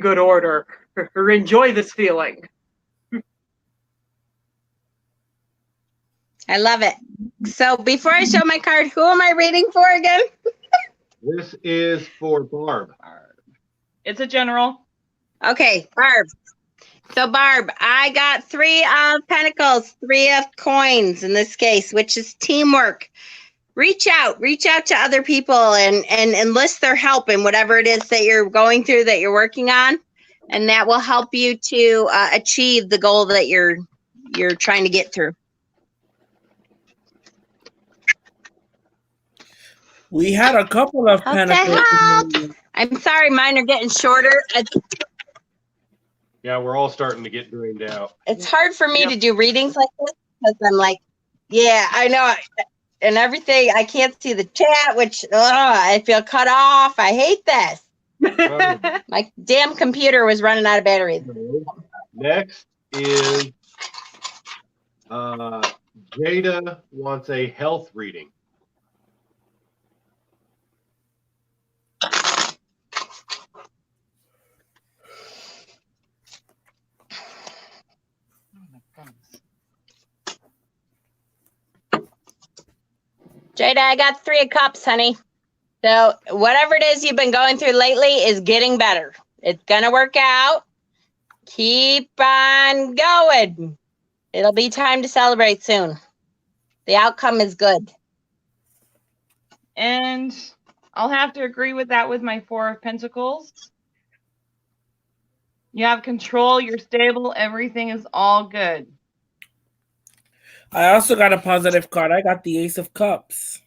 good order. Or enjoy this feeling. I love it. So before I show my card, who am I reading for again? This is for Barb. It's a general. Okay, Barb. So Barb, I got 3 of pentacles, 3 of coins in this case, which is teamwork. Reach out to other people and enlist their help in whatever it is that you're going through, that you're working on, and that will help you to achieve the goal that you're trying to get through. We had a couple of Hope that pentacles. helps. I'm sorry, mine are getting shorter. Yeah, we're all starting to get drained out. It's hard for me to do readings like this because I'm like, yeah, I know. And everything, I can't see the chat, which I feel cut off. I hate this. My damn computer was running out of batteries. Next is Jada wants a health reading. Jada, I got 3 of cups, honey. So whatever it is you've been going through lately is getting better. It's going to work out. Keep on going. It'll be time to celebrate soon. The outcome is good. And I'll have to agree with that with my 4 of Pentacles. You have control, you're stable, everything is all good. I also got a positive card. I got the Ace of Cups.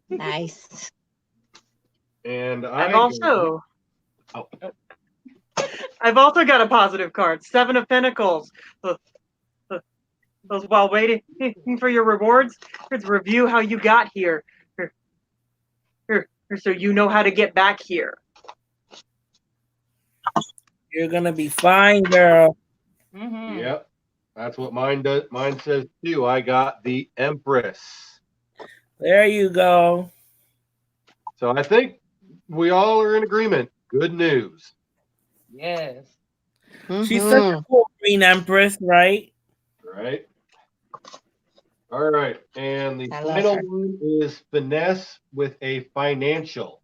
Nice. And I've also got a positive card. 7 of Pentacles. While waiting for your rewards, let's review how you got here. So you know how to get back here. You're gonna be fine, girl. Mm-hmm. Yep, that's what mine does. Mine says too. I got the Empress. There you go. So I think we all are in agreement. Good news. Yes. She's such a cool Green Empress, right? Right. All right. And the I love final her. one is finesse with a financial.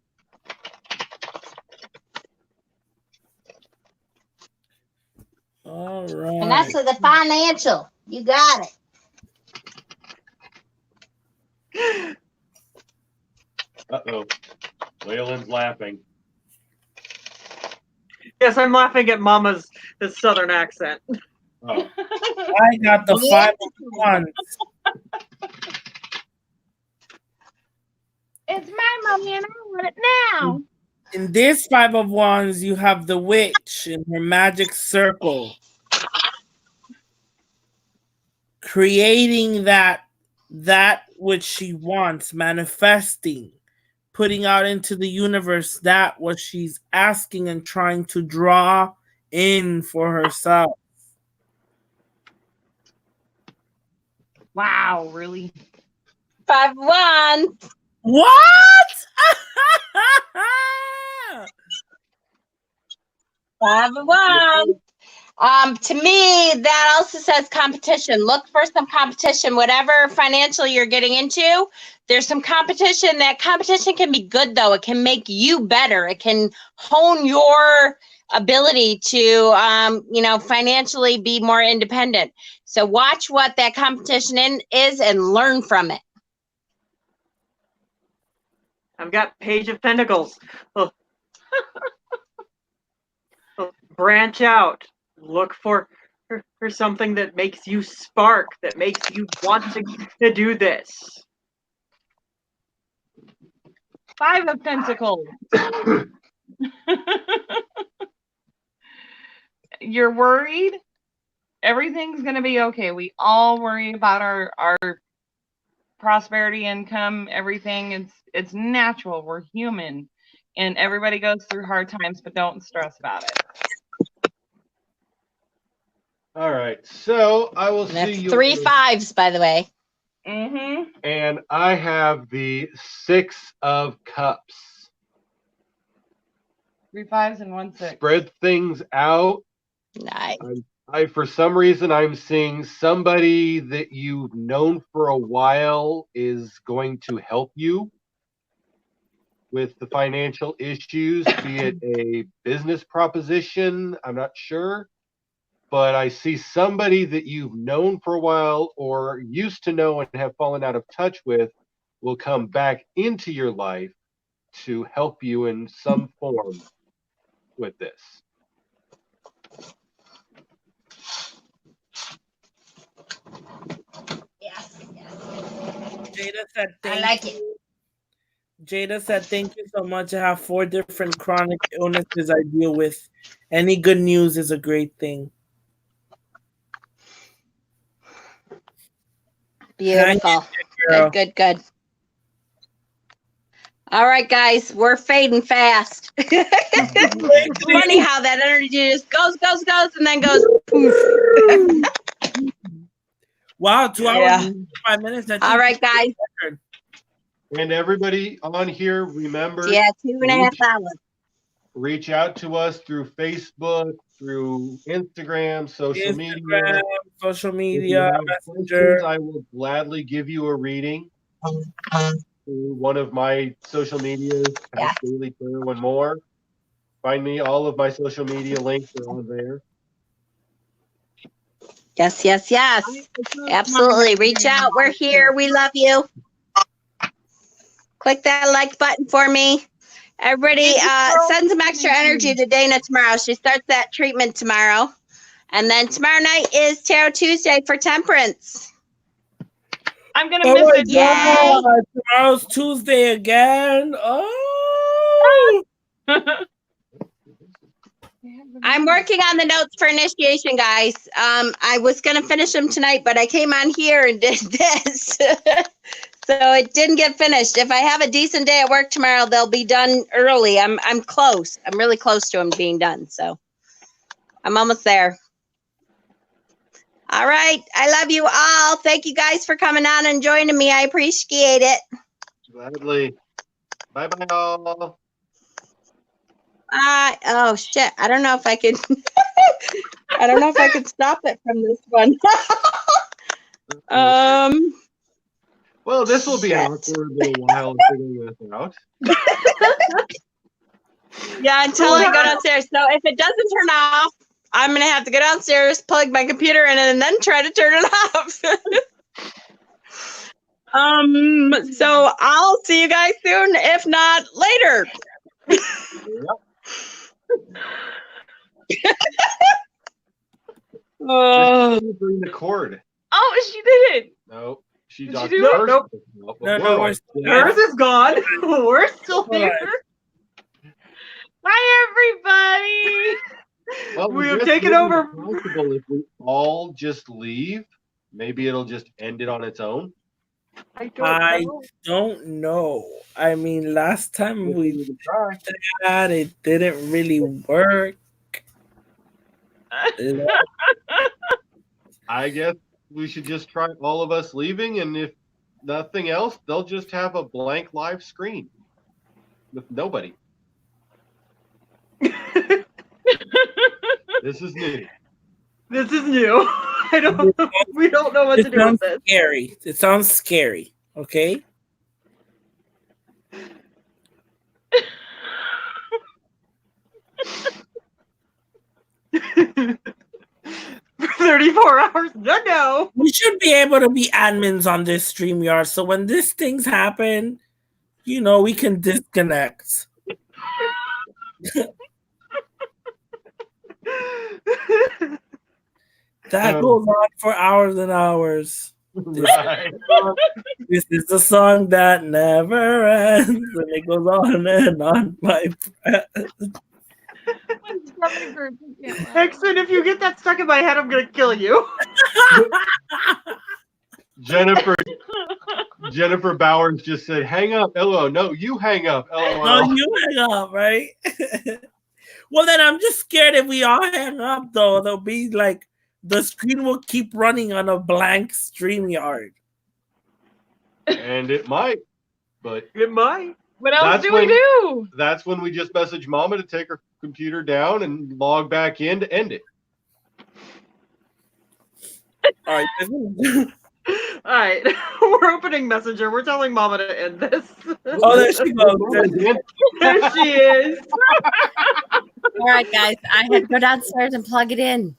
All right. And that's the financial. You got it. Uh-oh. Waylon's laughing. Yes, I'm laughing at Mama's southern accent. Oh. I got the 5 of Wands. It's my mommy and I want it now. In this 5 of Wands, you have the witch in her magic circle, creating that which she wants, manifesting, putting out into the universe that what she's asking and trying to draw in for herself. Wow, really? 5 of Wands. What? 5 of Wands. To me, that also says competition. Look for some competition. Whatever financial you're getting into, there's some competition. That competition can be good, though. It can make you better. It can hone your ability to, financially be more independent. So watch what that competition is and learn from it. I've got Page of Pentacles. Branch out. Look for something that makes you spark, that makes you want to do this. 5 of Pentacles. You're worried? Everything's going to be okay. We all worry about our prosperity, income, everything. It's natural. We're human. And everybody goes through hard times, but don't stress about it. All right. So I will And that's see you. 3 5s, by the way. Mm-hmm. And I have the 6 of Cups. 3 5s and 1 6. Spread things out. Nice. I'm For some reason, I'm seeing somebody that you've known for a while is going to help you with the financial issues, be it a business proposition, I'm not sure. But I see somebody that you've known for a while or used to know and have fallen out of touch with will come back into your life to help you in some form with this. Yes. Jada said I thank like you. it. Jada said thank you so much. I have 4 different chronic illnesses I deal with. Any good news is a great thing. Beautiful. Girl. Good. All right, guys, we're fading fast. Funny how that energy just goes, and then goes poof. Wow, 2 hours Yeah. and 5 minutes. I think All right, guys. And everybody on here, remember, Yeah, 2.5 hours. reach out to us through Facebook, through Instagram, social media. social If you media, have Messenger. questions, I will gladly give you a reading through one of my social medias, Yeah. Daily Tarot and more. Find me, all of my social media links are on there. Yes. Absolutely. Reach out. We're here. We love you. Click that like button for me. Everybody, send some extra energy to Dana tomorrow. She starts that treatment tomorrow. And then tomorrow night is Tarot Tuesday for Temperance. I'm gonna miss it. Yay! Tomorrow's Tuesday again. Oh. I'm working on the notes for initiation, guys. I was gonna finish them tonight, but I came on here and did this. So it didn't get finished. If I have a decent day at work tomorrow, they'll be done early. I'm close. I'm really close to them being done. So I'm almost there. All right. I love you all. Thank you guys for coming on and joining me. I appreciate it. Gladly. Bye-bye, all. Oh shit. I don't know if I can I don't know if I can stop it from this one. Well, this will be Shit. an awkward little while figuring this out. Yeah, until I go downstairs. So if it doesn't turn off, I'm gonna have to go downstairs, plug my computer in, and then try to turn it off. So I'll see you guys soon, if not later. Bring the cord. Oh, she did it. No, she Did docked she do it? hers. Nope. No, Hers is gone. We're still here. Bye, everybody. Well, We've taken over. Possible if we all just leave, maybe it'll just end it on its own. I don't know. I mean, last time we tried that, it didn't really work. I guess we should just try all of us leaving, and if nothing else, they'll just have a blank live screen with nobody. This is new. This is new. We don't know what to do with this. Scary. It sounds scary. Okay. For 34 hours? No. We should be able to be admins on this StreamYard, so when these things happen, we can disconnect. That goes on for hours and hours. This is the song that never ends, and it goes on and on, my friend. Hexen, if you get that stuck in my head, I'm gonna kill you. Jennifer Bowers just said, "Hang up, LOL." No, you hang up, LOL. No, you hang up, right? Well, then I'm just scared if we all hang up, though, there'll be like the screen will keep running on a blank StreamYard. And it might, but it might. What else do we do? That's when we just message Mama to take her computer down and log back in to end it. All right. All right, we're opening Messenger. We're telling Mama to end this. Oh, there she goes. There she is. All right, guys. I had to go downstairs and plug it in.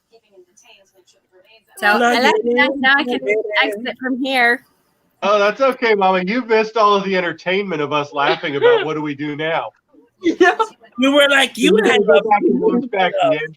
So I Plug left it you guys. in, Now I can plug it in. exit from here. Oh, that's okay, Mama. You missed all of the entertainment of us laughing about what do we do now. Yeah. We were like, you We're hang gonna go up. back and watch back the end.